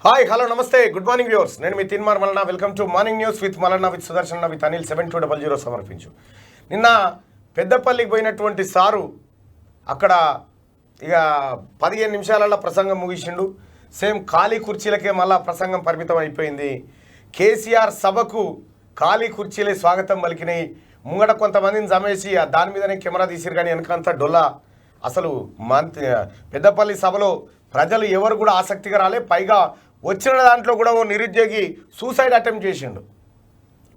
Hi hello నమస్తే good morning viewers. నేను మీ Teenmar Mallanna. Welcome to morning news with Mallanna with Sudarshan with Anil 7200 సమర్పించు. నిన్న పెద్దపల్లికి పోయినటువంటి సారు అక్కడ ఇక 15 నిమిషాలలో ప్రసంగం ముగిసిండు. సేమ్ ఖాళీ కుర్చీలకే మళ్ళా ప్రసంగం పరిమితం అయిపోయింది. కేసీఆర్ సభకు ఖాళీ కుర్చీలే స్వాగతం పలికినాయి. ముంగట కొంతమందిని జమేసి దాని మీదనే కెమెరా తీసిరు, కానీ వెనకంతా డొల్లా. అసలు పెద్దపల్లి సభలో ప్రజలు ఎవరు కూడా ఆసక్తిగా రాలే. పైగా వచ్చిన దాంట్లో కూడా ఓ నిరుద్యోగి సూసైడ్ అటెంప్ట్ చేసిండు.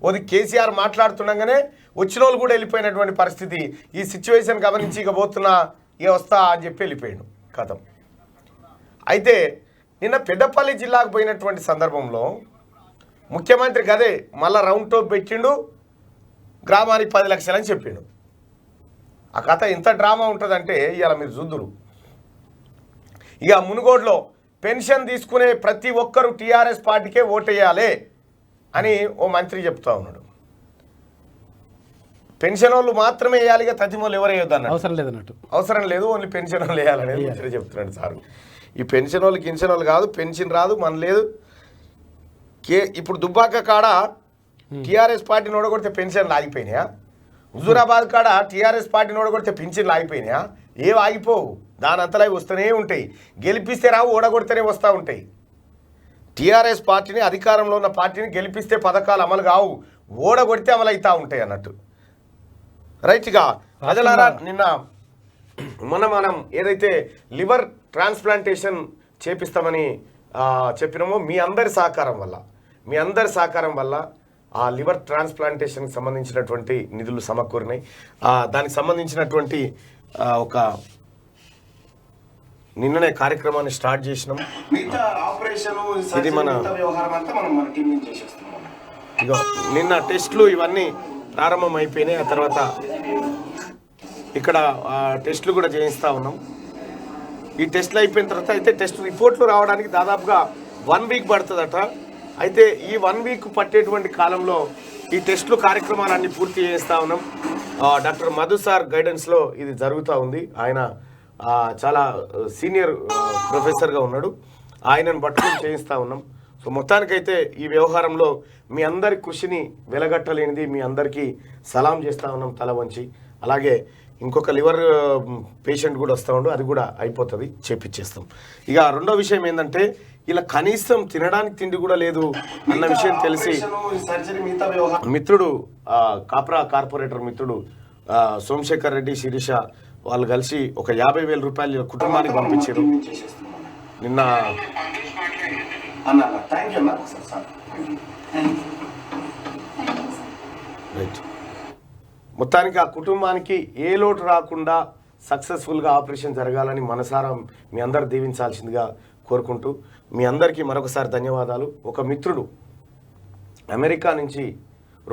ఓది కేసీఆర్ మాట్లాడుతుండగానే వచ్చిన వాళ్ళు కూడా వెళ్ళిపోయినటువంటి పరిస్థితి. ఈ సిచ్యువేషన్ గమనించి ఇక పోతున్నా ఇక వస్తా అని చెప్పి వెళ్ళిపోయాడు కథం. అయితే నిన్న పెద్దపల్లి జిల్లాకు పోయినటువంటి సందర్భంలో ముఖ్యమంత్రి గదే మళ్ళీ రౌండ్ టోప్ పెట్టిండు. గ్రామానికి 10 లక్షలు అని చెప్పిండు. ఆ కథ ఎంత డ్రామా ఉంటుందంటే ఇవాళ మీరు చూద్దురు. ఇక మునుగోడులో పెన్షన్ తీసుకునే ప్రతి ఒక్కరూ టీఆర్ఎస్ పార్టీకే ఓటేయాలి అని ఓ మంత్రి చెప్తా ఉన్నాడు. పెన్షన్ వాళ్ళు మాత్రమే వేయాలిగా, తదిమోళ్ళు ఎవరు వేయొద్దు అన్నట్టు. అవసరం లేదు, ఓన్లీ పెన్షన్ వాళ్ళు వేయాలనేది మంత్రి చెప్తున్నాడు సార్. ఈ పెన్షన్ వాళ్ళు గిన్షన్ వాళ్ళు కాదు, పెన్షన్ రాదు మన లేదు. ఇప్పుడు దుబ్బాక కాడ టీఆర్ఎస్ పార్టీని ఓడగొడితే పెన్షన్లు ఆగిపోయినాయా? హుజూరాబాద్ కాడ టీఆర్ఎస్ పార్టీని ఓడగొడితే పెన్షన్లు ఆగిపోయినాయా? ఏవి ఆగిపోవు, దాని అంతలా వస్తూనే ఉంటాయి. గెలిపిస్తే రావు, ఓడగొడితేనే వస్తూ ఉంటాయి. టీఆర్ఎస్ పార్టీని, అధికారంలో ఉన్న పార్టీని గెలిపిస్తే పథకాలు అమలు కావు, ఓడగొడితే అమలు అవుతూ ఉంటాయి అన్నట్టు. రైట్గా ప్రజలారా, నిన్న మనం ఏదైతే లివర్ ట్రాన్స్ప్లాంటేషన్ చేపిస్తామని చెప్పినామో మీ అందరి సహకారం వల్ల ఆ లివర్ ట్రాన్స్ప్లాంటేషన్కి సంబంధించినటువంటి నిధులు సమకూరినాయి. దానికి సంబంధించినటువంటి ఒక నిన్ననే కార్యక్రమాన్ని స్టార్ట్ చేసినాం. ఇది మన ఇగో నిన్న టెస్టులు ఇవన్నీ ప్రారంభం అయిపోయినాయి. ఆ తర్వాత ఇక్కడ టెస్టులు కూడా చేయిస్తూ ఉన్నాం. ఈ టెస్టులు అయిపోయిన తర్వాత అయితే టెస్ట్ రిపోర్ట్లు రావడానికి దాదాపుగా 1 వీక్ పడుతుందట. అయితే ఈ 1 వీక్ పట్టేటువంటి కాలంలో ఈ టెస్టులు కార్యక్రమాలన్నీ పూర్తి చేస్తూ ఉన్నాం. డాక్టర్ మధు సార్ గైడెన్స్లో ఇది జరుగుతూ ఉంది. ఆయన చాలా సీనియర్ ప్రొఫెసర్గా ఉన్నాడు. ఆయనను పట్టుకొని చేయిస్తూ ఉన్నాం. సో మొత్తానికైతే ఈ వ్యవహారంలో మీ అందరి కృషిని వెలగట్టలేనిది మీ అందరికీ సలాం చేస్తూ ఉన్నాం తల వంచి. అలాగే ఇంకొక లివర్ పేషెంట్ కూడా వస్తూ ఉండు, అది కూడా అయిపోతుంది, చేపిచ్చేస్తాం. ఇక రెండో విషయం ఏంటంటే ఇలా కనీసం తినడానికి తిండి కూడా లేదు అన్న విషయం తెలిసి మిత్రుడు కాప్రా కార్పొరేటర్ మిత్రుడు సోమశేఖర్ రెడ్డి, శిరీష వాళ్ళు కలిసి ఒక 50,000 రూపాయలు కుటుంబానికి పంపించారు నిన్న. రైట్, మొత్తానికి ఆ కుటుంబానికి ఏ లోటు రాకుండా సక్సెస్ఫుల్గా ఆపరేషన్ జరగాలని మనసారా మీ అందరు దీవించాల్సిందిగా కోరుకుంటూ మీ అందరికీ మరొకసారి ధన్యవాదాలు. ఒక మిత్రుడు అమెరికా నుంచి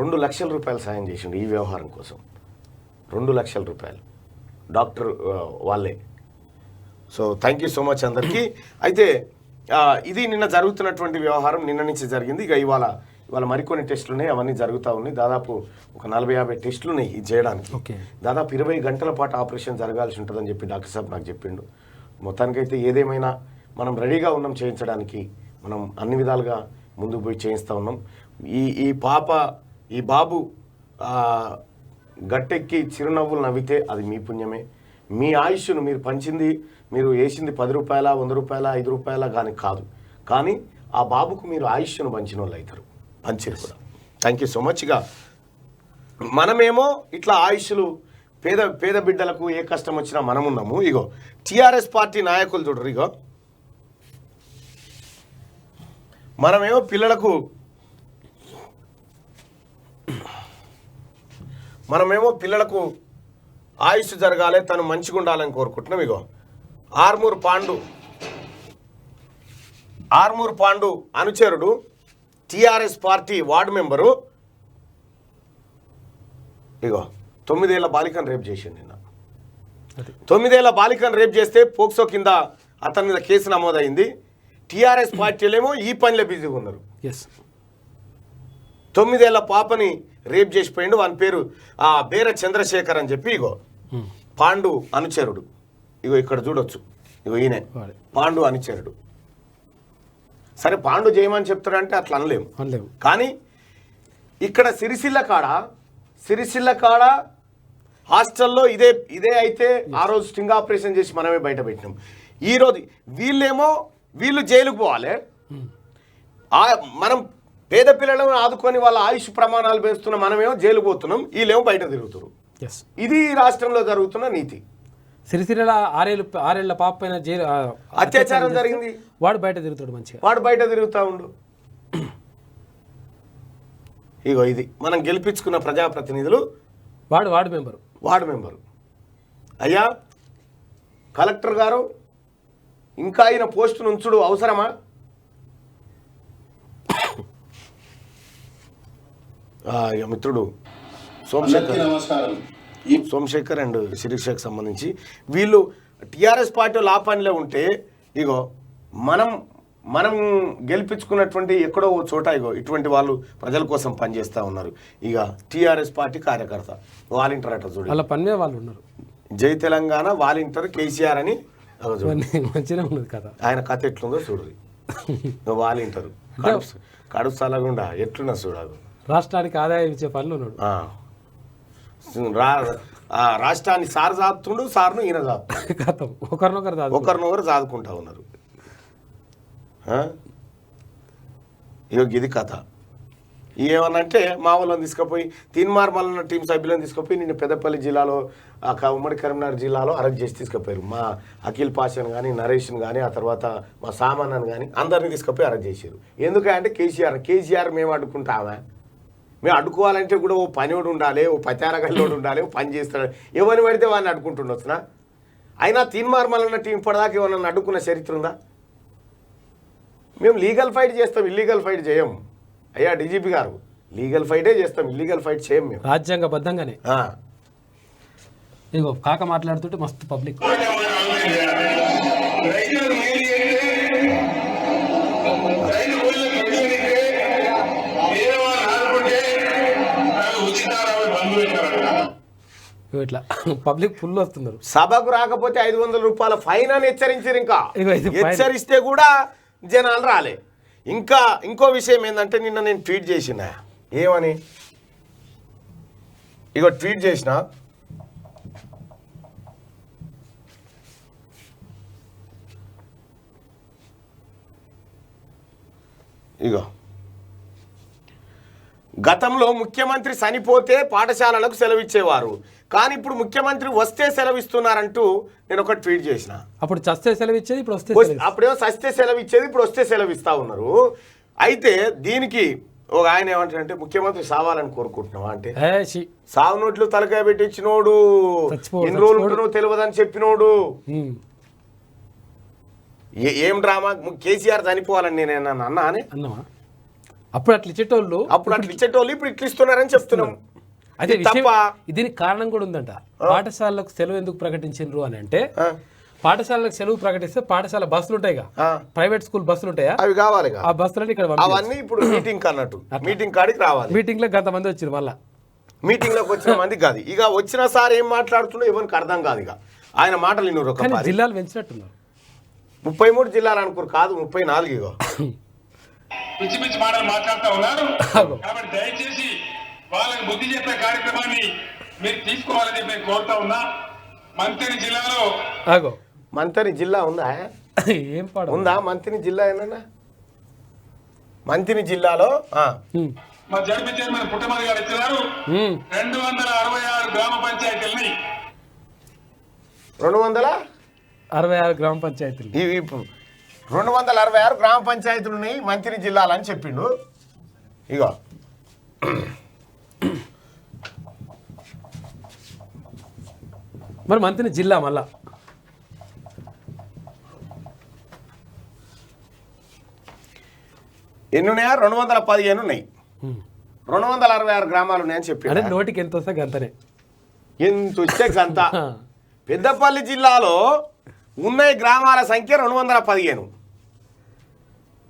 2 లక్షల రూపాయలు సాయం చేసిండు ఈ వ్యవహారం కోసం. 2 లక్షల రూపాయలు డాక్టర్ వాళ్ళే. So thank you so much అందరికీ. అయితే ఇది నిన్న జరుగుతున్నటువంటి వ్యవహారం, నిన్న నుంచి జరిగింది. ఇక ఇవాళ మరికొన్ని టెస్టులు ఉన్నాయి, అవన్నీ జరుగుతూ ఉన్నాయి. దాదాపు ఒక 40-50 టెస్టులు ఉన్నాయి ఇది చేయడానికి. దాదాపు 20 గంటల పాటు ఆపరేషన్ జరగాల్సి ఉంటుందని చెప్పి డాక్టర్ సాబ్ నాకు చెప్పిండు. మొత్తానికైతే ఏదేమైనా మనం రెడీగా ఉన్నాం చేయించడానికి. మనం అన్ని విధాలుగా ముందుకు పోయి చేయిస్తూ ఉన్నాం. ఈ బాబు గట్టెక్కి చిరునవ్వులు నవ్వితే అది మీ పుణ్యమే. మీ ఆయుష్ను మీరు పంచింది, మీరు వేసింది 10 రూపాయల 100 రూపాయల 5 రూపాయల కానీ కాదు, కానీ ఆ బాబుకు మీరు ఆయుష్ను పంచిన వాళ్ళు అవుతారు, పంచిరు కూడా. Thank you so much. ఇక మనమేమో ఇట్లా ఆయుష్లు పేద బిడ్డలకు ఏ కష్టం వచ్చినా మనమున్నాము. ఇగో టీఆర్ఎస్ పార్టీ నాయకులు చూడరు, ఇగో మనమేమో పిల్లలకు ఆయుష్ జరగాలి, తను మంచిగా ఉండాలని కోరుకుంటున్నాం. ఇగో ఆర్మూర్ పాండు అనుచరుడు, టీఆర్ఎస్ పార్టీ వార్డు మెంబరు, ఇగో 9 ఏళ్ల బాలికను రేప్ చేసిండు నిన్న. 9 ఏళ్ల బాలికను రేప్ చేస్తే పోక్సో కింద అతని మీద కేసు నమోదైంది. టీఆర్ఎస్ పార్టీలేమో ఈ పనిలో బిజీగా ఉన్నారు. 9 ఏళ్ల పాపని రేప్ చేసిపోయిండు. వాని పేరు బేర చంద్రశేఖర్ అని చెప్పి. ఇగో పాండు అనుచరుడు, ఇగో ఇక్కడ చూడొచ్చు, ఇగో ఈయనే పాండు అనుచరుడు. సరే పాండు చేయమని చెప్తాడంటే అట్లా అనలేము. కానీ ఇక్కడ సిరిసిల్ల కాడ హాస్టల్లో ఇదే అయితే ఆ రోజు స్టింగ్ ఆపరేషన్ చేసి మనమే బయట పెట్టినాం. ఈరోజు వీళ్ళు జైలుకు పోవాలి, మనం పేద పిల్లలను ఆదుకొని వాళ్ళ ఆయుష్ ప్రమాణాలు పెంచుతున్న మనమేమో జైలు పోతున్నాం, వీళ్ళేమో బయట తిరుగుతున్నారు. ఇది రాష్ట్రంలో జరుగుతున్న నీతి. సిరిసిల్ల ఆరేళ్ల పాప పైన జైలు అత్యాచారం జరిగింది, వాడు బయట తిరుగుతాడు, మంచిగా వాడు బయట తిరుగుతూ ఉండు. ఇగో ఇది మనం గెలిపించుకున్న ప్రజాప్రతినిధులు, వార్డు మెంబరు. అయ్యా కలెక్టర్ గారు, ఇంకా ఆయన పోస్టును ఉంచుడు అవసరమా? మిత్రుడు సోమశేఖర్ అండ్ శిరీషకు సంబంధించి వీళ్ళు టీఆర్ఎస్ పార్టీ లాపానిలో ఉంటే, ఇగో మనం గెలిపించుకున్నటువంటి ఎక్కడో చోట ఇగో ఇటువంటి వాళ్ళు ప్రజల కోసం పనిచేస్తూ ఉన్నారు. ఇక టీఆర్ఎస్ పార్టీ కార్యకర్త వాలంటీర్ అట చూడు, వాళ్ళ పని మీద వాళ్ళు ఉన్నారు. జై తెలంగాణ వాలంటీర్ కేసీఆర్ అని మంచిగా ఉన్నది కదా, ఆయన కథ ఎట్లుందో చూడు. వాలంటీర్ కడుపు సలగుండా ఎట్లున్నా చూడదు. రాష్ట్రానికి ఆదాయం ఇచ్చే పనులు ఉన్నాడు. రాష్ట్రాన్ని సార్ సాదుతుండు, సార్ను ఈయన సాదుతుండు, ఒకరినొకరు సాదుకుంటా ఉన్నారు. ఇది కథ. ఏమనంటే మా వాళ్ళని తీసుకుపోయి తీన్మార్ మల్లన్న టీం సభ్యులను తీసుకుపోయి నిన్న పెద్దపల్లి జిల్లాలో ఉమ్మడి కరీంనగర్ జిల్లాలో అరెస్ట్ చేసి తీసుకుపోయారు. మా అఖిల్ పాషాను కానీ, నరేష్ని కానీ, ఆ తర్వాత మా సామాన్యను కానీ అందరినీ తీసుకుపోయి అరెస్ట్ చేశారు. ఎందుకంటే కేసీఆర్ మేము అడ్డుకుంటామా? మేము అడ్డుకోవాలంటే కూడా ఓ పనివాడు ఉండాలి, ఓ పచారగల్లోడు ఉండాలి, ఓ పని చేస్తాడు. ఎవరిని పడితే వాడిని అడ్డుకుంటుండొచ్చునా? అయినా తీన్మార్ మల్లన్న టీం ఇప్పటిదాకా ఎవరన్నా అడ్డుకున్న చరిత్ర ఉందా? మేము లీగల్ ఫైట్ చేస్తాం, ఇల్లీగల్ ఫైట్ చేయం. అయ్యా డీజీపీ గారు, లీగల్ ఫైటే చేస్తాం, ఇల్లీగల్ ఫైట్ చేయం మేము, రాజ్యాంగబద్ధంగానే. ఇగో కాక మాట్లాడుతుంటే మస్తు పబ్లిక్ ఇట్లా పబ్లిక్ ఫుల్ వస్తున్నారు. సభకు రాకపోతే 500 రూపాయల ఫైన్ అని హెచ్చరించారు. ఇంకా హెచ్చరిస్తే కూడా జనాలు రాలే. ఇంకో విషయం ఏంటంటే నిన్న నేను ట్వీట్ చేసిన, ఏమని ఇగో ట్వీట్ చేసిన, ఇగో గతంలో ముఖ్యమంత్రి చనిపోతే పాఠశాలలకు సెలవిచ్చేవారు, కానీ ఇప్పుడు ముఖ్యమంత్రి వస్తే సెలవిస్తున్నారంటూ నేను ఒక ట్వీట్ చేసిన. అప్పుడు చస్తే సెలవిచ్చేది, ఇప్పుడు వస్తే అప్పుడేమో చస్తే సెలవిచ్చేది, ఇప్పుడు వస్తే సెలవిస్తా ఉన్నారు. అయితే దీనికి ఒక ఆయన ఏమంటారంటే, muఖ్యమంత్రి సావాలని కోరుకుంటున్నావా అంటే, సావు నోట్లు తలకాయ పెట్టించినోడు ఎన్ని రోజులు ఉంటున్నావు తెలియదని చెప్పినోడు. ఏం డ్రామా, కేసీఆర్ చనిపోవాలని నేను అన్నా అని అన్నావా? అప్పుడు అట్లా ఇచ్చేటోళ్ళు ఇప్పుడు ఇట్లా ఇస్తున్నారని చెప్తున్నాం. అదే దీనికి కారణం కూడా ఉందంట. పాఠశాలకు సెలవు ఎందుకు ప్రకటించారు అని అంటే, పాఠశాలకు సెలవు ప్రకటిస్తే పాఠశాల బస్సులు ఉంటాయిగా, ప్రైవేట్ స్కూల్ బస్సులు ఉంటాయా, అవి కావాలి. ఆ బస్సులని ఇక్కడ అవన్నీ ఇప్పుడు మీటింగ్ అన్నట్టు మీటింగ్ కాడికి రావాలి. మీటింగ్ లో గంతమంది వచ్చారు, మళ్ళా మీటింగ్ లోకి వచ్చిన మంది కాదు. ఇక వచ్చిన సార్ ఏం మాట్లాడుతుండో ఎవరికి అర్థం కాదు. ఇక ఆయన మాటలు ఇన్నూరు. జిల్లాలు పెంచినట్టున్నారు, 33 జిల్లాలు అనుకోరు, కాదు 34. ఇగో పిచ్చి పిచ్చి మాటలు మాట్లాడుతూ ఉన్నారు. కాబట్టి దయచేసి వాళ్ళకి బుద్ధి చెప్పే కార్యక్రమాన్ని మీరు తీసుకోవాలని నేను కోరుతా ఉన్నా. మంత్రి జిల్లాలో మంత్రి జిల్లా ఉందా? ఏం పాడు ఉందా మంత్రి జిల్లా? ఏమన్నా మంత్రి జిల్లాలో మా జడ్పీ చైర్మన్ పుట్టమది గారు ఇచ్చినారు. 266 గ్రామ పంచాయతీలని 266 గ్రామ పంచాయతీలు 266 గ్రామ పంచాయతీలు ఉన్నాయి మంత్రి జిల్లాలని చెప్పిండు. ఇగో మరి మంత్రి జిల్లా మళ్ళా ఎన్ని ఉన్నాయా? 215 ఉన్నాయి. 266 గ్రామాలు ఉన్నాయని చెప్పి నోటికి ఎంత వస్తే గంతనే, ఎంత వస్తే గంత. పెద్దపల్లి జిల్లాలో ఉన్న గ్రామాల సంఖ్య 215.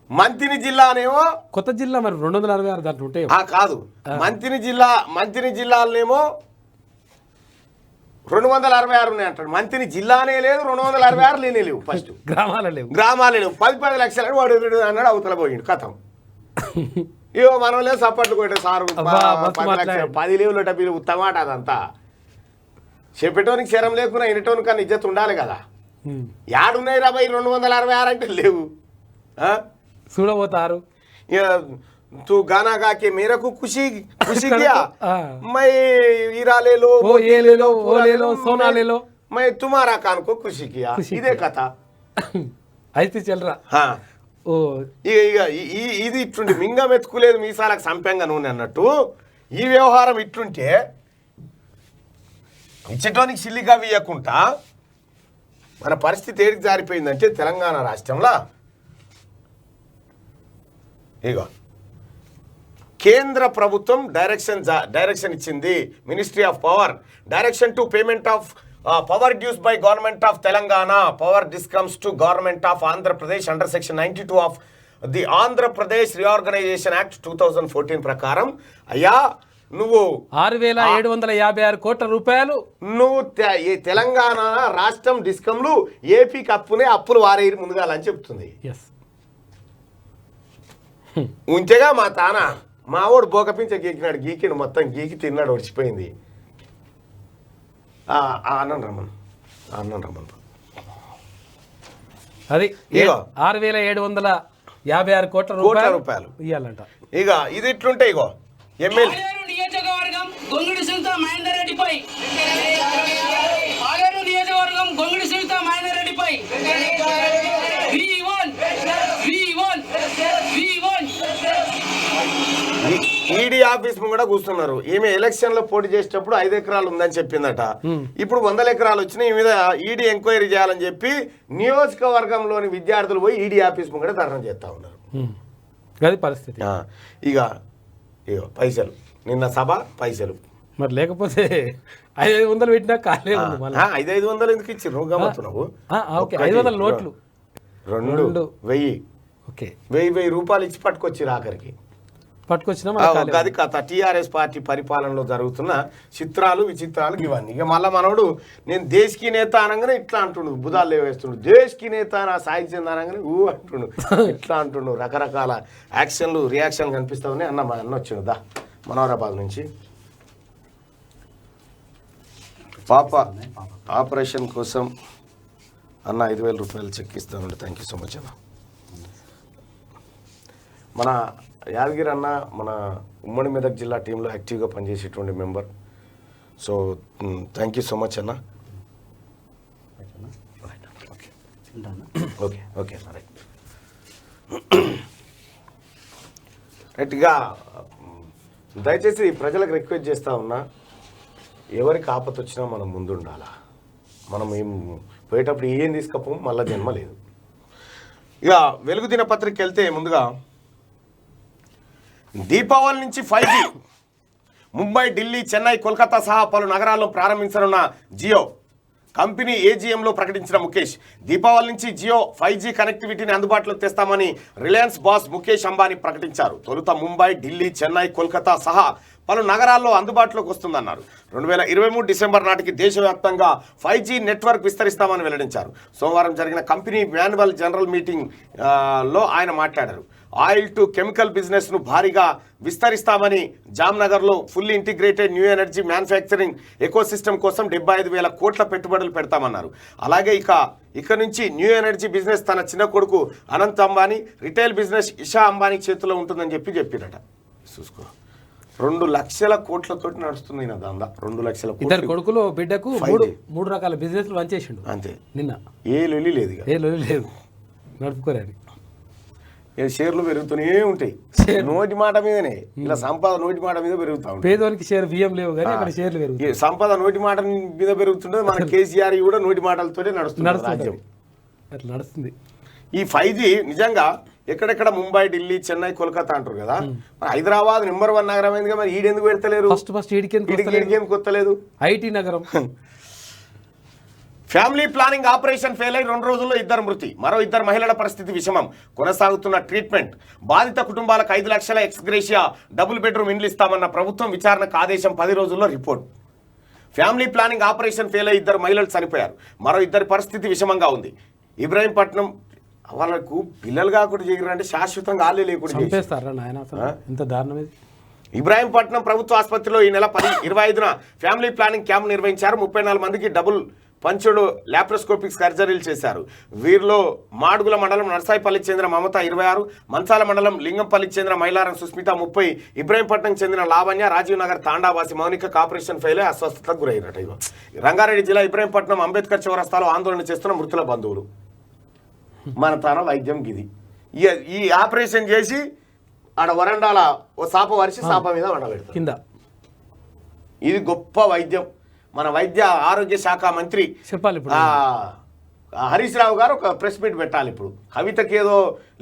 మంత్రి జిల్లానేమో కొత్త జిల్లా, మరి 266 దాంట్లో ఉంటాయి కాదు. మంత్రి జిల్లాలనేమో 266 ఉన్నాయి అంటాడు. మంత్రిని జిల్లానే లేదు, 266 లేనే లేవు. ఫస్ట్ గ్రామాలు లేవు, గ్రామాలే లేవు. 10 లక్షలు వాడు అన్నాడు, అవతల పోయిండు కథం. ఇవో మనం లేదు సప్పట్లు కొట్టే సారు 10 లక్షలు 10 లేవులట మీరు ఉత్తమాట. అదంతా చెప్పేటోనికి శరం లేకున్నా ఇనటోని కన్నా ఇజ్జత్ ఉండాలి కదా. యాడున్నాయి 266 అంటే లేవు. చూడబోతారు तू गाना गा के मेरे को खुशी खुशी किया, मैं हीरा ले लो, वो ये ले लो, वो ले लो, सोना ले लो, मैं तुम्हारा कान को खुशी किया. ఇదే కథ అయితే చెల్లరా. ఓ ఇది ఇట్లుండి మింగం ఎత్తుకులేదు మీసాలకు సంపెంగా నూనె అన్నట్టు ఈ వ్యవహారం ఇట్లుంటే ఇచ్చటోనికి సిల్లిగా ఇవ్వకుండా మన పరిస్థితి ఏడికి జారిపోయిందంటే తెలంగాణ రాష్ట్రంలో ఇగో కేంద్ర ప్రభుత్వం డైరెక్షన్ ఇచ్చింది. Ministry of power direction to payment of power dues by government of Telangana power discoms to government of Andhra Pradesh under section 92 of the Andhra Pradesh reorganisation act 2014 ప్రకారం అయ్యా నువ్వు 6,756 కోట్ల రూపాయలు నువ్వు తెలంగాణ రాష్ట్రం డిస్కంలు ఏపీకి అప్పులు వారేరు ముందుగాలని చెప్తుంది. ఉంచేగా మా తాన మావోడు బోకపించ గీకినాడు, గీకిడు మొత్తం గీకి తిన్నాడు, వచ్చిపోయింది. అన్నం రమ్మన్ అది 6,756 కోట్ల రూపాయలు ఇవ్వాలంట. ఇక ఇది ఇట్లుంటే ఇగో ఎమ్మెల్యే నియోజకవర్గం గొంగుడి సుల్తాన్ మహేందర్ రెడ్డిపై ఆలేరు నియోజకవర్గం గొంగుడి సుల్తాన్ మహేందర్ రెడ్డిపై ఈడీ ఆఫీస్ కూడా కూర్చున్నారు. ఈమె ఎలక్షన్ లో పోటీ చేసేటప్పుడు 5 ఎకరాలు ఉందని చెప్పిందట. ఇప్పుడు 100 ఎకరాలు వచ్చినాయి. ఈ మీద ఈడీ ఎంక్వైరీ చేయాలని చెప్పి నియోజకవర్గంలోని విద్యార్థులు పోయి ఈడీ ఆఫీస్ కూడా ధర్నా చేస్తా ఉన్నారు. అది పరిస్థితి. ఇక పైసలు నిన్న సభ పైసలు మరి లేకపోతే 500 పెట్టినా కాలేదు. 500 ఎందుకు ఇచ్చారు గమ్మత్తున్నావు? 500 నోట్లు 1000 రూపాయలు ఇచ్చి పట్టుకొచ్చారు. ఆఖరికి పట్టుకొచ్చిన అది కథ. టీఆర్ఎస్ పార్టీ పరిపాలనలో జరుగుతున్న చిత్రాలు విచిత్రాలు ఇవన్నీ. ఇక మళ్ళీ మనోడు నేను దేశకి నేత అనగానే ఇట్లా అంటుండు, బుధాలు వేస్తుండు. దేశకి నేత నా సాయి చంద్ అనగానే అంటుండు, ఇట్లా అంటుండు. రకరకాల యాక్షన్లు రియాక్షన్లు కనిపిస్తా ఉన్నాయి. మా అన్న వచ్చిండు దా మనోహరాబాద్ నుంచి. పాప ఆపరేషన్ కోసం అన్న 5,000 రూపాయలు చెక్ ఇస్తానండి. థ్యాంక్ యూ సో మచ్ అన్న. మన యాదగిరి అన్న మన ఉమ్మడి మెదక్ జిల్లా టీంలో యాక్టివ్గా పనిచేసేటువంటి member. So thank you so much అన్న. ఓకే రైట్గా దయచేసి ప్రజలకు రిక్వెస్ట్ చేస్తూ ఉన్నా, ఎవరికి ఆపత వచ్చినా మనం ముందుండాలా. మనం ఏం పోయేటప్పుడు ఏం తీసుకపోం, మళ్ళీ జన్మ లేదు. ఇక వెలుగు దినపత్రికకి వెళ్తే ముందుగా దీపావళి నుంచి 5G ముంబై, ఢిల్లీ, చెన్నై, కోల్కతా సహా పలు నగరాల్లో ప్రారంభించనున్న జియో కంపెనీ ఏజీఎంలో ప్రకటించిన ముఖేష్. దీపావళి నుంచి జియో 5G కనెక్టివిటీని అందుబాటులోకి తెస్తామని రిలయన్స్ బాస్ ముఖేష్ అంబానీ ప్రకటించారు. తొలుత ముంబై, ఢిల్లీ, చెన్నై, కోల్కతా సహా పలు నగరాల్లో అందుబాటులోకి వస్తుందన్నారు. 2023 డిసెంబర్ నాటికి దేశవ్యాప్తంగా 5G నెట్వర్క్ విస్తరిస్తామని వెల్లడించారు. సోమవారం జరిగిన కంపెనీ యాన్యువల్ జనరల్ మీటింగ్లో ఆయన మాట్లాడారు. ఆయిల్ టు కెమికల్ బిజినెస్ను భారీగా విస్తరిస్తామని, జామ్నగర్లో fully integrated new energy manufacturing ecosystem కోసం 75,000 కోట్ల పెట్టుబడులు పెడతామన్నారు. అలాగే ఇక నుంచి న్యూ ఎనర్జీ బిజినెస్ తన చిన్న కొడుకు అనంత్ అంబానీ, రిటైల్ బిజినెస్ ఇషా అంబానీ చేతిలో ఉంటుందని చెప్పిరట. చూసుకో 2 లక్షల కోట్లతోటి నడుస్తుంది నా దందా. 2 లక్షల కోట్లు. ఇద్దరు కొడుకులు బిడ్డకు 3 రకాల బిజినెస్లు వంచేసిండు అంతే. నిన్న ఏ లొల్లి లేదు, నడుపుకోరాని షేర్లు పెరుగుతూనే ఉంటాయి. నోటి మాట మీదనే ఇలా సంపద నోటి మాట మీద పెరుగుతా ఉంటుంది. పేదోనికి షేర్ బియ్యం లేవు కానీ అక్కడ షేర్లు పెరుగుతాయి. సంపద నోటి మాట మీద పెరుగుతుంటే మన కేసీఆర్ కూడా నోటి మాటలతోనే నడుస్తుంది రాజ్యం. అట్లా నడుస్తుంది. ఈ 5G నిజంగా ఎక్కడెక్కడ ముంబై, ఢిల్లీ, చెన్నై, కోల్కతా అంటారు కదా, మరి హైదరాబాద్ నెంబర్ 1 నగరం అయింది కదా, మరి ఈడెందుకు పెడతలేరు? ఫస్ట్ ఈడికి కొత్తలేదు. ఐటీ నగరం. ఫ్యామిలీ ప్లానింగ్ ఆపరేషన్ ఫెయిల్ అయి 2 రోజుల్లో 2 మృతి, మరో 2 మహిళల పరిస్థితి విషమం. కొనసాగుతున్న ట్రీట్మెంట్. బాధిత కుటుంబాలకు 5 లక్షల ఎక్స్గ్రేషియా, డబుల్ బెడ్రూమ్ ఇండ్లు ఇస్తామన్న ప్రభుత్వం. విచారణకు ఆదేశం, 10 రోజుల్లో report. Family planning operation fail అయ్యి 2 మహిళలు చనిపోయారు. మరో 2 పరిస్థితి విషమంగా ఉంది. ఇబ్రాహీంపట్నం వాళ్ళకు పిల్లలు కాకుండా చేయరంటే శాశ్వతంగా ఆలే లేకుండా చంపేస్తారా నాయన అసలు ఇంత దారుణం ఇది. ఇబ్రాహీంపట్నం ప్రభుత్వ ఆసుపత్రిలో ఈ నెల 25న ఫ్యామిలీ ప్లానింగ్ క్యాంప్ నిర్వహించారు. 34 మందికి డబుల్ పంచుడు లాప్రోస్కోపిక్ సర్జరీలు చేశారు. వీరిలో మాడుగుల మండలం నర్సాయిపల్లికి చెందిన మమత 26, మంచాల మండలం లింగంపల్లికి చెందిన మైలారం సుస్మిత 30, ఇబ్రాహీంపట్నం చెందిన లావణ్య, రాజీవ్ నగర్ తాండావాసి మౌనిక ఆపరేషన్ ఫెయిల్ అయి అస్వస్థతకు గురయ్యారట. ఇగో రంగారెడ్డి జిల్లా ఇబ్రాహీంపట్నం అంబేద్కర్ చౌరస్తాలో ఆందోళన చేస్తున్న మృతుల బంధువులు. మన తన వైద్యం గిది. ఈ ఆపరేషన్ చేసి ఆడ వరండాల ఓ సాప వరిసి సాప మీద వండబెడతారు కింద. ఇది గొప్ప వైద్యం. మన వైద్య ఆరోగ్య శాఖ మంత్రి చెప్పాలి ఇప్పుడు హరీష్ రావు గారు ఒక ప్రెస్ మీట్ పెట్టాలి. ఇప్పుడు కవితకి ఏదో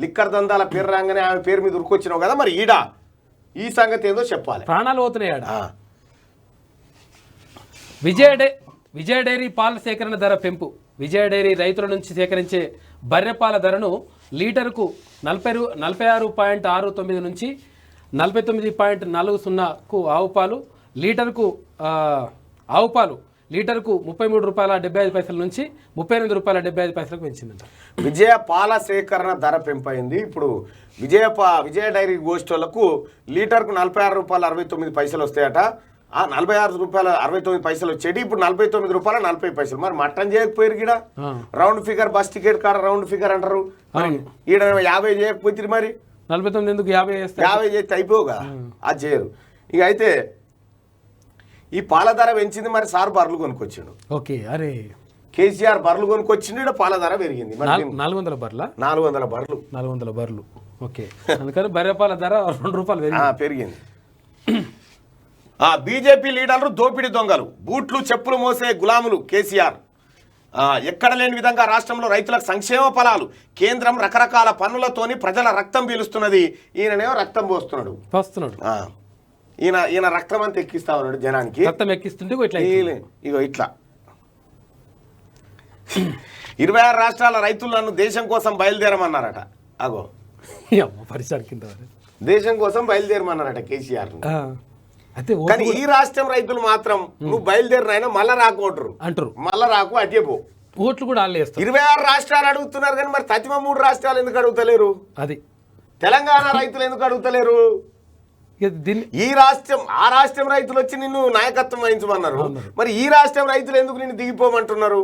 లిక్కర్ దందాల పేరు రాగానే ఆమె పేరు మీద ఉరుకొచ్చినావు కదా, మరి ఈడ ఈ సంగతి ఏదో చెప్పాలి. ప్రాణాలు పోతున్నాయి ఆడ. విజయ డైరీ పాల సేకరణ ధర పెంపు. విజయ డైరీ రైతుల నుంచి సేకరించే బర్రెపాల ధరను లీటరుకు 46.69 నుంచి 49.40కు ఆవు పాలు లీటరుకు ₹33.75 నుంచి ₹38.75 పెంచిందంట. విజయ పాల సేకరణ ధర పెంపైంది. ఇప్పుడు విజయ డైరీ గోష్ఠులకు లీటర్కు ₹46.69 వస్తాయట. ఆ ₹46.69 వచ్చేది ఇప్పుడు ₹49.40. మరి మటన్ చేయకపోయారు ఈడ. రౌండ్ ఫిగర్ బస్ టికెట్ కాడ రౌండ్ ఫిగర్ అంటారు. ఈడ 50 చేయకపోతే మరి 49 ఎందుకు 50 చేస్తే అయిపోగా అది చేయరు. ఇక అయితే ఈ పాల ధర పెంచింది. మరి సార్ బర్రెలు కొనుక్కొచ్చిండు. ఓకే, అరే కేసీఆర్ బర్రెలు కొనుక్కొచ్చిండు. ఇక్కడ పాల ధర పెరిగింది. 400 బర్రెల 400 బర్రెలు. ఓకే, అందుకని బర్రెపాల ధర ₹2 పెరిగింది. బీజేపీ లీడర్లు దోపిడీ దొంగలు, బూట్లు చెప్పులు మోసే గులాములు కేసీఆర్. ఎక్కడ లేని విధంగా రాష్ట్రంలో రైతులకు సంక్షేమ ఫలాలు. కేంద్రం రకరకాల పన్నులతోని ప్రజల రక్తం పీలుస్తున్నది. ఈయననేమో రక్తం పోస్తున్నాడు. ఈయన రక్తం అంతా ఎక్కిస్తా ఉన్నాడు జనానికి. రక్తం ఎక్కిస్తుంటే ఇగో ఇట్లా 26 రాష్ట్రాల రైతులు నన్ను దేశం కోసం బయలుదేరమన్నారట. అగో పరిసర కింద దేశం కోసం బయలుదేరమన్నారట కేసీఆర్. కానీ ఈ రాష్ట్రం రైతులు మాత్రం నువ్వు బయలుదేరినైనా మళ్ళా రాకుంటారు అంటారు. మళ్ళా రాకు అటే పో. ఓట్లు కూడా ఆలేస్తారు. 26 రాష్ట్రాలు అడుగుతున్నారు కానీ మరి 3 రాష్ట్రాలు ఎందుకు అడుగుతలేరు? అది తెలంగాణ రైతులు ఎందుకు అడుగుతలేరు? ఈ రాష్ట్రం ఆ రాష్ట్రం రైతులు వచ్చి నిన్ను నాయకత్వం వహించమన్నారు. మరి ఈ రాష్ట్రం రైతులు ఎందుకు నిన్ను దిగిపోమంటున్నారు?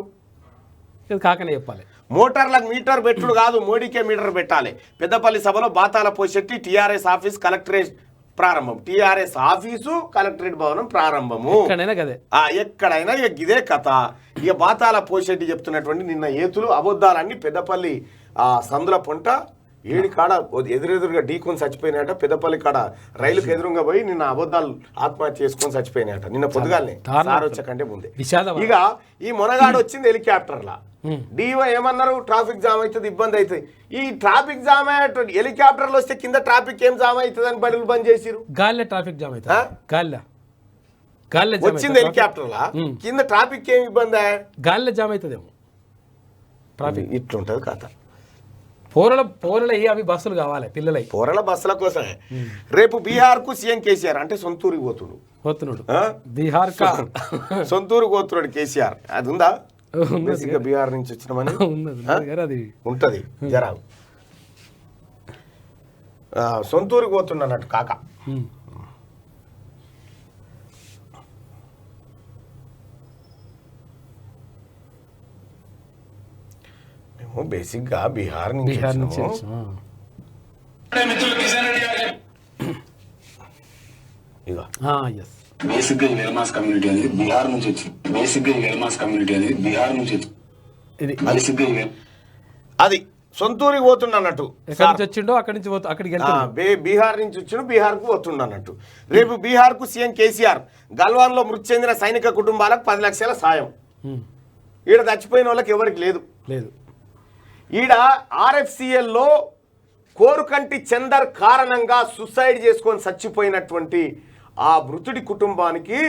కాకనే చెప్పాలి. మోటార్లకు మీటర్ పెట్టుడు కాదు, మోడీకే మీటర్ పెట్టాలి. పెద్దపల్లి సభలో బాతాల పోషెట్టి టీఆర్ఎస్ ఆఫీస్ కలెక్టరేట్ ప్రారంభం. టీఆర్ఎస్ ఆఫీసు కలెక్టరేట్ భవనం ప్రారంభము. ఎక్కడైనా ఇదే కథ. ఇక బాతాల పోషెట్టి చెప్తున్నటువంటి నిన్న ఏతులు అబద్ధాలన్నీ పెద్దపల్లి సందుల పొంట 7 కాడ ఎదురెదురుగా ఢీకొని చచ్చిపోయినాయట. పెద్దపల్లి కాడ రైలుకు ఎదురుగా పోయి నిన్న అబద్ధాలు ఆత్మహత్య చేసుకొని చచ్చిపోయినాయట. నిన్న పొద్దుగాలనే సార్ వచ్చకంటే ముందే. ఇక ఈ మొనగాడు వచ్చింది హెలికాప్టర్లా. డివో ఏమన్నారు? ట్రాఫిక్ జామ్ అవుతుంది, ఇబ్బంది అవుతుంది. ఈ ట్రాఫిక్ జామ్ హెలికాప్టర్లు వస్తే కింద ట్రాఫిక్ ఏం జామ్ అవుతుంది అని బడులు బంద్ చేసిరు. గాలిలో ట్రాఫిక్ జామ్ అవుతుంది. వచ్చింది హెలికాప్టర్లా, కింద ట్రాఫిక్ ఏం ఇబ్బంది? గాలిలో జామ్ అవుతుందేమో ట్రాఫిక్. ఇట్లుంటది కథ. పోరల అవి బస్సులు కావాలి పిల్లలై. పోరల బస్సుల కోసమే. రేపు బీహార్ కు సీఎం కేసీఆర్ అంటే సొంతూరికి పోతున్నాడు. బీహార్ సొంతూరుకు పోతున్నాడు కేసీఆర్. అది ఉందా? బీహార్ నుంచి వచ్చినామని ఉంటది. జరా సొంతూరుకు పోతున్నట్టు కాక. మేము బేసిక్ గా బీహార్ నుంచి బేసిక్ గా వెల్మాస్ కమ్యూనిటీ అనేది బీహార్ నుంచి వచ్చింది. అది సొంతూరికి పోతుండన్నట్టు. వచ్చిండో అక్కడి నుంచి బీహార్ నుంచి వచ్చిండు, బీహార్ కు పోతుండన్నట్టు. రేపు బీహార్ కు సీఎం కేసీఆర్ గల్వాన్ లో మృతి చెందిన సైనిక కుటుంబాలకు 10 లక్షల సాయం. ఈడ చచ్చిపోయిన వాళ్ళకి ఎవరికి లేదు. ఈడ RFCL లో కోరుకంటి చందర్ కారణంగా సుసైడ్ చేసుకొని చచ్చిపోయినటువంటి ఆ మృతుడి కుటుంబానికి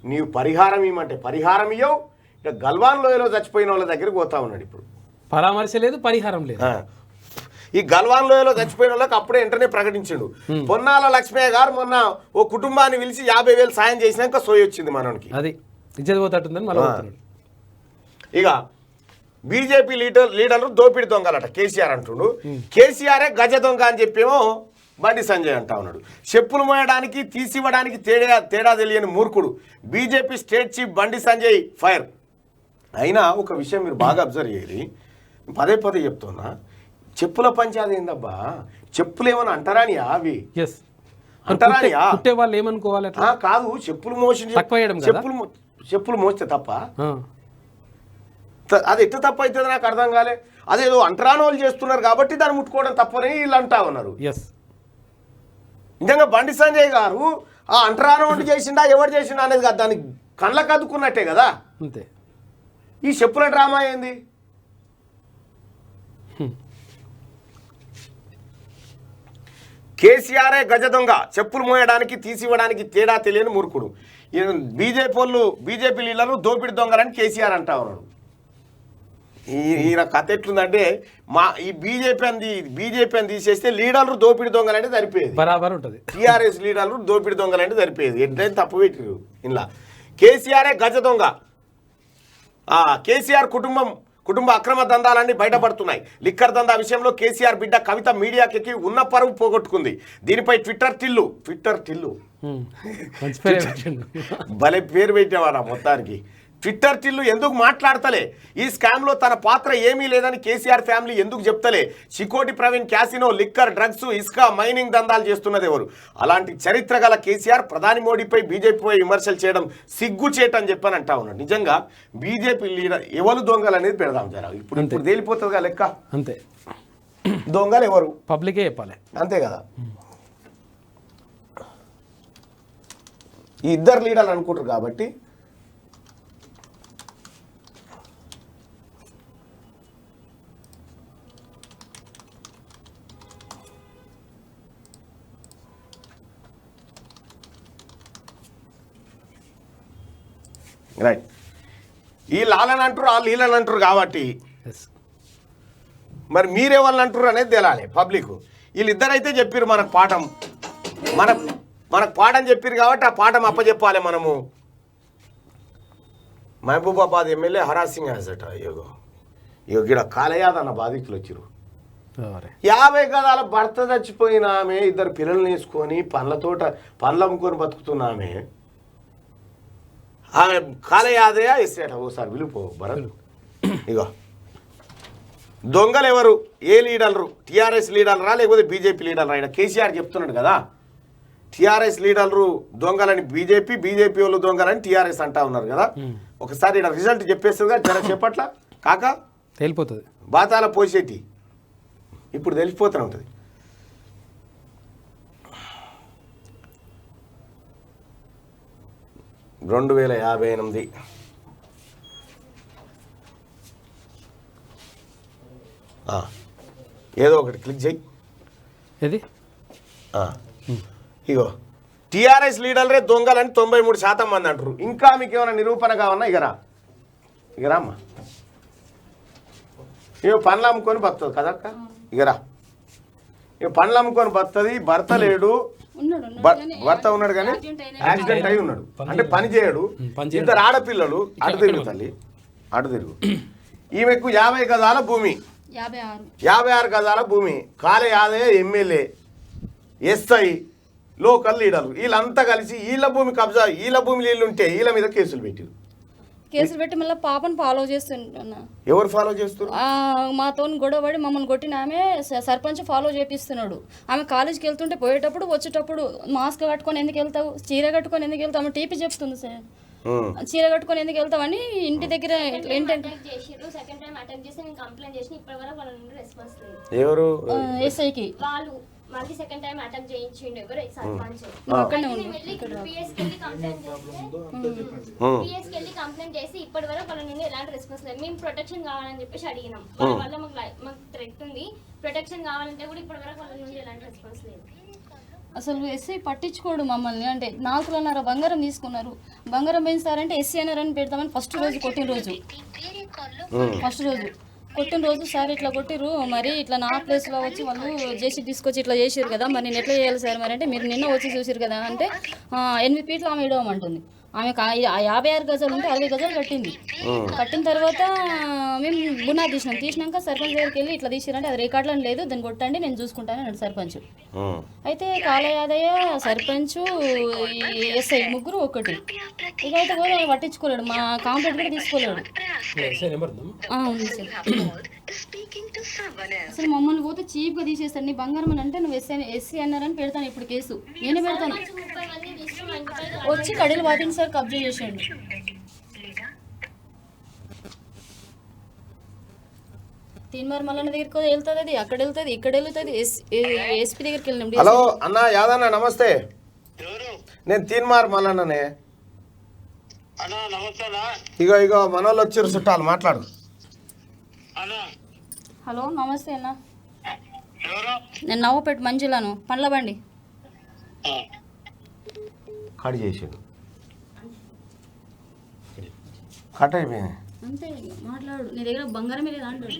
నీవు పరిహారం ఇవ్వమంటే పరిహారం ఇవ్వవు. ఇక గల్వాన్ లోయలో చచ్చిపోయిన వాళ్ళ దగ్గరికి పోతా ఉన్నాడు. ఇప్పుడు పరామర్శ లేదు, పరిహారం లేదు. ఈ గల్వాన్ లోయలో చచ్చిపోయిన వాళ్ళకి అప్పుడే వెంటనే ప్రకటించాడు. పొన్నాల లక్ష్మయ్య గారు మొన్న ఓ కుటుంబాన్ని పిలిచి 50,000 సాయం చేసినాక సోయి వచ్చింది మనకి. అది ఇజ్జత్ పోతట్టుందని మళ్ళీ పోతున్నాడు. ఇక బీజేపీ లీడర్లు దోపిడి దొంగలట కేసీఆర్ అంటుండు. కేసీఆరే గజ దొంగ అని చెప్పేమో బండి సంజయ్ అంటా ఉన్నాడు. చెప్పులు మోయడానికి తీసివ్వడానికి తేడా తెలియని మూర్ఖుడు BJP state chief Bandi Sanjay fire. అయినా ఒక విషయం మీరు బాగా అబ్జర్వ్ చేయాలి, పదే చెప్తున్నా, చెప్పుల పంచాది ఏందబ్బా, చెప్పులు ఏమన్నా అంటారానియా అవి? అంటారానియా? కుట్టే వాళ్ళు ఏమనుకోవాలి? కాదు, చెప్పులు మోసి చెప్పులు మోస్తే తప్ప, అది ఎట్లా తప్ప అవుతుంది నాకు అర్థం కాలే. అదేదో అంటరాని వాళ్ళు చేస్తున్నారు కాబట్టి దాన్ని ముట్టుకోవడం తప్పని వీళ్ళు అంటా ఉన్నారు. నిజంగా బండి సంజయ్ గారు ఆ అంటరాని వంటి చేసిండా ఎవరు చేసిండా అనేది కాదు, దానికి కళ్ళకు అద్దుకున్నట్టే కదా. అంతే. ఈ చెప్పుల డ్రామా ఏంది? కేసీఆరే గజ దొంగ, చెప్పులు మోయడానికి తీసివ్వడానికి తేడా తెలియని మూర్ఖుడు. బీజేపీ లీడర్లు దోపిడి దొంగలని కేసీఆర్ అంటా ఉన్నాడు. ఈయన కథ ఎట్లుందంటే ఈ బీజేపీ అని తీసేస్తే లీడర్లు దోపిడి దొంగలంటే సరిపోయేది, బరాబర్ ఉంటుంది. టీఆర్ఎస్ లీడర్లు దోపిడి దొంగలంటే సరిపోయేది. ఎట్లయితే తప్పు పెట్టారు ఇలా. కేసీఆరే గజ దొంగ. కేసీఆర్ కుటుంబ అక్రమ దందాలన్నీ బయటపడుతున్నాయి. లిక్కర్ దందా విషయంలో కేసీఆర్ బిడ్డ కవిత మీడియాకి ఉన్న పరువు పోగొట్టుకుంది. దీనిపై ట్విట్టర్ టిల్లు భలే పేరు పెట్టేవారా మొత్తానికి. ట్విట్టర్ టిల్లు ఎందుకు మాట్లాడతలే? ఈ స్కామ్లో తన పాత్ర ఏమీ లేదని కేసీఆర్ ఫ్యామిలీ ఎందుకు చెప్తలే? Chikoti Praveen casino, liquor, drugs, ఇసుక, మైనింగ్ దందాలు చేస్తున్నది ఎవరు? అలాంటి చరిత్ర గల కేసీఆర్ ప్రధాని మోడీపై బీజేపీపై విమర్శలు చేయడం సిగ్గుచేటని చెప్పని అంటా ఉన్నాడు. నిజంగా బీజేపీ లీడర్ ఎవరు దొంగలు అనేది పెడదాం జరా. ఇప్పుడు తేలిపోతుందిగా లెక్క. అంతే, దొంగలు ఎవరు పబ్లికే చెప్పాలి. అంతే కదా. ఈ ఇద్దరు లీడర్లు అనుకుంటారు కాబట్టి రైట్. ఈ లాలని అంటారు, వాళ్ళు వీళ్ళని అంటారు కాబట్టి మరి మీరే వాళ్ళని అంటారు అనేది తెలాలి పబ్లిక్. వీళ్ళిద్దరైతే చెప్పారు మనకు పాఠం, మనకు పాఠం చెప్పారు కాబట్టి ఆ పాఠం అప్పచెప్పాలి మనము. మహబూబాబాద్ ఎమ్మెల్యే హరాసింగ్ అట ఇక్కడ కాలయాదన్న బాధితులు వచ్చారు. 50 గదాల భర్త చచ్చిపోయిన ఆమె, ఇద్దరు పిల్లల్ని వేసుకొని పండ్లు అమ్ముకొని బతుకుతున్నామే. ఆమె కాలయాదయ ఇస్తాట ఓసారి విలుపో భరత్. ఇగో దొంగలు ఎవరు? ఏ లీడర్లు? టీఆర్ఎస్ లీడర్లరా లేకపోతే బీజేపీ లీడర్రా? ఇక్కడ కేసీఆర్ చెప్తున్నాడు కదా, టీఆర్ఎస్ లీడర్లు దొంగలని బీజేపీ వాళ్ళు దొంగలని టీఆర్ఎస్ అంటా ఉన్నారు కదా. ఒకసారి ఇక్కడ రిజల్ట్ చెప్పేస్తుంది కదా, జర చెప్పట్ల కాక తెలిపోతుంది. బాతాల పోసేటి ఇప్పుడు తెలిసిపోతూనే ఉంటుంది. రెండు 2058 ఏదో ఒకటి క్లిక్ చేయి. ఏది? ఇగో టీఆర్ఎస్ లీడర్లే దొంగలని 93% మంది అంటారు. ఇంకా మీకు ఏమైనా నిరూపణ కావన్నా ఇగరా అమ్మా. ఇక పండ్లు అమ్ముకొని బతుంది కదక్క. ఇగరా ఇక పండ్లు అమ్ముకొని బతుంది. భర్త లేడు, భర్త ఉన్నాడు కానీ యాక్సిడెంట్ అయి ఉన్నాడు, అంటే పని చేయడు. ఇద్దరు ఆడపిల్లలు. అటు తిరుగు తల్లి, అటు తిరుగు. ఈమెకు 50 గజాల భూమి, 56 గజాల భూమి. కాలయాదయ ఎమ్మెల్యే, ఎస్ఐ, లోకల్ లీడర్లు వీళ్ళంతా కలిసి వీళ్ళ భూమి కబ్జా, వీళ్ళ భూమి నీళ్ళు ఉంటే వీళ్ళ మీద కేసులు పెట్టి మళ్ళీ పాపను ఫాలో చేస్తున్నా. ఎవరు ఫాలో చేస్తున్నారు? మాతో గొడవపడి మమ్మల్ని కొట్టిన ఆమె సర్పంచ్ ఫాలో చేపిస్తున్నాడు. ఆమె కాలేజీకి వెళ్తుంటే పోయేటప్పుడు వచ్చేటప్పుడు మాస్క్ కట్టుకొని ఎందుకు వెళ్తావు, చీర కట్టుకొని ఎందుకు వెళ్తావు, ఆమె టీపీ చెప్తుంది సార్. చీర కట్టుకొని ఎందుకు వెళ్తావని ఇంటి దగ్గర ఏంటంటే ఎవరు ఎస్ఐకి మళ్ళీ సెకండ్ టైం అటాక్ చేయించిండు ఎవరు సర్పంచ్. పిఎస్కి వెళ్ళి కంప్లైంట్ చేసి ఇప్పటి వరకు వాళ్ళ నుండి ఎలాంటి రెస్పాన్స్ లేదు. మేము ప్రొటెక్షన్ కావాలని చెప్పేసి అడిగినాం. వాళ్ళ వల్ల మాకు థ్రెట్ ఉంది, ప్రొటెక్షన్ కావాలంటే కూడా ఇప్పటి వరకు వాళ్ళ నుండి ఎలాంటి రెస్పాన్స్ లేదు. అసలు ఎస్ఐ పట్టించుకోడు మమ్మల్ని. అంటే 4 బంగారం తీసుకున్నారు, బంగారం పెంచుతారంటే ఎస్సీ అన్నారని పెడతామని ఫస్ట్ రోజు కొట్టిన రోజు సార్ ఇట్లా కొట్టిరు, మరి ఇట్లా నా ప్లేస్లో వచ్చి వాళ్ళు జేసీ తీసుకొచ్చి ఇట్లా చేసారు కదా, మరి నేను ఎట్లా చేయాలి సార్ మరి అంటే మీరు నిన్న వచ్చి చూసారు కదా అంటే 8 ఫీట్లు ఆమె ఇడవమంటుంది. ఆమె 56 గజాలు ఉంటే 60 గజాలు కట్టింది. కట్టిన తర్వాత మేము బునాది తీసినాక సర్పంచ్ దగ్గరికి వెళ్ళి ఇట్లా తీసిరంటే అది రికార్డులో లేదు, దాన్ని కొట్టండి నేను చూసుకుంటాను అన్నాడు సర్పంచ్. అయితే కాలయాదయ్య సర్పంచ్ ఎస్ఐ ముగ్గురు ఒకటి. ఇక అయితే కూడా పట్టించుకోలేడు, మా కాంప్లైంట్ కూడా తీసుకోలేడు. ఉంది సార్. అసలు మమ్మల్ని పోతే చీప్గా తీసేస్తాడు. నీ బంగారం అని అంటే నువ్వు ఎస్సీ అన్నారని పెడతాను ఇప్పుడు కేసు, నేనే పెడతాను. 30 మంది తీసుకుని వచ్చి కడీలు వాటిని సార్ కబ్జా చేసాడు. తీన్మార్ మల్లన్న దగ్గరికి వెళ్తుంది, అది అక్కడ వెళ్తుంది, ఇక్కడ వెళ్తుంది, ఎస్పీ దగ్గరికి వెళ్ళినాం. హలో అన్న యాదన్న నమస్తే, నేను తీన్మార్ మల్లన్ననే. ఇగో మనోళ్ళు వచ్చిర్రు చుట్టాలు, మాట్లాడు. హలో నమస్తే అన్న, నేను నవ్వపేట మంజులను పండ్ల బండి. కట్ చేసాడు, కట్ అయిపోయింది. అంతే మాట్లాడు, నీ దగ్గర బంగారమే లేదా అంటాడు.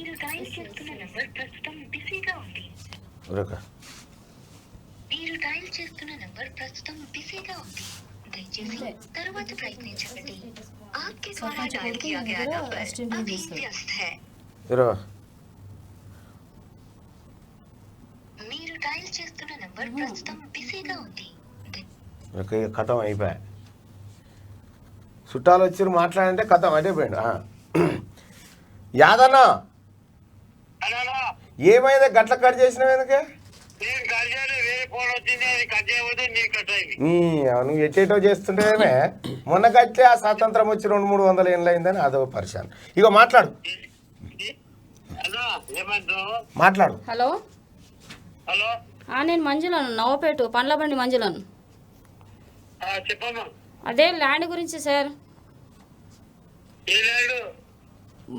కథం అయిపోయా, చుట్టాలు వచ్చి మాట్లాడంటే కథం అయిపోయాడు. యాదన్న ఏమైంది గట్ల కట్ చేసినావు ఎందుకే? నువ్వు ఎట్టేటో చేస్తుంటేమే మొన్న కట్టే ఆ స్వాతంత్రం వచ్చి 200-300 ఏళ్ళు అయిందని అదో పరిశాన్. ఇగో మాట్లాడు మాట్లాడు. హలో నేను మంజులను, నవ్వపేట పండ్ల బండి మంజులను. అదే ల్యాండ్ గురించి సార్,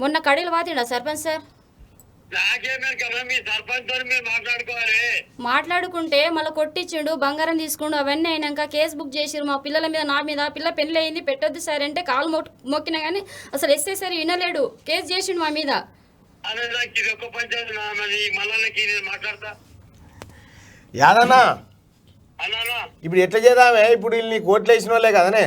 మొన్న కడీలు వాతిండా సర్పంచ్ సార్? మాట్లాడుకుంటే మళ్ళీ కొట్టించిండు, బంగారం తీసుకుండు, అవన్నీ అయినాక కేసు బుక్ చేసిరు మా పిల్లల మీద, నా మీద. పిల్ల పెళ్ళి అయింది, పెట్టొద్దు సార్ అంటే కాలు మొక్కినా కానీ అసలు ఎస్ఐ సార్ వినలేడు, కేసు చేసిండు మా మీద. యాదన్న ఇప్పుడు ఎట్లా చేద్దామే? ఇప్పుడు వీళ్ళు నీకు ఓట్లు వేసిన వాళ్ళే కదనే.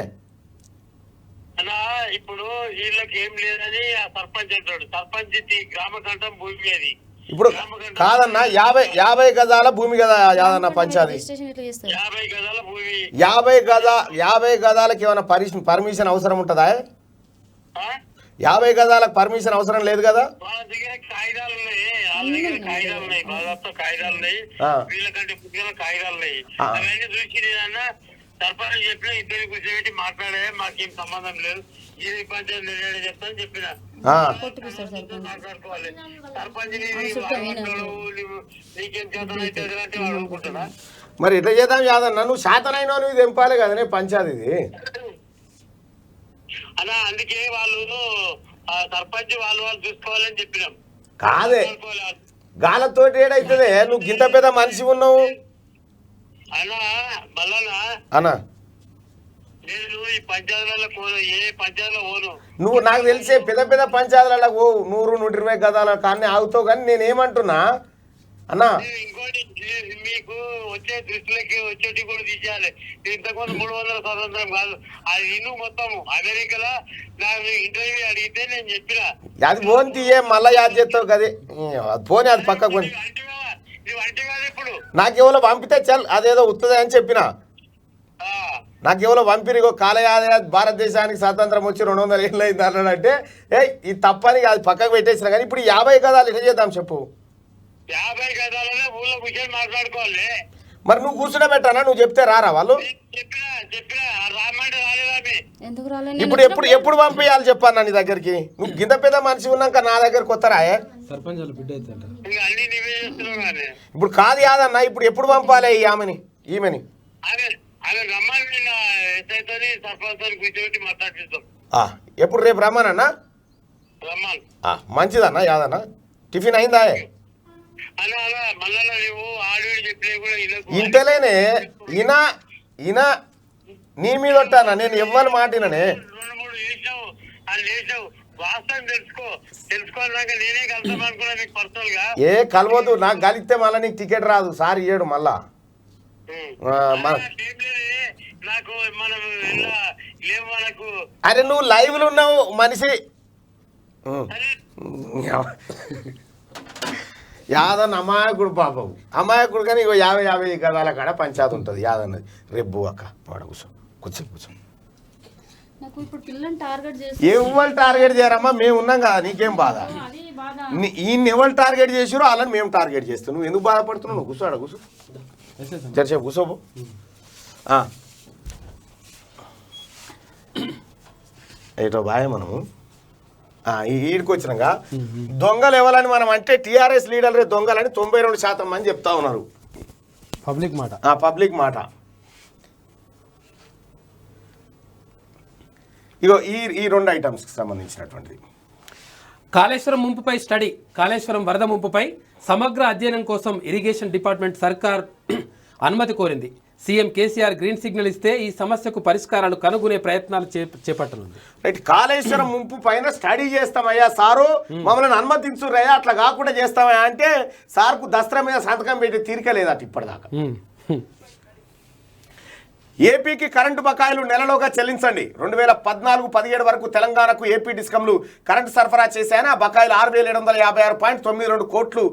ఇప్పుడు వీళ్ళకి ఏం లేదని ఆ సర్పంచ్ అంటాడు. సర్పంచ్ గ్రామ కంఠం భూమి అది. ఇప్పుడు కాదన్న 50 గజాల భూమి కదా యాదన్న పంచాయతీ. 50 గజాల భూమి, 50 గజాలకి ఏమైనా పర్మిషన్ అవసరం ఉంటుందా? 50 గజాలకు పర్మిషన్ అవసరం లేదు కదా. వాళ్ళ దగ్గర కాగితాలు ఉన్నాయి, వాళ్ళ దగ్గర కాగితాలు ఉన్నాయి, బాగా కాగితాలు ఉన్నాయి, వీళ్ళకంటే పుస్తకాల కాగితాలు ఉన్నాయి. అవన్నీ చూసి నేనన్న సర్పంచ్ చెప్పిన ఇద్దరు కూర్చోబెట్టి మాట్లాడే, మాకేం సంబంధం లేదు, ఈ పంచాయతీ నిర్ణయం చెప్తాను చెప్పిన. మాట్లాడుకోవాలి. సర్పంచ్ నీకేం చేతన అయితే అంటే వాడు అనుకుంటున్నా. మరి ఎట్లా చేద్దాం యాదన్న? నువ్వు శాతనైనా నువ్వు తెంపాలి కదనే పంచాయతీ. అలా అందుకే వాళ్ళు సర్పంచ్ వాళ్ళు చూసుకోవాలని చెప్పినాం. కాదే గాలతోటి ఏడైతుంది, నువ్వు గింత పెద్ద మనిషి ఉన్నావు అన్నా. మళ్ళా అన్నా నేను ఈ పంచాయతీలలో పోను, ఏ పంచాయతీలో పోను. నువ్వు నాకు తెలిసే పెద్ద పంచాయతీలలో ఓ 100-120 గదాల కానీ ఆగుతావు. కానీ నేనేమంటున్నా అన్నా, ఇంకోటి మీకు వచ్చే దృష్టిలోకి వచ్చేటి కూడా తీసేయాలి. ఇంతకుముందు 300 స్వాతంత్రం కాదు, అది ఇన్ను మొత్తం అమెరికాలో నాకు ఇంటర్వ్యూ అడిగితే నేను చెప్పిన అది ఫోన్ తీయే మళ్ళా యాద్ చేస్తావు కదే ఫోన్, అది పక్కకు కొని నువ్వు అంటే కాదు. ఇప్పుడు నాకెవరో పంపితే చల్ అదేదో ఉత్తదే అని చెప్పిన. నాకెవరో పంపిరిగో కాలయాద భారతదేశానికి స్వాతంత్రం వచ్చి 200 ఏళ్ళు అయింది అన్నాడంటే ఇది తప్పని అది పక్కకు పెట్టేసిన. కానీ ఇప్పుడు 50 గదాలు ఎట్లా చేద్దాం చెప్పు? 50 గదాలనే ఊళ్ళో కూర్చొని మాట్లాడుకోవాలి. మరి నువ్వు కూర్చునే పెట్టానా? నువ్వు చెప్తే రారా వాళ్ళు? చెప్పినా రామంటే రాలేదామి. ఎందుకు రాలేదు? ఇప్పుడు ఎప్పుడు పంపించాలి చెప్పాను నీ దగ్గరికి? నువ్వు గింత పెద్ద మనిషి ఉన్నాక నా దగ్గరకు వస్తారా? సర్పంచ్ బిడ్డ అయితే అన్ని నీవే చేస్తున్నావు కానీ. ఇప్పుడు కాదు కాదన్నా, ఇప్పుడు ఎప్పుడు పంపాలి ఈమెని? అదే రమ్మని నిన్న ఎస్ఐతో సర్పంచ్ కూర్చోబెట్టి మాట్లాడిస్తాం. ఎప్పుడు రేపు రమ్మనన్నా? రమ్మని మంచిదన్నా యాదన్నా. టిఫిన్ అయిందా? అలా మళ్ళా నువ్వు ఆడియో చెప్పినా కూడా ఇంటలేనే ఈయన నీ మీద ఉంటానా? నేను ఇవ్వని మాటిననే 2-3 చేసావు, అది లేచావు. వాస్తవం తెలుసుకోవాలన్నాక నేనే కలుద్దాం అనుకున్నా మీకు పర్సనల్ గా. కలవద్దు, నాకు కలిస్తే మళ్ళీ నీకు టికెట్ రాదు సార్ ఇయ్యడు మళ్ళా. నాకు మనం లేవు వాళ్ళకు. అరే నువ్వు లైవ్లో ఉన్నావు మనిషి. అరే యాదన్న అమాయకుడు పాపం, అమాయకుడు కానీ ఇగో 50 గదాల కాడ పంచాయతీ ఉంటుంది యాదన్నది. రేపు అక్క వాడ కూర్చో. నాకు ఇప్పుడు పిల్లల్ని టార్గెట్ చేసి ఎవరు టార్గెట్ చేయరమ్మా, మేము ఉన్నాం కదా, నీకేం బాధ? అది బాధ. ఈయన ఎవరు టార్గెట్ చేసారో వాళ్ళని మేము టార్గెట్ చేస్తాం. నువ్వు ఎందుకు బాధపడుతున్నావు? నువ్వు కూర్చో చర్చ కూర్చోబో. ఏటో బాయ్ మనము ఈడికి వచ్చినాక దొంగలు ఎవరని మనం అంటే టీఆర్ఎస్ లీడర్లే దొంగలని 92% మంది చెప్తా ఉన్నారు. పబ్లిక్ మాట. ఇగో ఈ 2 ఐటమ్స్కి సంబంధించినటువంటిది. కాళేశ్వరం ముంపుపై స్టడీ. కాళేశ్వరం వరద ముంపుపై సమగ్ర అధ్యయనం కోసం ఇరిగేషన్ డిపార్ట్మెంట్ సర్కార్ అనుమతి కోరింది. సీఎం కేసీఆర్ గ్రీన్ సిగ్నల్ ఇస్తే ఈ సమస్యకు పరిష్కారాలు కనుగొనే ప్రయత్నాలు చేపట్టనుంది. రైట్. కాళేశ్వరం ముంపు పైన స్టడీ చేస్తామయ్యా సారు, మమ్మల్ని అనుమతించురయ్యా, అట్లా కాకుండా చేస్తామయ్యా అంటే సార్కు దసరా మీద సంతకం పెట్టి తీరికలేదట ఇప్పటిదాకా. ఏపీకి కరెంటు బకాయిలు నెలలోగా చెల్లించండి. 2014-17 వరకు తెలంగాణకు ఏపీ డిస్కంలు కరెంటు సరఫరా చేశాయని ఆ బకాయిలు 6,756.92 కోట్లు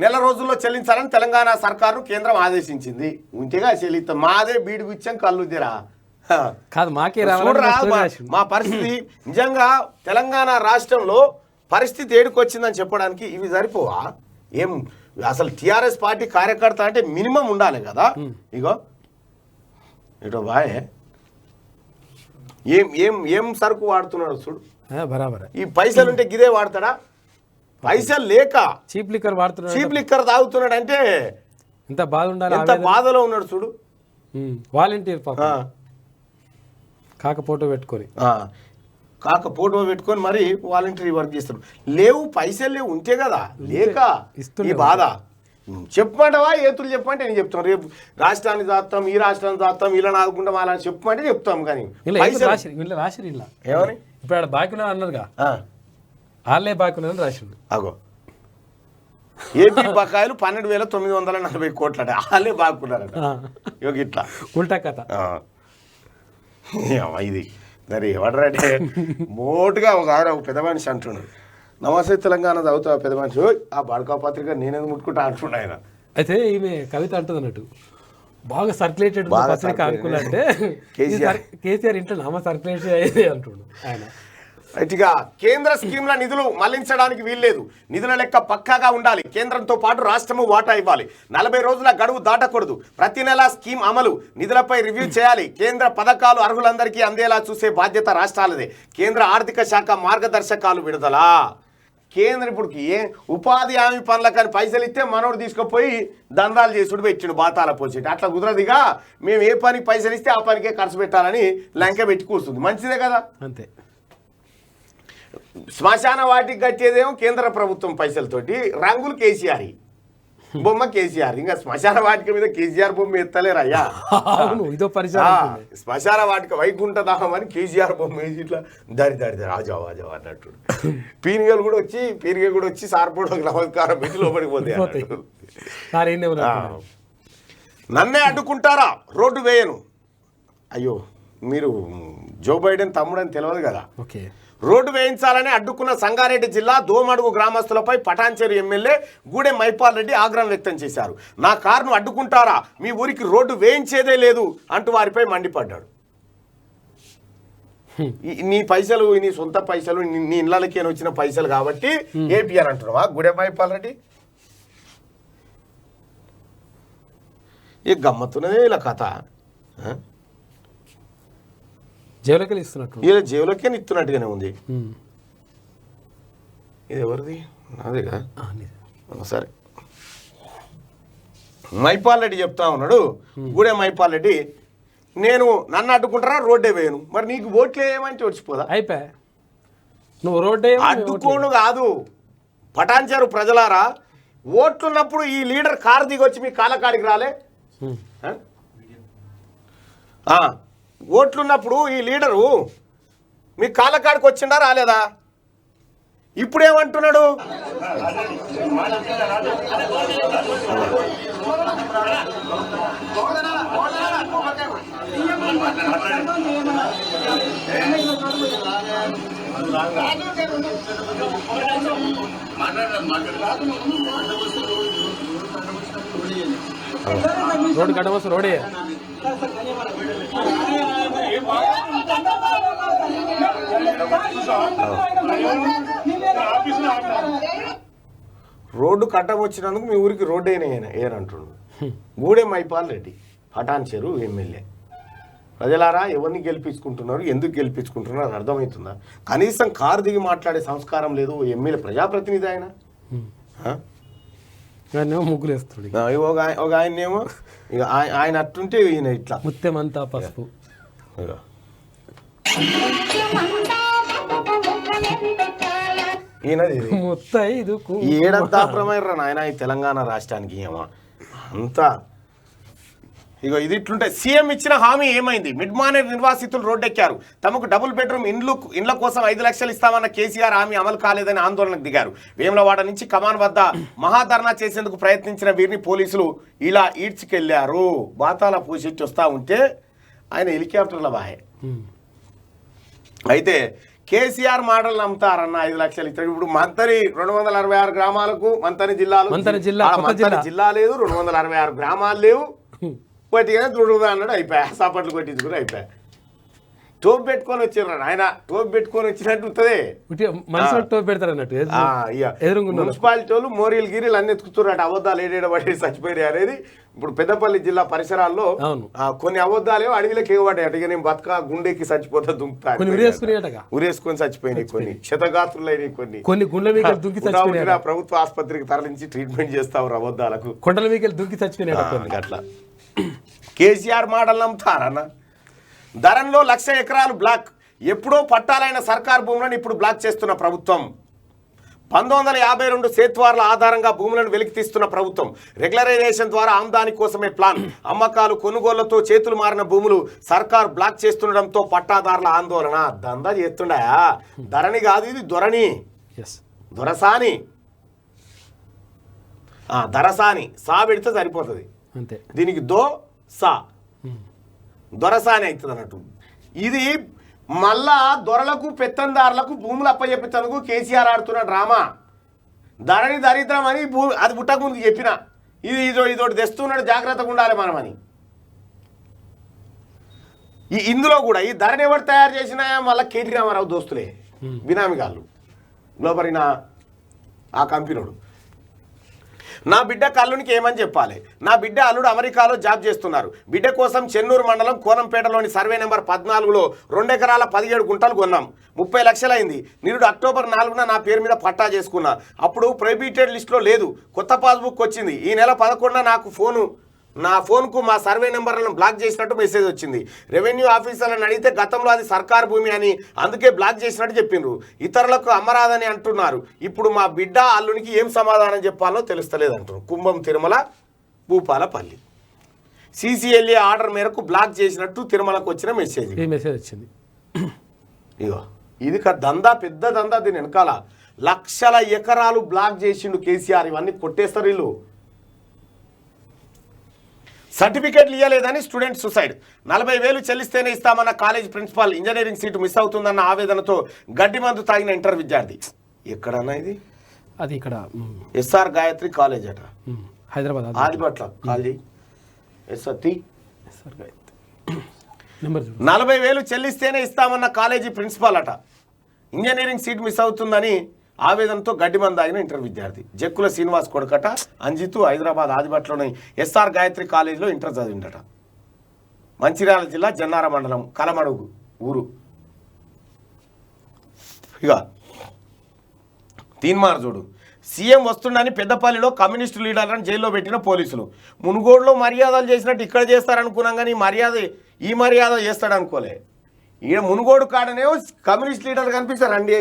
నెల రోజుల్లో చెల్లించాలని తెలంగాణ సర్కారు కేంద్రం ఆదేశించింది. ఉంటేగా చెల్లిస్తాం, మాదే బీడు గుచ్చాం కళ్ళు తెరా కాదు మాకే మా పరిస్థితి. నిజంగా తెలంగాణ రాష్ట్రంలో పరిస్థితి ఏడుకొచ్చిందని చెప్పడానికి ఇవి సరిపోవా? ఏం అసలు టీఆర్ఎస్ పార్టీ కార్యకర్త అంటే మినిమం ఉండాలి కదా. ఇగో ఇటో బాయ్ ఏం సరుకు వాడుతున్నాడు చూడు. బరాబర్. ఈ పైసలు ఉంటే గిదే వాడతాడా? పైసలు లేక చీప్ లిక్కర్ వాడుతున్నాడు, చీప్ లిక్కర్ తాగుతున్నాడు అంటే ఎంత బాధ ఉండాలి, ఎంత బాధలో ఉన్నాడు చూడు. వాలంటీర్ కాక ఫోటో పెట్టుకొని మరి వాలంటీర్ వర్క్ చేస్తాడు. లేవు పైసలు లేవు ఉంటే కదా, లేక ఈ బాధ. చెప్పమంటావా? ఏతులు చెప్పమంటే నేను చెప్తాను. రేపు రాష్ట్రాన్ని దాస్తాం, ఈ రాష్ట్రాన్ని దాస్తాం, ఇలా నాదుకుంటాం, అలా చెప్పమంటే చెప్తాం. కానీ రాసిరు ఇలా ఏమని ఇప్పుడు ఆడ బాకీలో అన్నారుగా, వాళ్ళే బాకీలో రాసిండు. అగో ఏపీ బకాయిలు 12,940 కోట్లట, వాళ్ళే బాగున్నారట. ఇట్లా ఉల్టా కథ ఇది. మరి ఎవడరంటే మోటుగా ఒక పెద్ద మనిషి అంటున్నాడు, నమస్తే తెలంగాణ చదువుతా పెద్ద మనిషి, ఆ బడకా పత్రిక నేనేది ముట్టుకుంటా అంటుండ ఆయన. అయితే ఈమె కవిత అంటుంది అన్నట్టు, బాగా సర్క్యులేటెడ్ పత్రిక అనుకున్నంటే కేసీఆర్ ఇంట్లో నామ సర్క్యులేట్ అయ్యేది అంటుండు ఆయన. రైట్గా కేంద్ర స్కీమ్ల నిధులు మళ్లించడానికి వీల్లేదు. నిధుల లెక్క పక్కాగా ఉండాలి. కేంద్రంతో పాటు రాష్ట్రము వాటా ఇవ్వాలి. 40 రోజుల గడువు దాటకూడదు. ప్రతి నెల స్కీమ్ అమలు, నిధులపై రివ్యూ చేయాలి. కేంద్ర పథకాలు అర్హులందరికీ అందేలా చూసే బాధ్యత రాష్ట్రాలదే. కేంద్ర ఆర్థిక శాఖ మార్గదర్శకాలు విడుదల. కేంద్ర ఇప్పటికి ఉపాధి హామీ పనులకని పైసలు ఇస్తే మనోడు తీసుకుపోయి దందాలు చేసుడు పెట్టిండు, బాతాల పోసేటి. అట్లా కుదరదుగా. మేము ఏ పనికి పైసలు ఇస్తే ఆ పనికే ఖర్చు పెట్టాలని లంక పెట్టి కూర్చుంది. మంచిదే కదా. అంతే. శ్మశాన వాటికి కట్టేదేమో కేంద్ర ప్రభుత్వం పైసలతోటి, రంగులు కేసీఆర్, బొమ్మ కేసీఆర్. ఇంకా శ్మశాన వాటిక మీద కేసీఆర్ బొమ్మ ఎత్తలేరయ్యా. ఇదో పరిచయం. శ్మశాన వాటిక వైకుంఠ దాహం అని కేసీఆర్ బొమ్మ వేసి ఇట్లా దరి రాజావా అన్నట్టు. పీరిగలు కూడా వచ్చి సార్పోడోకి నమస్కారం పెట్టి లోపలికి పోతాయి. నన్నే అడ్డుకుంటారా, రోడ్డు వేయను. అయ్యో మీరు జో బైడెన్ తమ్ముడని తెలియదు కదా. ఓకే. రోడ్డు వేయించాలని అడ్డుకున్న సంగారెడ్డి జిల్లా దోమడుగు గ్రామస్తులపై పటాన్చేరు ఎమ్మెల్యే గూడెం మైపాల్ రెడ్డి ఆగ్రహం వ్యక్తం చేశారు. నా కారును అడ్డుకుంటారా, మీ ఊరికి రోడ్డు వేయించేదే లేదు అంటూ వారిపై మండిపడ్డాడు. నీ పైసలు, నీ సొంత పైసలు, నీ ఇళ్ళకి వచ్చిన పైసలు కాబట్టి ఏపీ అని అంటున్నావా గూడెం మైపాల్ రెడ్డి? ఏ గమ్మత్తున్నదే ఇలా కథ. జైలుకి ఇస్తున్నట్టు, ఇలా జైలుకే ఇస్తున్నట్టుగానే ఉంది. ఇది ఎవరిది? అదేగా. సరే, మైపాల్ రెడ్డి చెప్తా ఉన్నాడు. గూడెం మైపాల్ రెడ్డి, నేను నన్ను అడ్డుకుంటారా, రోడ్డే వేయను. మరి నీకు ఓట్లు వేయమంటే వచ్చిపోదా? అయిపోయా. నువ్వు రోడ్డే అడ్డుకోను కాదు. పటాన్చేరు ప్రజలారా, ఓట్లున్నప్పుడు ఈ లీడర్ కారు దిగి వచ్చి మీ కాలకాడికి రాలే? ఓట్లున్నప్పుడు ఈ లీడరు మీ కాళ్ళకాడికి వచ్చిండా రాలేదా? ఇప్పుడేమంటున్నాడు? రోడ్డు కట్టవలసిన రోడే రోడ్డు కట్టం వచ్చినందుకు మీ ఊరికి రోడ్డు ఏనంటుండు గూడెం మైపాల్ రెడ్డి పటాన్ చెరు ఎమ్మెల్యే. ప్రజలారా ఎవరిని గెలిపించుకుంటున్నారు, ఎందుకు గెలిపించుకుంటున్నారు అది అర్థమవుతుందా? కనీసం కారు దిగి మాట్లాడే సంస్కారం లేదు. ఎమ్మెల్యే ప్రజాప్రతినిధి ఆయన. ముగ్గులు వేస్తాడు ఒక ఆయనేమో ఇక ఆయన అట్టుంటే ఈయన ఇట్లా ముత్యమంతా పసుపు. ఈయనది ముత్తైదు ఏడంతా ప్రమేర్రా నాయన ఈ తెలంగాణ రాష్ట్రానికి ఏమో అంతా. ఇగో ఇది ఇట్లుంటే సీఎం ఇచ్చిన హామీ ఏమైంది? మిడ్ మానేర్ నిర్వాసితులు రోడ్డెక్కారు. తమకు డబుల్ బెడ్రూమ్ ఇండ్ల కోసం 5 లక్షలు ఇస్తామన్న కేసీఆర్ హామీ అమలు కాలేదని ఆందోళనకు దిగారు. వేములవాడ నుంచి కమాన్ వద్ద మహాధర్నా చేసేందుకు ప్రయత్నించిన వీరిని పోలీసులు ఇలా ఈడ్చుకెళ్లారు. బాతాల పూసిచ్చి వస్తా ఉంటే ఆయన హెలికాప్టర్ల బాయే. అయితే కేసీఆర్ మాటలు నమ్ముతారన్న 5 లక్షలు ఇస్తాడు. ఇప్పుడు మంతరి 266 గ్రామాలకు మంతరి జిల్లా లేదు, 266 గ్రామాలు లేవు. కొట్టిగానే దుడుదా అన్నాడు, అయిపోయా. సాపట్లు కొట్టించుకుని అయిపోయా. టోప్ పెట్టుకొని వచ్చిర్రా ఆయన. టోప్ పెట్టుకొని వచ్చినట్టు ఉంటుంది. టోప్ పెడతారు అన్నట్టు. మున్సిపాలిటీ వాళ్ళు మోరీలు గిరీలు అన్ని ఎత్తుకుతున్నట్టు అబద్ధాలు ఏడేడబడి చచ్చిపోయారు అనేది. ఇప్పుడు పెద్దపల్లి జిల్లా పరిసరాల్లో కొన్ని అబద్ధాలు అడవిలోకి ఎగబడ్డాయి. అటుగా నేను బతక గుండెకి చచ్చిపోతా దుంకుతా ఉరేసుకొని చచ్చిపోయినాయి. కొన్ని క్షతగాత్రులైనవి, కొన్ని ప్రభుత్వ ఆసుపత్రికి తరలించి ట్రీట్మెంట్ చేస్తావు అబద్ధాలకు. కొండల మీకెళ్ళి దుంకి చచ్చిపోయినాయి అట్లా. కేసీఆర్ మాటలు నమ్ముతారన్న. ధరణిలో 1,00,000 ఎకరాలు బ్లాక్. ఎప్పుడో పట్టాలైన సర్కార్ భూములను ఇప్పుడు బ్లాక్ చేస్తున్న ప్రభుత్వం. 1952 సేత్వార్ల ఆధారంగా భూములను వెలికి తీస్తున్న ప్రభుత్వం. రెగ్యులరైజేషన్ ద్వారా ఆమ్దాని కోసమే ప్లాన్. అమ్మకాలు కొనుగోళ్లతో చేతులు మారిన భూములు సర్కార్ బ్లాక్ చేస్తుండడంతో పట్టాదారుల ఆందోళన. దందా చేస్తుండా? ధరణి కాదు ఇది, దొరణి, దొరసాని. దరసాని సా పెడితే సరిపోతుంది. దీనికి దో సా దొరసాని అవుతుంది అన్నట్టు. ఇది మళ్ళా దొరలకు పెత్తందారులకు భూములు అప్పచెప్పించేందుకు కేసీఆర్ ఆడుతున్న డ్రామా. ధరణి దరిద్రం అని అది పుట్టక ముందుకు చెప్పిన. ఇదోటి తెస్తున్నాడు, జాగ్రత్తగా ఉండాలి మనమని. ఇందులో కూడా ఈ ధరణి ఎవరు తయారు చేసినా మళ్ళీ కేటీ రామారావు దోస్తులే, బినామీగాళ్ళు లోపలిన ఆ కంపెనీడు. నా బిడ్డ కల్లునికి ఏమని చెప్పాలి? నా బిడ్డ అల్లుడు అమెరికాలో జాబ్ చేస్తున్నారు. బిడ్డ కోసం చెన్నూరు మండలం కోనంపేటలోని సర్వే నెంబర్ 14లో 2 ఎకరాల 17 గుంటలు కొన్నాం. 30 లక్షలు అయింది. నిరుడు అక్టోబర్ 4న నా పేరు మీద పట్టా చేసుకున్నా. అప్పుడు ప్రొహిబిటెడ్ లిస్టులో లేదు. కొత్త పాస్బుక్ వచ్చింది. ఈ నెల 11న నా ఫోన్కు మా సర్వే నెంబర్లను బ్లాక్ చేసినట్టు మెసేజ్ వచ్చింది. రెవెన్యూ ఆఫీసర్లను అడిగితే గతంలో అది సర్కారు భూమి అని, అందుకే బ్లాక్ చేసినట్టు చెప్పిండ్రు. ఇతరులకు అమ్మరాదని అంటున్నారు. ఇప్పుడు మా బిడ్డ అల్లునికి ఏం సమాధానం చెప్పాలో తెలుస్తలేదు అంటున్నారు. కుంభం తిరుమల భూపాలపల్లి CCLA ఆర్డర్ మేరకు బ్లాక్ చేసినట్టు తిరుమలకు వచ్చిన మెసేజ్ వచ్చింది. ఇగో ఇది దందా, పెద్ద దందా. దీని వెనకాల 1,00,000 ఎకరాలు బ్లాక్ చేసిండు కేసీఆర్. ఇవన్నీ కొట్టేస్తారు వీళ్ళు. సర్టిఫికేట్లు ఇవ్వలేదని స్టూడెంట్ సూసైడ్. 40,000 చెల్లిస్తేనే ఇస్తామన్న college principal. Engineering seat miss అవుతుందన్న ఆవేదనతో గడ్డి మందు తాగిన ఇంటర్ విద్యార్థి. ఎక్కడన్నా ఇది? అది ఇక్కడ SR గాయత్రి కాలేజ్ అట, హైదరాబాద్ ఆదిపట్ల. కాలేజీ 40,000 చెల్లిస్తేనే ఇస్తామన్న కాలేజీ ప్రిన్సిపాల్ అట. ఇంజనీరింగ్ సీట్ మిస్ అవుతుందని ఆవేదనతో గడ్డి మందు తాగిన ఇంటర్ విద్యార్థి. జక్కుల శ్రీనివాస్ కొడుకట అంజితు. హైదరాబాద్ ఆదిపట్లోని SR గాయత్రి కాలేజీలో ఇంటర్ చదివిండట. మంచిర్యాల జిల్లా జన్నార మండలం కలమడుగు ఊరు. ఇక తీన్మార్ చూడు. సీఎం వస్తుండని పెద్దపల్లిలో కమ్యూనిస్టు లీడర్లను జైల్లో పెట్టిన పోలీసులు. మునుగోడులో మర్యాదలు చేసినట్టు ఇక్కడ చేస్తారనుకున్నాం, కానీ ఈ మర్యాద చేస్తాడు అనుకోలే. ఈయన మునుగోడు కాడనే కమ్యూనిస్ట్ లీడర్ కనిపిస్తారు. రండి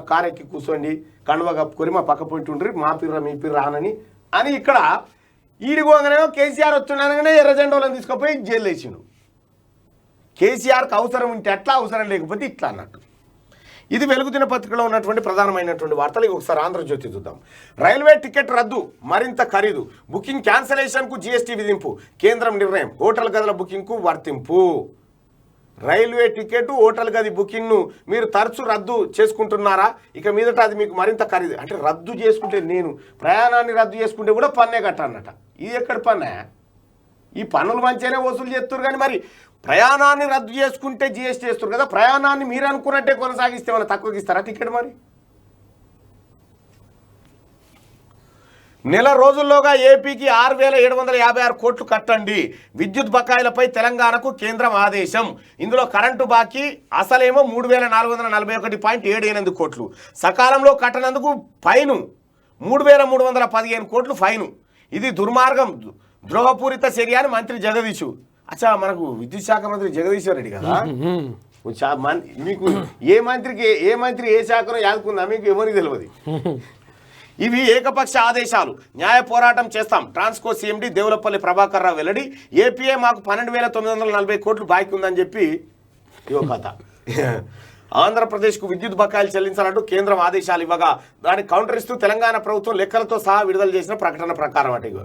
కార్ ఎక్కి కూర్చోండి, కండువ కప్పుకొని మా పక్క పోయింటి ఉండ్రి, మా పిర్ర మీ పిర్ర అని ఇక్కడ ఈడిగోగానేమో కేసీఆర్ వస్తున్నానగానే ఎర్రజెండోలను తీసుకుపోయి జైలు వేసిండు. కేసీఆర్కి అవసరం ఉంటే అట్లా, అవసరం లేకపోతే ఇట్లా అన్నట్టు. ఇది వెలుగు దినపత్రికలో ఉన్నటువంటి ప్రధానమైనటువంటి వార్తలు. ఒకసారి ఆంధ్రజ్యోతి చూద్దాం. రైల్వే టికెట్ రద్దు, మరింత ఖరీదు. బుకింగ్ క్యాన్సలేషన్కు GST విధింపు. కేంద్రం నిర్ణయం. హోటల్ గదుల బుకింగ్కు వర్తింపు. రైల్వే టికెట్ హోటల్ గది బుకింగ్ను మీరు తరచు రద్దు చేసుకుంటున్నారా? ఇక మీదట అది మీకు మరింత ఖరీదు. అంటే రద్దు చేసుకుంటే, నేను ప్రయాణాన్ని రద్దు చేసుకుంటే కూడా పన్నే కట్టన్నట. ఇది ఎక్కడ పన్నే? ఈ పన్నులు మంచిగానే వసూలు చేస్తారు కానీ మరి ప్రయాణాన్ని రద్దు చేసుకుంటే జిఎస్టీ చేస్తారు కదా, ప్రయాణాన్ని మీరు అనుకున్నట్టే కొనసాగిస్తే ఏమైనా తక్కువకి ఇస్తారా టికెట్? మరి నెల రోజుల్లోగా ఏపీకి 6,756 కోట్లు కట్టండి. విద్యుత్ బకాయిలపై తెలంగాణకు కేంద్రం ఆదేశం. ఇందులో కరెంటు బాకీ అసలేమో 3,441.78 కోట్లు. సకాలంలో కట్టనందుకు ఫైను 3,315 కోట్లు ఫైను. ఇది దుర్మార్గం, ద్రోహపూరిత చర్య అని మంత్రి జగదీష్. అచ్చా, మనకు విద్యుత్ శాఖ మంత్రి జగదీశ్వర్ రెడ్డి కదా. మీకు ఏ మంత్రి ఏ శాఖలో యాదుకుందా మీకు ఎవరికి తెలియదు. ఇవి ఏకపక్ష ఆదేశాలు, న్యాయ పోరాటం చేస్తాం. ట్రాన్స్కో సీఎండీ దేవులపల్లి ప్రభాకర్ రావు వెల్లడి. ఏపీఏ మాకు 12,940 కోట్లు బాకీ ఉందని చెప్పి ఇవో కథ. ఆంధ్రప్రదేశ్కు విద్యుత్ బకాయిలు చెల్లించాలంటూ కేంద్రం ఆదేశాలు ఇవ్వగా దానికి కౌంటర్ ఇస్తూ తెలంగాణ ప్రభుత్వం లెక్కలతో సహా విడుదల చేసిన ప్రకటన ప్రకారం అటు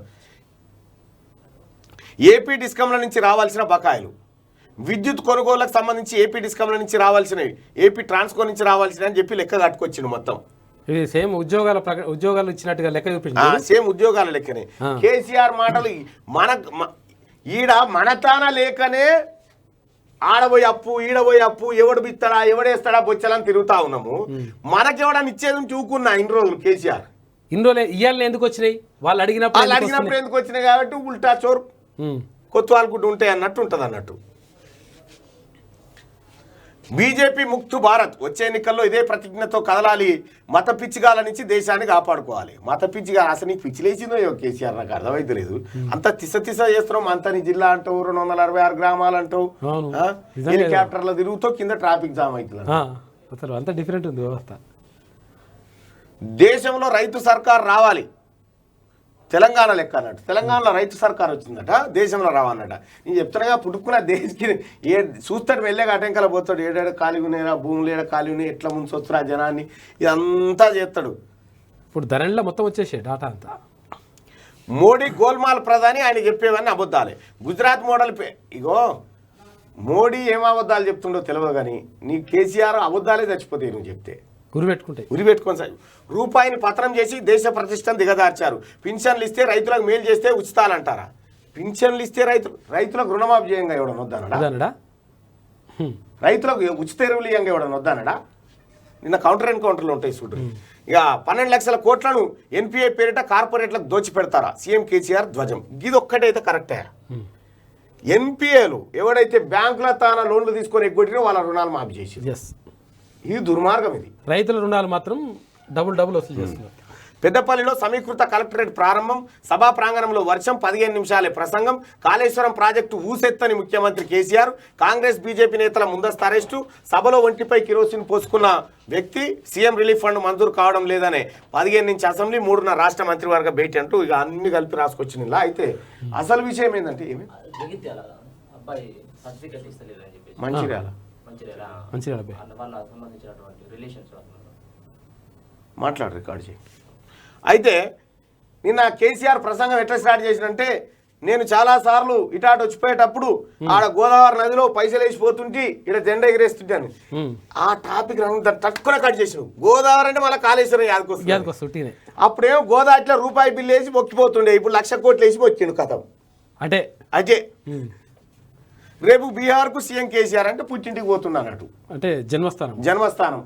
ఏపీ డిస్కంల నుంచి రావాల్సిన బకాయిలు, విద్యుత్ కొనుగోళ్లకు సంబంధించి ఏపీ డిస్కంల నుంచి రావాల్సినవి, ఏపీ ట్రాన్స్కో నుంచి రావాల్సినవి అని చెప్పి లెక్క కట్టుకొచ్చిండు మొత్తం. ఇది సేమ్ ఉద్యోగాలు ఇచ్చినట్టుగా లెక్క చూపించారు. సేమ్ ఉద్యోగాల లెక్కనే. కేసీఆర్ మాటలు ఈడ మనతాన లేకనే ఆడబోయి అప్పు ఈడబోయి అప్పు, ఎవడు బిత్తాడా ఎవడేస్తాడా బొచ్చాలని తిరుగుతా ఉన్నాము. మనకెవడని ఇచ్చేది చూకున్నా ఇన్ని రోజులు కేసీఆర్. ఇన్ని రోజులు ఇయ్యాలని ఎందుకు వచ్చినాయి? వాళ్ళు అడిగినప్పుడు ఎందుకు వచ్చినాయి కాబట్టి ఉల్టా చోరు కొత్వాలగుడ్డు ఉంటాయి అన్నట్టు ఉంటుంది అన్నట్టు. బీజేపీ ముక్తు భారత్ వచ్చే ఎన్నికల్లో ఇదే ప్రతిజ్ఞతో కదలాలి. మత పిచ్చిగాల నుంచి దేశాన్ని కాపాడుకోవాలి. మత పిచ్చిగా అసలు నీకు పిచ్చిలేసిందో కేసీఆర్ నాకు అర్థమైతే లేదు. అంత తిస చేస్తున్నాం. అంత నీ జిల్లా అంటావు, 266 గ్రామాలు అంటావు, హెలికాప్టర్లో తిరుగుతూ కింద ట్రాఫిక్ జామ్ అవుతుంది. అసలు అంత డిఫరెంట్ ఉంది వ్యవస్థ. దేశంలో రైతు సర్కార్ రావాలి, తెలంగాణ లెక్క అన్నట్టు. తెలంగాణలో రైతు సర్కార్ వచ్చిందట, దేశంలో రావన్నట. నేను చెప్తున్నాగా పుట్టుకున్న దేశకి చూస్తాడు వెళ్ళే అటెంకల పోతాడు. ఏడాడు ఖాళీ ఉన్నాయా, భూములు ఏడా ఖాళీ ఉన్నాయి, ఎట్లా ముంచొచ్చురా జనాన్ని, ఇదంతా చేస్తాడు. ఇప్పుడు ధరణిలో మొత్తం వచ్చేసే డాటా అంతా. మోడీ గోల్మాల్ ప్రధాని, ఆయన చెప్పేవన్నీ అబద్ధాలే. గుజరాత్ మోడల్ ఇగో మోడీ ఏం అబద్ధాలు చెప్తుండో తెలియదు కానీ నీ కేసీఆర్ అబద్ధాలే చచ్చిపోతాయి నువ్వు చెప్తే. ఉరి పెట్టుకొని సార్ రూపాయిని పతనం చేసి దేశ ప్రతిష్టను దిగదార్చారు. పింఛన్లు ఇస్తే రైతులకు మేలు చేస్తే ఉచితాలంటారా? పింఛన్లు ఇస్తే రైతులకు రుణమాఫీ చేయంగా ఎవడన్నా వద్దానడా? రైతులకు ఉచిత ఎరువులు ఇయ్యంగా ఎవడన్నా వద్దానడా? నిన్న కౌంటర్లు ఉంటాయి చూడు. ఇక 12 లక్షల కోట్లను ఎన్పిఐ పేరిట కార్పొరేట్లకు దోచిపెడతారా? సీఎం కేసీఆర్ ధ్వజం. ఇది ఒక్కటైతే కరెక్టే. ఎన్పిఏలు ఎవడైతే బ్యాంకుల తాన లోన్లు తీసుకొని ఎగ్గొట్టినో వాళ్ళ రుణాలు మాఫీ చేసి, ఇది దుర్మార్గం. ఇది రైతుల రుణాలు మాత్రం డబుల్ వసూలు చేస్తున్నారు. పెద్దపల్లిలో సమీకృత కలెక్టరేట్ ప్రారంభం, సభా ప్రాంగణంలో వర్షం, 15 నిమిషాలే ప్రసంగం. కాళేశ్వరం ప్రాజెక్టు ఊసెత్తని ముఖ్యమంత్రి కేసీఆర్, కాంగ్రెస్ బీజేపీ నేతల ముందస్తు అరెస్టు, సభలో ఒంటిపై కిరోసిన్ పోసుకున్న వ్యక్తి, సీఎం రిలీఫ్ ఫండ్ మంజూరు కావడం లేదనే 15 నుంచి అసెంబ్లీ, 3న రాష్ట్ర మంత్రివర్గ భేటీ అంటూ ఇక అన్ని కలిపి రాసుకొచ్చింది. ఇలా అయితే అసలు విషయం ఏంటంటే మంచిర్యాల మాట్లాడు రికార్డు చేయి. అయితే నిన్న కేసీఆర్ ప్రసంగం ఎట్లా స్టార్ట్ చేసినంటే, నేను చాలాసార్లు ఇటాటు వచ్చిపోయేటప్పుడు ఆడ గోదావరి నదిలో పైసలు వేసిపోతుంటే ఇక్కడ జెండా ఎగిరేస్తుంటాను. ఆ టాపిక్ తక్కువ కట్ చేసినావు. గోదావరి అంటే మళ్ళీ కాళేశ్వరం యాదకొస్తుంది. అప్పుడేమో గోదావరిలో రూపాయి బిల్లు వేసి మొక్కిపోతుండే, ఇప్పుడు 1,00,000 కోట్లు వేసి మొక్కిండు కథం. అంటే రేపు బీహార్కు సీఎం కేసీఆర్ అంటే పుట్టింటికి పోతున్నానట్టు, అంటే జన్మస్థానం.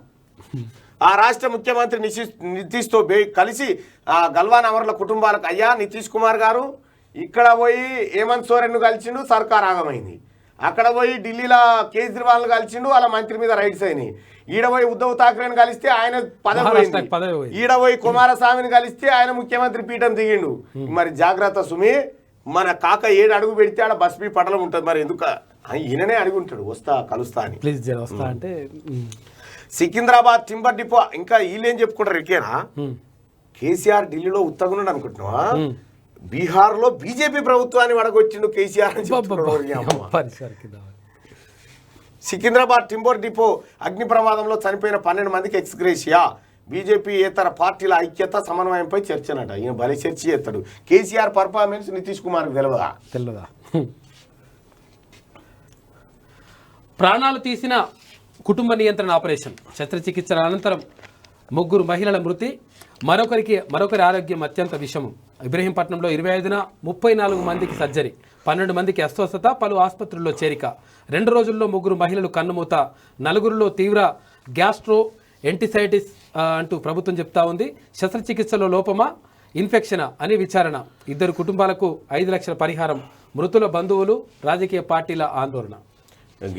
ఆ రాష్ట్ర ముఖ్యమంత్రి నితీష్తో కలిసి గల్వాన్ అమరుల కుటుంబాలకు, అయ్యా నితీష్ కుమార్ గారు ఇక్కడ పోయి హేమంత్ సోరెన్ను కలిసిండు, సర్కార్ ఆగమైంది. అక్కడ పోయి ఢిల్లీలో కేజ్రీవాల్ను కలిసిండు, వాళ్ళ మంత్రి మీద రైట్స్ అయినాయి. ఈడ పోయి ఉద్ధవ్ ఠాక్రేని కలిస్తే ఆయన పదవి పోయింది. ఈడ పోయి కుమారస్వామిని కలిస్తే ఆయన ముఖ్యమంత్రి పీఠం దిగిండు. మరి జాగ్రత్త సుమి, మన కాక 7 అడుగు పెడితే ఆడ బస్బీ పటలం ఉంటుంది. మరి ఎందుకు ఈయననే అడుగుంటాడు వస్తా కలుస్తా అని. అంటే సికింద్రాబాద్ టింబర్ డిపో, ఇంకా వీళ్ళేం చెప్పుకుంటారు ఇకేనా? కేసీఆర్ ఢిల్లీలో ఉత్తగున్నాడు అనుకుంటున్నావా? బీహార్లో బీజేపీ ప్రభుత్వాన్ని వడగొచ్చిండు కేసీఆర్ అని చెప్తున్నాడు. సికింద్రాబాద్ టింబర్ డిపో అగ్ని ప్రమాదంలో చనిపోయిన 12 మందికి ఎక్స్గ్రేషియా. బీజేపీ ఇతర పార్టీల ఐక్యత సమన్వయంపై చర్చనట. ఈయన భలే చర్చ చేస్తాడు. కేసీఆర్ పర్ఫార్మెన్స్ నితీష్ కుమార్కి తెలియదా? ప్రాణాలు తీసిన కుటుంబ నియంత్రణ ఆపరేషన్ శస్త్రచికిత్సల అనంతరం 3 మహిళల మృతి, మరొకరి ఆరోగ్యం అత్యంత విషమం. ఇబ్రహీంపట్నంలో 25న 34 మందికి సర్జరీ, 12 మందికి అస్వస్థత, పలు ఆసుపత్రుల్లో చేరిక. 2 రోజుల్లో 3 మహిళలు కన్నుమూత, 4గురిలో తీవ్ర గ్యాస్ట్రో ఎంటిసైటిస్ అంటూ ప్రభుత్వం చెప్తా ఉంది. శస్త్రచికిత్సలో లోపమా, ఇన్ఫెక్షనా అని విచారణ. 2 కుటుంబాలకు 5 లక్షల పరిహారం. మృతుల బంధువులు, రాజకీయ పార్టీల ఆందోళన.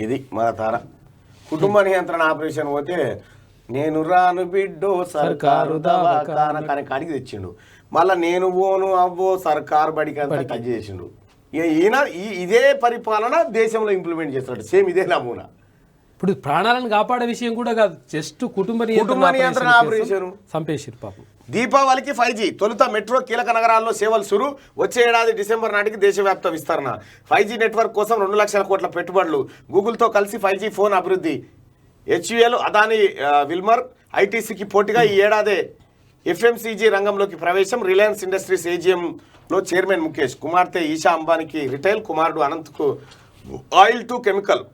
ఇది మన తార. కుటుంబ నియంత్రణ ఆపరేషన్ పోతే నేను రాను బిడ్డో సర్కారు దవాఖాన కానీ కాడికి తెచ్చిండు. మళ్ళీ నేను పోను అవ్వో సర్కారు బడికి అంతా టచ్ చేసిండు. ఈయన ఇదే పరిపాలన దేశంలో ఇంప్లిమెంట్ చేస్తాడు. సేమ్ ఇదే నమూనా. ఇప్పుడు ప్రాణాలను కాపాడే విషయం కూడా కాదు, జస్ట్ కుటుంబ నియంత్రణ ఆపరేషన్ చంపేసిరు పాపం. దీపావళికి 5G తొలుత మెట్రో కీలక నగరాల్లో సేవలు సురు. వచ్చే ఏడాది డిసెంబర్ నాటికి దేశవ్యాప్త విస్తరణ. 5G నెట్వర్క్ కోసం 2 లక్షల కోట్ల పెట్టుబడులు. గూగుల్తో కలిసి 5G ఫోన్ అభివృద్ధి. HUL, అదాని, విల్మర్, ఐటీసీకి పోటీగా ఈ ఏడాదే FMCG రంగంలోకి ప్రవేశం. రిలయన్స్ ఇండస్ట్రీస్ AGMలో చైర్మన్ ముఖేష్, కుమార్తె ఈషా అంబానీకి రిటైల్, కుమారుడు అనంత్కు ఆయిల్ టు కెమికల్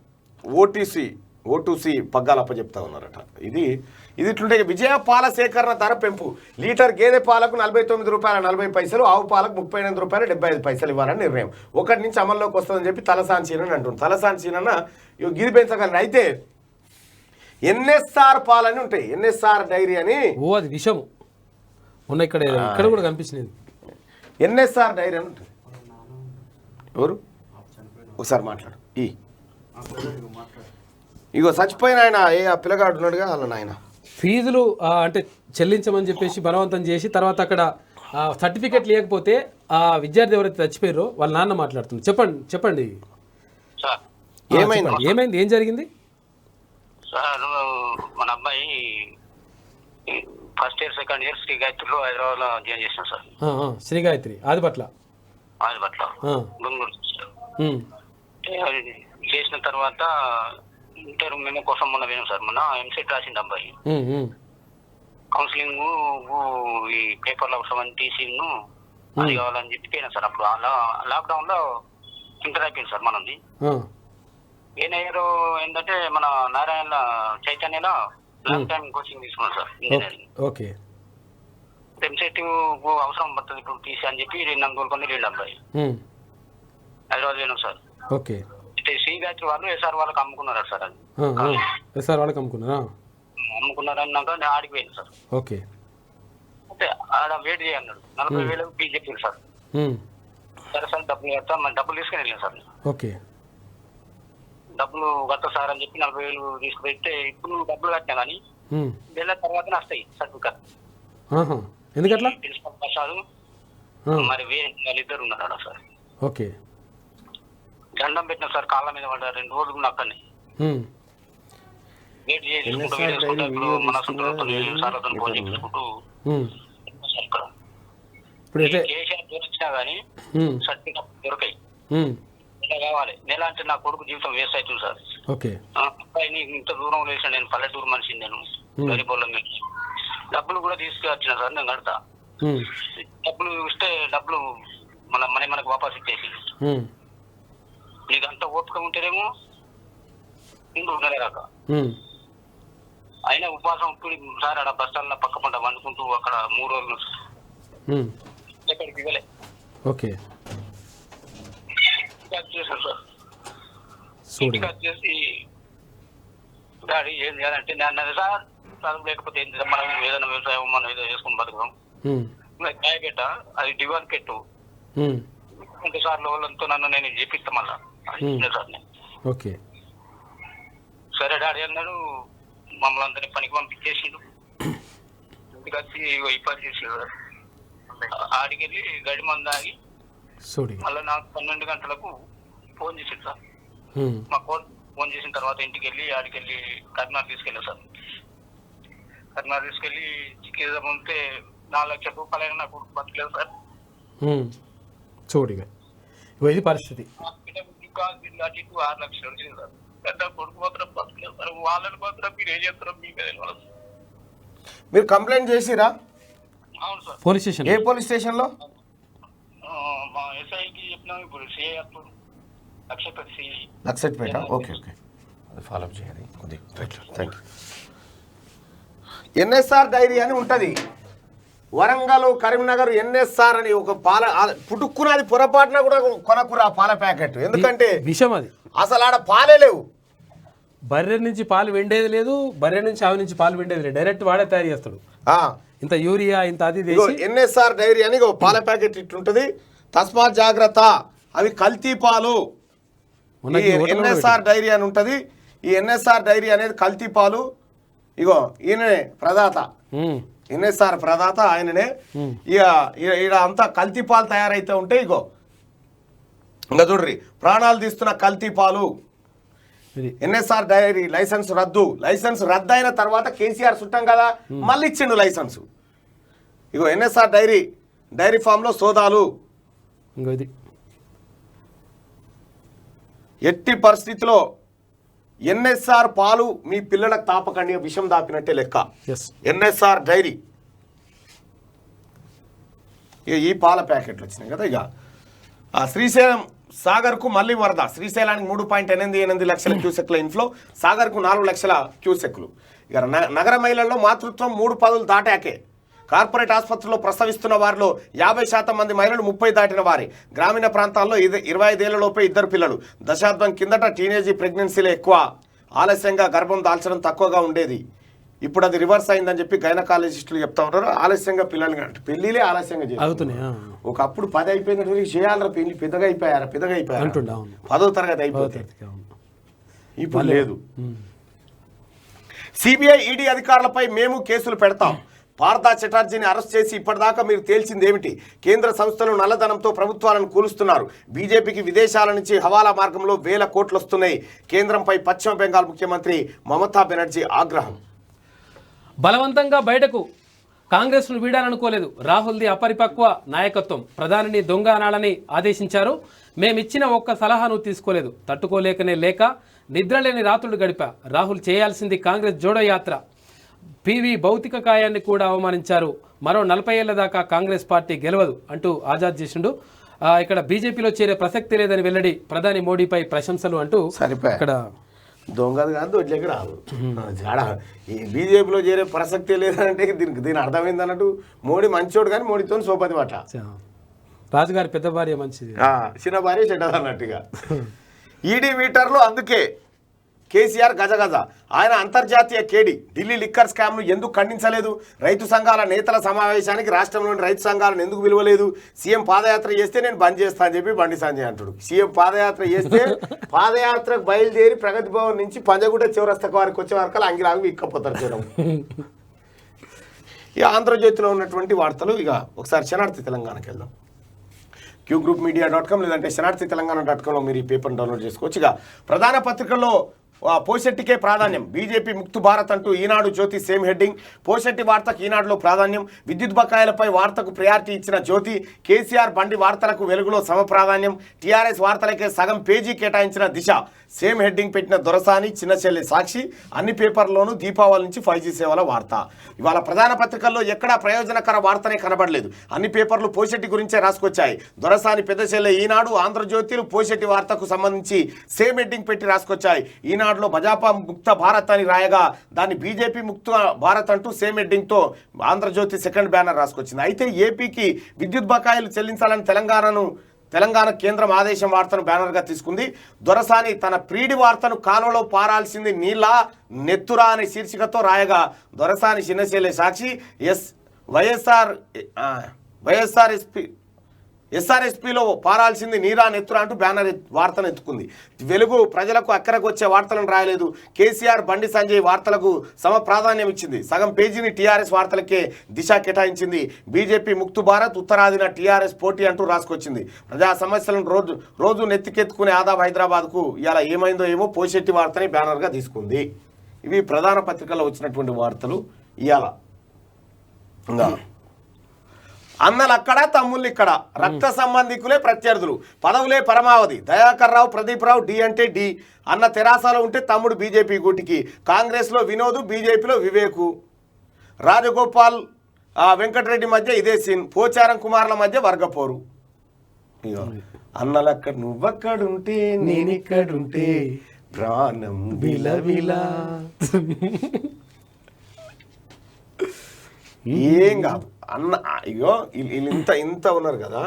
O2C పగ్గాలు అప్పచెప్తా ఉన్నారట. ఇది ఇట్లుంటే విజయ పాల సేకరణ ధర పెంపు. లీటర్ గేదె పాలకు ₹49.40, ఆవు పాలకు ₹38.75 ఇవ్వాలని నిర్ణయం 1 నుంచి అమల్లోకి వస్తుందని చెప్పి తలసాంచీనని అంటుంది. తలసాంచీనన్న గిరి పెంచగలను. అయితే NSR పాలని ఉంటాయి, NSR డైరీ అని. అది విషము ఉన్న ఇక్కడ కూడా కనిపించింది. NSR డైరీ అని ఉంటుంది. ఎవరు ఒకసారి మాట్లాడు. ఇగో చచ్చిపోయిన ఆయన ఆ పిల్లగాడు ఉన్నాడుగా వాళ్ళ నాయన ఫీజులు అంటే చెల్లించమని చెప్పేసి బలవంతం చేసి తర్వాత అక్కడ సర్టిఫికెట్ లేకపోతే ఆ విద్యార్థి ఎవరైతే చచ్చిపోయారో వాళ్ళ నాన్న మాట్లాడుతున్నారు. చెప్పండి ఏమైంది, ఏం జరిగింది? సార్ మన అబ్బాయి first year second year Sri గాయత్రిలో హైదరాబాద్లో జాయిన్ చేసిన సార్. శ్రీ గాయత్రి ఆదిపట్ల గుంగూరు చేసిన తర్వాత ఇంటర్ మేము కోసం మొన్న విన్నాం సార్. మొన్న ఎంసెట్ రాసింది అబ్బాయి. కౌన్సిలింగ్ ఈ పేపర్లు అవసరం టీసీను అది కావాలని చెప్పి పోయినా సార్. అప్పుడు లాక్డౌన్ లో ఇంటర్ అయిపోయింది సార్ మనది. ఏనయ్యారు ఏంటంటే మన నారాయణ చైతన్యలో లాంగ్ టైం కోచింగ్ తీసుకున్నాం సార్ ఇంజనీరింగ్. ఎంసెట్ అవసరం పడుతుంది ఇప్పుడు టీసీ అని చెప్పి 2 నెలకొని వెళ్ళి అబ్బాయి హైదరాబాద్ పోయినాం సార్. శ్రీ గాయత్రి వాళ్ళు SR వాళ్ళకి అమ్ముకున్నారు సార్. అది SR వాళ్ళకి అమ్ముకున్నారు అన్నాక నేను ఆడికి పోయాను సార్. ఓకే, అంటే ఆడ వెయిట్ చేయన్నాడు. 40,000 ఫీజు చెప్పారు సార్. సరే సార్ డబ్బులు కడతా, మరి డబ్బులు తీసుకుని వెళ్ళాను సార్. ఓకే, డబ్బులు కడతా సార్ అని చెప్పి 40,000 తీసుకుపోతే ఇప్పుడు డబ్బులు కట్టినా కానీ వెళ్ళిన తర్వాత వస్తాయి సర్టిఫికెట్. ఎందుకట్లా? ప్రిన్సిపల్ ప్రసాద్ మరి వాళ్ళిద్దరు ఉన్నారు సార్. ఓకే, దండం పెట్టిన సార్, కాళ్ళ మీద పడ్డారు 2 రోజులు అక్కడనే వెయిట్ చేసుకుంటూ మన సార్లతో ఫోన్ చేసుకుంటూ కేసీఆర్ దొరికినా కానీ సర్టిఫికెట్ దొరకాయి. ఇలా కావాలి నెల అంటే నా కొడుకు జీవితం వేస్ట్ అవుతుంది సార్. అబ్బాయిని ఇంత దూరం వేసిన నేను పల్లెటూరు మనిషిని, నేను గరిపోళ్ళ మీద డబ్బులు కూడా తీసుకువచ్చిన సార్. నేను కడతా, డబ్బులు ఇస్తే డబ్బులు మనకు వాపస్ ఇచ్చేసి నీకు అంత ఓపిక ఉంటేనేమో ఇంకో ఉండలేరాక అయినా ఉపవాసం ఇప్పుడు సార్ ఆడ బస్టాల్లో పక్క పంట వండుకుంటూ అక్కడ 3 రోజులు ఎక్కడికి ఇవ్వలే. ఓకే, చేశాను సార్. ఇంటికి వచ్చేసి డాడీ ఏం చేయాలంటే నేను సార్ చదువు లేకపోతే ఏం చేద్దాం, మనం ఏదైనా వ్యవసాయం మనం ఏదో చేసుకుని బతుకుతాం. కాయ పెట్ట అది డివాన్ పెట్టు ఇంకోసార్లు వాళ్ళంతా నన్ను నేను చేపిస్తా మళ్ళా సార్. ఓకే, సరే డాడీ అన్నాడు. మమ్మల్ని అందరినీ పనికి పంపించేసిండు. ఇంటికి వచ్చి ఇబ్బంది చేసాడు. ఆడికెళ్ళి గడి మంది ఆగి మళ్ళీ నాకు 12 గంటలకు ఫోన్ చేసిండు సార్. మా ఫోన్ చేసిన తర్వాత ఇంటికి వెళ్ళి ఆడికెళ్ళి కర్నాటక తీసుకెళ్ళాను సార్. కర్నాటక తీసుకెళ్ళి చికిత్స పంపితే 4 లక్షల రూపాయలైనా నాకు బతకలేదు సార్. చూడిగా ఇది పరిస్థితి. 6 లక్షలు వచ్చింది సార్. పెద్ద కొడుకు మాత్రం బతకలేదు సార్. వాళ్ళని మాత్రం మీరు ఏం చేస్తారో మీకు తెలియదు. మీరు కంప్లైంట్ చేసిరా? అవును సార్. Police station? ఏ పోలీస్ స్టేషన్ లో? మా ఎస్ఐకి చెప్పినాము. ఇప్పుడు సిఐ అప్పుడు లక్షపేట. Okay okay. అది ఫాలోఅప్ చేయాలి కొద్దిగా right thank you. NSR dairy అని ఉంటుంది వరంగల్ కరీంనగర్ ఎన్ఎస్ఆర్ అని ఒక పాల పుట్టుకున్నది పొరపాటున కూడా కొనకురా పాల ప్యాకెట్ ఎందుకంటే విషం అది. అసలు ఆడ పాలే లేవు. బర్రె నుంచి పాలు వెండేది లేదు, బర్రె నుంచి ఆవు నుంచి పాలు వెండేది లేదు, డైరెక్ట్ వాడే తయారు చేస్తాడు. ఇంత యూరియా ఇంత అది ఎన్ఎస్ఆర్ డైరీ అని ఒక పాల ప్యాకెట్ ఇట్టుంటది. తస్మాత్ జాగ్రత్త, అవి కల్తీ పాలు. ఎన్ఎస్ఆర్ డైరీ అని ఉంటది. ఈ ఎన్ఎస్ఆర్ డైరీ అనేది కల్తీ పాలు. ఇగో ఈయననే ప్రదాత, ఎన్ఎస్ఆర్ ప్రదాత ఆయననే. ఇక అంతా కల్తీ పాలు తయారైతే ఉంటే ఇగో ఇంకా చూడ్రి ప్రాణాలు తీస్తున్న కల్తీ పాలు. ఎన్ఎస్ఆర్ డైరీ లైసెన్స్ రద్దు. లైసెన్స్ రద్దు అయిన తర్వాత కేసీఆర్ చుట్టాం కదా మళ్ళీ ఇచ్చిండు లైసెన్స్. ఇగో ఎన్ఎస్ఆర్ డైరీ ఫామ్ లో సోదాలు. ఇంకోది ఎట్టి పరిస్థితిలో ఎన్ఎస్ఆర్ పాలు మీ పిల్లలకు తాపకండి, విషం దాపినట్టే లెక్క. ఎన్ఎస్ఆర్ డైరీ ఈ పాల ప్యాకెట్లు వచ్చినాయి కదా. ఇక శ్రీశైలం సాగర్కు మళ్ళీ వరద. శ్రీశైలానికి 3.88 లక్షల క్యూసెక్ల ఇన్ఫ్లో, సాగర్కు 4 లక్షల క్యూసెక్లు. ఇక నగర మహిళల్లో మాతృత్వం 3 పదులు దాటాకే. కార్పొరేట్ ఆసుపత్రిలో ప్రసవిస్తున్న వారిలో 50% మంది మహిళలు 30 దాటిన వారే. గ్రామీణ ప్రాంతాల్లో 25 ఏళ్లలోపే 2 పిల్లలు. దశాబ్దం కిందట టీనేజీ ప్రెగ్నెన్సీలు ఎక్కువ, ఆలస్యంగా గర్భం దాల్చడం తక్కువగా ఉండేది. ఇప్పుడు అది రివర్స్ అయిందని చెప్పి గైనకాలజిస్టులు చెప్తా ఉంటారు. ఆలస్యంగా పిల్లలు పెళ్లిలే ఆలస్యంగా చేస్తున్నారు. ఒకప్పుడు 10 అయిపోయినట్టు చేయాలరా పెళ్లి, పెద్దగా అయిపోయారు 10వ తరగతి అయిపోతాయి. ఇప్పుడు లేదు. సిబిఐ ఈడీ అధికారులపై మేము కేసులు పెడతాం. పార్థా చటర్జీని అరెస్ట్ చేసి ఇప్పటిదాకా మీరు తేల్చింది ఏమిటి? కేంద్ర సంస్థలు నల్లధనంతో ప్రభుత్వాలను కూలుస్తున్నారు. బీజేపీకి విదేశాల నుంచి హవాలా మార్గంలో వేల కోట్లు వస్తున్నాయి. కేంద్రంపై పశ్చిమ బెంగాల్ ముఖ్యమంత్రి మమతా బెనర్జీ ఆగ్రహం. బలవంతంగా బయటకు కాంగ్రెస్ను వీడాలనుకోలేదు. రాహుల్ది అపరిపక్వ నాయకత్వం. ప్రధానిని దొంగ అనాలని ఆదేశించారు. మేమిచ్చిన ఒక్క సలహాను తీసుకోలేదు. తట్టుకోలేకనే లేక నిద్రలేని రాత్రులు గడిపా. రాహుల్ చేయాల్సింది కాంగ్రెస్ జోడో యాత్ర. పివి భౌతిక కాయాన్ని కూడా అవమానించారు. మరో 40 ఏళ్ల దాకా కాంగ్రెస్ పార్టీ గెలవదు అంటూ ఆజాద్ చేసిండు. ఇక్కడ బీజేపీలో చేరే ప్రసక్తి లేదని వెల్లడి. ప్రధాని మోడీపై ప్రశంసలు అంటూ ఇక్కడ దొంగది కాదు దొడ్లకి రాదు. ఈ బీజేపీలో చేరే ప్రసక్తి లేదంటే దీని అర్థమైంది అన్నట్టు. మోడీ మంచోడు కానీ మోడీతో సోపతి పట్ట. రాజుగారి పెద్ద భార్య మంచిది, చిన్న భార్య చెడ్డది అన్నట్టుగా. ఈడీ మీటర్లు అందుకే కేసీఆర్ గజగజ. ఆయన అంతర్జాతీయ కేడి. ఢిల్లీ లిక్కర్ స్కామ్ను ఎందుకు ఖండించలేదు? రైతు సంఘాల నేతల సమావేశానికి రాష్ట్రంలోని రైతు సంఘాలను ఎందుకు పిలవలేదు? సీఎం పాదయాత్ర చేస్తే నేను బంద్ చేస్తా అని చెప్పి బండి సంజయ్ అంటాడు. సీఎం పాదయాత్ర చేస్తే పాదయాత్రకు బయలుదేరి ప్రగతి భవన్ నుంచి పంజగుట్ట చివరస్తకు వారికి వచ్చే వరకు అంగిరాగు ఇక్కపోతారు చూడం. ఇక ఆంధ్రజ్యోతిలో ఉన్నటువంటి వార్తలు. ఇక ఒకసారి శనార్థి తెలంగాణకి వెళ్దాం. qgroupmedia.com లేదంటే శనార్థితెలంగాణ.comలో మీరు ఈ పేపర్ని డౌన్లోడ్ చేసుకోవచ్చు. ఇక ప్రధాన పత్రికల్లో పోషెట్టికే ప్రాధాన్యం. బీజేపీ ముక్తు భారత్ అంటూ ఈనాడు జ్యోతి సేమ్ హెడ్డింగ్. పోషెట్టి వార్తకు ఈనాడులో ప్రాధాన్యం. విద్యుత్ బకాయిలపై వార్తకు ప్రయారిటీ ఇచ్చిన జ్యోతి. కేసీఆర్ బండి వార్తలకు వెలుగులో సమ ప్రాధాన్యం. టీఆర్ఎస్ వార్తలకే సగం పేజీ కేటాయించిన దిశ. సేమ్ హెడ్డింగ్ పెట్టిన దొరసాని, చిన్న చెల్లి సాక్షి. అన్ని పేపర్లోనూ దీపావళి నుంచి 5G సేవల వార్త. ఇవాళ ప్రధాన పత్రికల్లో ఎక్కడా ప్రయోజనకర వార్తనే కనబడలేదు. అన్ని పేపర్లు పోషెట్టి గురించే రాసుకొచ్చాయి. దొరసాని, పెద్ద చెల్లె ఈనాడు, ఆంధ్రజ్యోతిలు పోషెట్టి వార్తకు సంబంధించి సేమ్ హెడ్డింగ్ పెట్టి రాసుకొచ్చాయి. ఈనాడులో భాజపా ముక్త భారత్ అని రాయగా దాన్ని బీజేపీ ముక్త భారత్ అంటూ సేమ్ హెడ్డింగ్తో ఆంధ్రజ్యోతి సెకండ్ బ్యానర్ రాసుకొచ్చింది. అయితే ఏపీకి విద్యుత్ బకాయిలు చెల్లించాలని తెలంగాణ కేంద్రం ఆదేశం వార్తను బ్యానర్గా తీసుకుంది. దొరసాని తన ప్రీడి వార్తను కాలువలో పారాల్సింది నీళ్ళ నెత్తురా అనే శీర్షికతో రాయగా దొరసాని, చిన్నచెల్లె సాక్షి, ఎస్ఆర్ఎస్పీలో పారాల్సింది నీరా నెత్తురా అంటూ బ్యానర్ వార్తను ఎత్తుకుంది. వెలుగు ప్రజలకు అక్కరకు వచ్చే వార్తలను రాయలేదు. కేసీఆర్, బండి సంజయ్ వార్తలకు సమ ప్రాధాన్యం ఇచ్చింది. సగం పేజీని టీఆర్ఎస్ వార్తలకే దిశ కేటాయించింది. బీజేపీ ముక్తు భారత్, ఉత్తరాదిన టీఆర్ఎస్ పోటీ అంటూ రాసుకొచ్చింది. ప్రజా సమస్యలను రోజు నెత్తికెత్తుకునే ఆదాబ్ హైదరాబాద్కు ఇలా ఏమైందో ఏమో పోషెట్టి వార్తని బ్యానర్గా తీసుకుంది. ఇవి ప్రధాన పత్రికల్లో వచ్చినటువంటి వార్తలు. ఇవాళ ఇంకా అన్నలక్కడ, తమ్ముళ్ళు ఇక్కడ, రక్త సంబంధికులే ప్రత్యర్థులు, పదవులే పరమావధి. దయాకర్ రావు, ప్రదీప్ రావు డి అంటే డి. అన్న తెరాసాలో ఉంటే తమ్ముడు బీజేపీ గూటికి. కాంగ్రెస్లో వినోద్, బీజేపీలో వివేకు. రాజగోపాల్, వెంకటరెడ్డి మధ్య ఇదే సీన్. పోచారం కుమార్ల మధ్య వర్గపోరు. అన్నలక్కడ నువ్వక్కడుంటే నేనిక్కడుంటే ప్రాణం విలవిలా. ఏం కాదు అన్న. అయ్యో వీళ్ళు ఇంత ఉన్నారు కదా,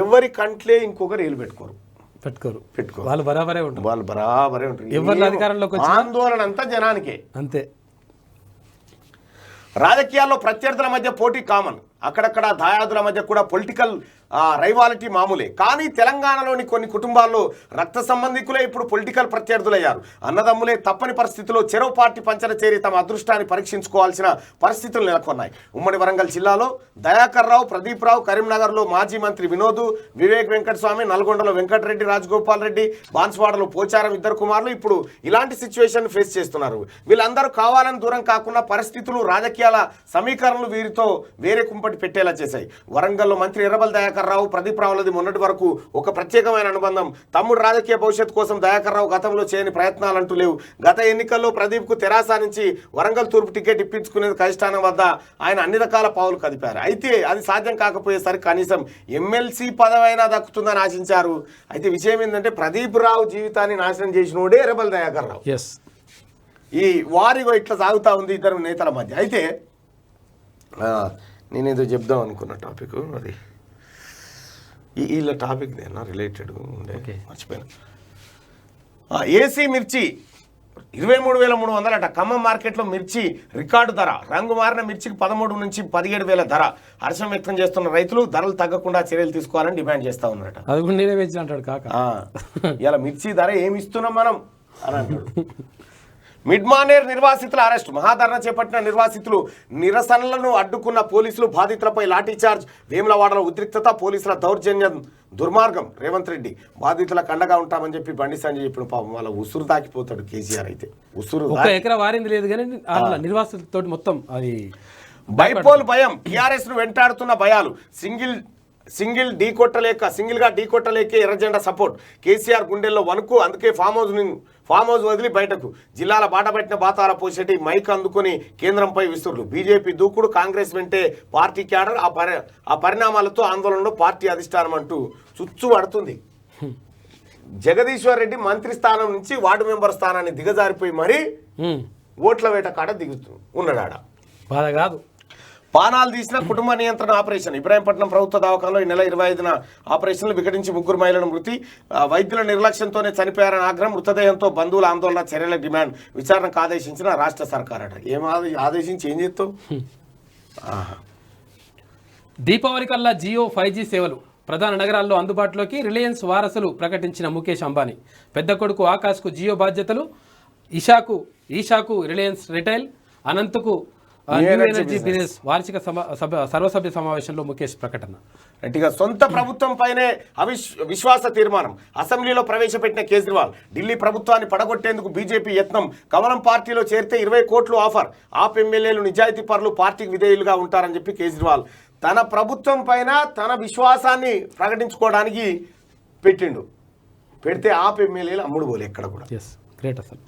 ఎవరి కంట్లే ఇంకొకరు ఏలు పెట్టుకోరు. వాళ్ళు బరాబరే ఉంటారు. వాళ్ళు బరాబరే ఉంటారు. ఎవరి అధికారంలోకి వచ్చినా ఆందోళన అంతా జనానికే. అంతే. రాజకీయాల్లో ప్రత్యర్థుల మధ్య పోటీ కామన్, అక్కడక్కడ దాయాదుల మధ్య కూడా పొలిటికల్ రైవాలిటీ మామూలే. కానీ తెలంగాణలోని కొన్ని కుటుంబాల్లో రక్త సంబంధికులే ఇప్పుడు పొలిటికల్ ప్రత్యర్థులయ్యారు. అన్నదమ్ములే తప్పని పరిస్థితుల్లో చెరో పార్టీ పంచన చేరి తమ అదృష్టాన్ని పరీక్షించుకోవాల్సిన పరిస్థితులు నెలకొన్నాయి. ఉమ్మడి వరంగల్ జిల్లాలో దయాకర్ రావు, ప్రదీప్ రావు, కరీంనగర్లో మాజీ మంత్రి వినోద్, వివేక్ వెంకటస్వామి, నల్గొండలో వెంకటరెడ్డి, రాజగోపాల్ రెడ్డి, బాన్స్వాడలో పోచారం ఇద్దరు కుమారులు ఇప్పుడు ఇలాంటి సిచ్యువేషన్ ఫేస్ చేస్తున్నారు. వీళ్ళందరూ కావాలని దూరం కాకుండా పరిస్థితులు, రాజకీయాల సమీకరణలు వీరితో వేరే కుంపటి పెట్టేలా చేశాయి. వరంగల్లో మంత్రి ఎర్రబల్ దయాకర్ రావు, ప్రదీప్ రావులది మొన్నటి వరకు ఒక ప్రత్యేకమైన అనుబంధం. తమ్ముడు రాజకీయ భవిష్యత్తు కోసం దయాకర్ రావు గతంలో చేయని ప్రయత్నాలంటూ లేవు. గత ఎన్నికల్లో ప్రదీప్కు తెరాస నుంచి వరంగల్ తూర్పు టికెట్ ఇప్పించుకునేది కైష్టానం వద్ద ఆయన అన్ని రకాల పావులు కదిపారు. అయితే అది సాధ్యం కాకపోయేసరికి కనీసం ఎమ్మెల్సీ పదవైనా దక్కుతుందని ఆశించారు. అయితే విషయం ఏంటంటే ప్రదీప్ రావు జీవితాన్ని నాశనం చేసినోడే ఎర్రబల్ దయాకర్ రావు. ఈ వారిగో ఇట్లా సాగుతూ ఉంది ఇద్దరు నేతల మధ్య. అయితే నేనేదో చెప్దాం అనుకున్న టాపిక్ అది వీళ్ళ టాపిక్ నేనా రిలేటెడ్ ఉండే, మర్చిపోయాను. ఏసీ మిర్చి 23,300 ఖమ్మం మార్కెట్లో మిర్చి రికార్డు ధర. రంగు మారిన మిర్చికి 13 నుంచి 17,000 ధర. హర్షం వ్యక్తం చేస్తున్న రైతులు ధరలు తగ్గకుండా చర్యలు తీసుకోవాలని డిమాండ్ చేస్తా ఉన్నారట. అది కూడా నేనే వేచి అంటాడు కాక. ఇలా మిర్చి ధర ఏమి ఇస్తున్నాం మనం అని అంటాడు. మిడ్మానేర్ నిర్వాసితుల అరెస్ట్. మహాధరణ చేపట్టిన నిర్వాసితులు నిరసనలను అడ్డుకున్న పోలీసులు, బాధితులపై లాఠీచార్జ్. వేములవాడలో ఉద్రిక్తత, పోలీసుల దౌర్జన్యం దుర్మార్గం. రేవంత్ రెడ్డి బాధితులకు అండగా ఉంటామని చెప్పి బండి సంజయ్ చెప్పిన పాపం వాళ్ళ ఉసురు దాకిపోతాడు కేసీఆర్. అయితే ఉసురు ఎకరా వారింది లేదు కానీ నిర్వాసితులతో మొత్తం అది బైపోల్ భయం. టీఆర్ఎస్ ను వెంటాడుతున్న భయాలు. సింగిల్ గా ఢీకొట్టలేకే ఎర్రజెండా సపోర్ట్. కేసీఆర్ గుండెల్లో వణుకు. అందుకే ఫామ్ హౌస్ వదిలి బయటకు. జిల్లాల బాటపట్టిన బాతాల పోసేటి మైక్ అందుకుని కేంద్రంపై విసురులు. బీజేపీ దూకుడు, కాంగ్రెస్ వెంటే పార్టీ క్యాడర్. ఆ పరిణామాలతో ఆందోళనలో పార్టీ అధిష్టానం అంటూ చుచ్చు పడుతుంది. జగదీశ్వర్ రెడ్డి మంత్రి స్థానం నుంచి వార్డు మెంబర్ స్థానాన్ని దిగజారిపోయి మరీ ఓట్ల వేట కాడ దిగుతూ ఉన్నాడాడ. బాధ కాదు. పానాలు తీసిన కుటుంబ నియంత్రణ ఆపరేషన్. ఇబ్రాహీంపట్నం ప్రభుత్వ దవాఖానలో ఈ నెల 25న ఆపరేషన్లు వికటించి 3 మహిళల మృతి. వైద్యుల నిర్లక్ష్యంతోనే చనిపోయారని ఆగ్రహం. మృతదేహంతో బంధువుల ఆందోళన, చర్యల డిమాండ్. విచారణకు ఆదేశించిన రాష్ట్ర సర్కార్ అట. ఏం ఆదేశించి ఏం చేస్తావు? దీపావళి కల్లా జియో 5G సేవలు ప్రధాన నగరాల్లో అందుబాటులోకి. రిలయన్స్ వారసులు ప్రకటించిన ముఖేష్ అంబానీ. పెద్ద కొడుకు ఆకాష్కు జియో బాధ్యతలు. ఈషాకు రిలయన్స్ రిటైల్. అనంతకు ఎనర్జీ బిజినెస్. వార్షిక సర్వసభ్య సమావేశంలో ముఖేష్ ప్రకటన. గట్టిగా సొంత ప్రభుత్వం పైనే విశ్వాస తీర్మానం అసెంబ్లీలో ప్రవేశపెట్టిన కేజ్రీవాల్. ఢిల్లీ ప్రభుత్వాన్ని పడగొట్టేందుకు బీజేపీ యత్నం. కమలం పార్టీలో చేరితే 20 కోట్లు ఆఫర్. ఆప్ ఎమ్మెల్యేలు నిజాయితీ పరులు, పార్టీకి విధేయులుగా ఉంటారని చెప్పి కేజ్రీవాల్ తన ప్రభుత్వం పైన తన విశ్వాసాన్ని ప్రకటించుకోవడానికి పెట్టిండు. పెడితే ఆప్ ఎమ్మెల్యేలు అమ్ముడు పోలే ఎక్కడ కూడా. గ్రేట్. అసలు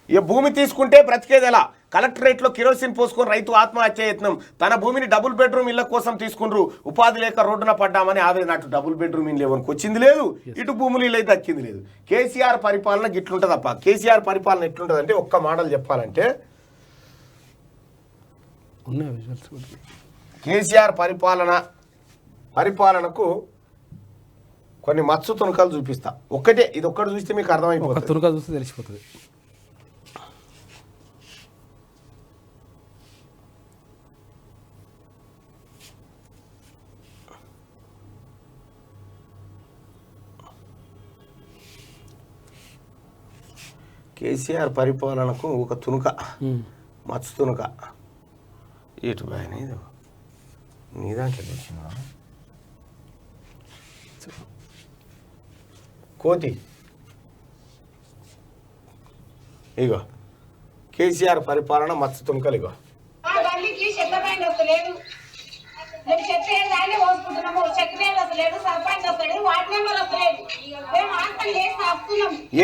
ఇక భూమి తీసుకుంటే బ్రతికేది ఎలా? కలెక్టరేట్లో కిరోసిన్ పోసుకొని రైతు ఆత్మహత్య యత్నం. తన భూమిని డబుల్ బెడ్రూమ్ ఇళ్ల కోసం తీసుకున్నారు. ఉపాధి లేక రోడ్డున పడ్డామని ఆవేదన. అటు డబుల్ బెడ్రూమ్ ఇల్లు ఎవరికి వచ్చింది లేదు, ఇటు భూములు ఇల్లు అయితే దక్కింది లేదు. కేసీఆర్ పరిపాలన గిట్లుంటుంది అప్ప. కేసీఆర్ పరిపాలన ఎట్లుంటుంది అంటే ఒక్క మాటలు చెప్పాలంటే కేసీఆర్ పరిపాలనకు కొన్ని మత్స్సు తునకలు చూపిస్తా. ఇది ఒక్కటి చూస్తే మీకు అర్థమైపోతుంది. తునక చూస్తే తెలిసిపోతుంది. కేసీఆర్ పరిపాలనకు ఒక తునక, మత్స్సు తునక. ఇటు బాయ్ నీ దాంట్లో తెచ్చిన కోతి. ఇగో కేసీఆర్ పరిపాలన మత్స్సు తునకలు. ఇగో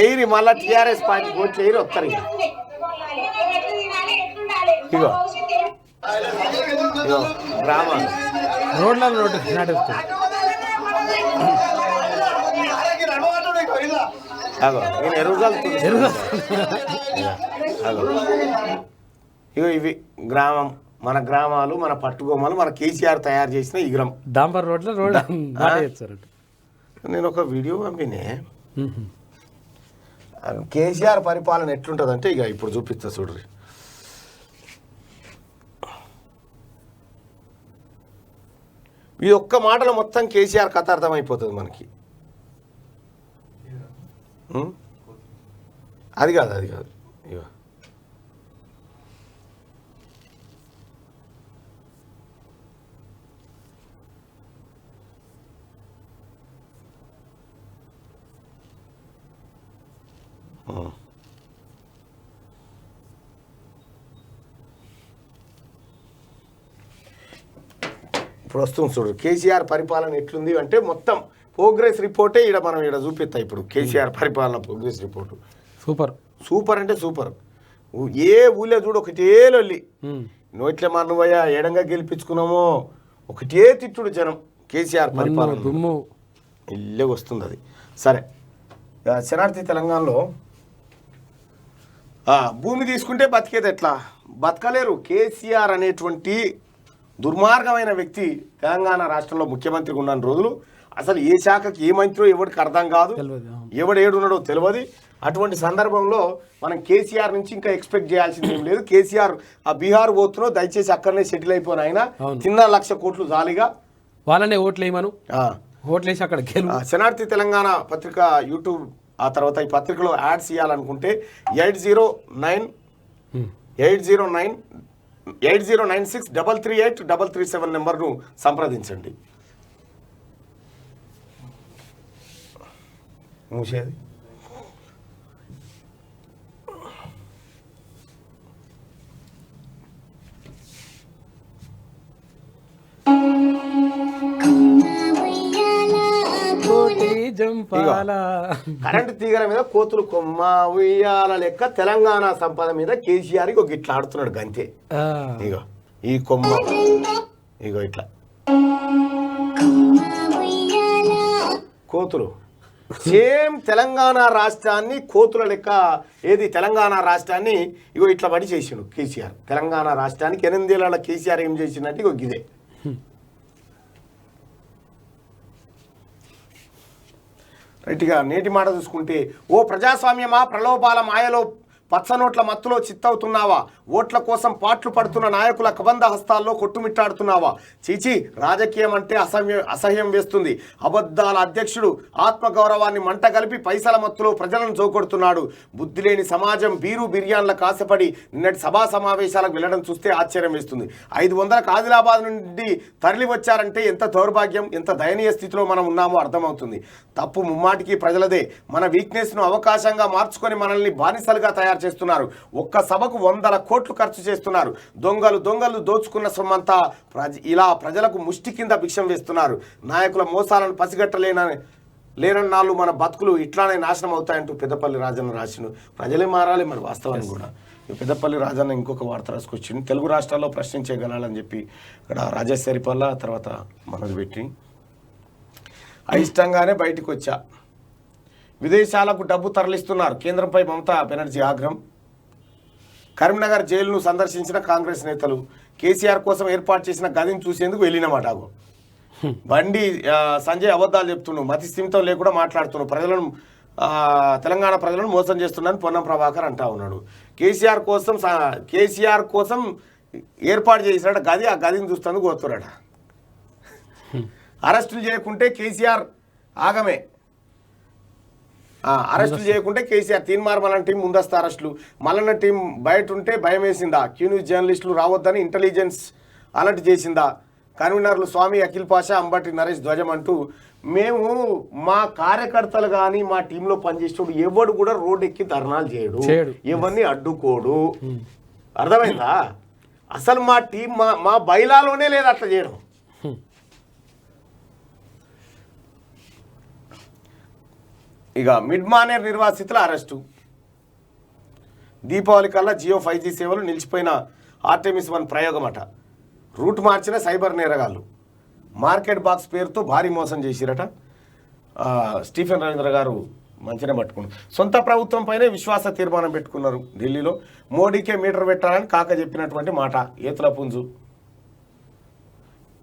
ఎయిరి మళ్ళా టీఆర్ఎస్ పార్టీ ఓట్లు ఎయిరి వస్తారు. ఇగో ఇగో గ్రామాలు అగో ఈయన ఇగో ఇవి గ్రామం, మన గ్రామాలు, మన పట్టుగొమ్మలు, మన కేసీఆర్ తయారు చేసిన ఇగ్రం. డాంబర్ రోడ్లో రోడ్ నేను ఒక వీడియో పంపినే, కేసీఆర్ పరిపాలన ఎట్లుంటుందంటే ఇక ఇప్పుడు చూపిస్తా చూడ్రి. ఈ ఒక్క మాటలో మొత్తం కేసీఆర్ కథ అర్థమైపోతుంది మనకి. అది కాదు ఇక ఇప్పుడు వస్తుంది చూడు కేసీఆర్ పరిపాలన ఎట్లుంది అంటే మొత్తం ప్రోగ్రెస్ రిపోర్టే మనం చూపిస్తా. ఇప్పుడు కేసీఆర్ పరిపాలన ప్రోగ్రెస్ రిపోర్టు సూపర్ అంటే సూపర్. ఏ ఊళ్ళో చూడు ఒకటే లొల్లి, నోట్లే మన్నువయ్యా ఎడంగా గెలిపించుకున్నామో ఒకటే తిట్టుడు జనం. కేసీఆర్ పరిపాలన ఇల్లే వస్తుంది అది. సరే, శనార్థి తెలంగాణలో భూమి తీసుకుంటే బతికేది ఎట్లా? బతకలేరు. కేసీఆర్ అనేటువంటి దుర్మార్గమైన వ్యక్తి తెలంగాణ రాష్ట్రంలో ముఖ్యమంత్రిగా ఉన్న రోజులు అసలు ఏ శాఖకి ఏ మంత్రో ఎవరికి అర్థం కాదు, ఎవడు ఏడున్నాడో తెలియదు. అటువంటి సందర్భంలో మనం కేసీఆర్ నుంచి ఇంకా ఎక్స్పెక్ట్ చేయాల్సింది ఏం లేదు. కేసీఆర్ ఆ బీహార్ పోతున్నావు, దయచేసి అక్కడనే సెటిల్ అయిపోయిన ఆయన తిన్న 1,00,000 కోట్లు జాలిగా వాళ్ళనే ఓట్లేయమను, ఓట్లేసి అక్కడ శనార్థి తెలంగాణ పత్రిక యూట్యూబ్, ఆ తర్వాత ఈ పత్రికలో యాడ్స్ ఇవ్వాలనుకుంటే 8096333837 నెంబర్ను సంప్రదించండి. మూసేది కరెంటు తీగల మీద కోతులు కొమ్మ ఉయ్యాల లెక్క తెలంగాణ సంపద మీద కేసీఆర్ ఒక ఇట్లా ఆడుతున్నాడు గంతే. ఇగో ఈ కొమ్మ, ఇగో ఇట్లా కోతులు సేమ్ తెలంగాణ రాష్ట్రాన్ని కోతుల లెక్క తెలంగాణ రాష్ట్రాన్ని ఇగో ఇట్లా పడి చేసిండు కేసీఆర్. తెలంగాణ రాష్ట్రానికి 8 ఏళ్ళ కేసీఆర్ ఏం చేసిందంటే ఇగో ఇదే. రైట్గా నేటి మాట చూసుకుంటే, ఓ ప్రజాస్వామ్యమా ప్రలోభాల మాయలో పచ్చనోట్ల మత్తులో చిత్తవుతున్నావా? ఓట్ల కోసం పాట్లు పడుతున్న నాయకుల కబంధ హస్తాల్లో కొట్టుమిట్టాడుతున్నావా? చీచి, రాజకీయం అంటే అసహ్యం వేస్తుంది. అబద్ధాల అధ్యక్షుడు ఆత్మగౌరవాన్ని మంట కలిపి పైసల మత్తులో ప్రజలను జోకొడుతున్నాడు. బుద్ధి లేని సమాజం బీరు బిర్యాన్ల కాసపడి నిన్నటి సభా సమావేశాలకు వెళ్ళడం చూస్తే ఆశ్చర్యం వేస్తుంది. 500 ఆదిలాబాద్ నుండి తరలి వచ్చారంటే ఎంత దౌర్భాగ్యం, ఎంత దయనీయ స్థితిలో మనం ఉన్నామో అర్థమవుతుంది. తప్పు ముమ్మాటికి ప్రజలదే. మన వీక్నెస్ను అవకాశంగా మార్చుకొని మనల్ని బానిసలుగా తయారు చేస్తున్నారు. ఒక్క సభకు 100 కోట్లు ఖర్చు చేస్తున్నారు. దొంగలు దోచుకున్న సొమ్మంతా ఇలా ప్రజలకు ముష్టి కింద భిక్షం వేస్తున్నారు. నాయకుల మోసాలను పసిగట్టలేనన్నాళ్ళు మన బతుకులు ఇట్లానే నాశనం అవుతాయంటూ పెద్దపల్లి రాజన్న రాసిండు. ప్రజలే మారాలి మరి వాస్తవాన్ని కూడా. పెద్దపల్లి రాజన్న ఇంకొక వార్త రాసుకొచ్చింది. తెలుగు రాష్ట్రాల్లో ప్రశ్నించగలాలని చెప్పి ఇక్కడ రాజేశ్వరిపల్ల తర్వాత మనది పెట్టి అయిష్టంగానే బయటకు వచ్చా. విదేశాలకు డబ్బు తరలిస్తున్నారు. కేంద్రంపై మమతా బెనర్జీ ఆగ్రహం. కరీంనగర్ జైలును సందర్శించిన కాంగ్రెస్ నేతలు కేసీఆర్ కోసం ఏర్పాటు చేసిన గదిని చూసేందుకు వెళ్ళినమాట. బండి సంజయ్ అబద్ధాలు చెప్తున్నాడు, మతి స్థిమితం లేకుండా మాట్లాడుతున్నాడు, తెలంగాణ ప్రజలను మోసం చేస్తున్నాడని పొన్నం ప్రభాకర్ అంటా ఉన్నాడు. కేసీఆర్ కోసం ఏర్పాటు చేసినట్టు గది, ఆ గదిని చూస్తేందుకు పోతున్నాడు. అరెస్టులు చేయకుంటే కేసీఆర్ ఆగమే. అరెస్టులు చేయకుంటే కేసీఆర్ తీన్మార్ మల్లన్న టీం ముందస్తు అరెస్టులు. మల్లన్న టీం బయట ఉంటే భయం వేసిందా? క్యూ న్యూస్ జర్నలిస్టులు రావద్దని ఇంటెలిజెన్స్ అలర్ట్ చేసిందా? కన్వీనర్లు స్వామి అఖిల్ పాషా, అంబటి నరేష్ ధ్వజం అంటూ మేము మా కార్యకర్తలు కానీ మా టీంలో పనిచేసేవాడు ఎవడు కూడా రోడ్డు ఎక్కి ధర్నాలు చేయడు, ఎవరిని అడ్డుకోడు. అర్థమైందా? అసలు మా టీం మా బైలాలోనే లేదు అట్లా చేయడం. ఇక మిడ్ మానేర్ నిర్వాసితుల అరెస్టు. దీపావళి కల్లా జియో 5G సేవలు నిలిచిపోయిన ఆర్టెమిస్ 1 ప్రయోగమట. రూట్ మార్చిన సైబర్ నేరగాళ్ళు మార్కెట్ బాక్స్ పేరుతో భారీ మోసం చేసిరట. స్టీఫెన్ రవీంద్ర గారు మంచిగా పట్టుకున్నారు. సొంత ప్రభుత్వం పైనే విశ్వాస తీర్మానం పెట్టుకున్నారు ఢిల్లీలో. మోడీకే మీటర్ పెట్టాలని కాక చెప్పినటువంటి మాట ఏతుల పుంజు.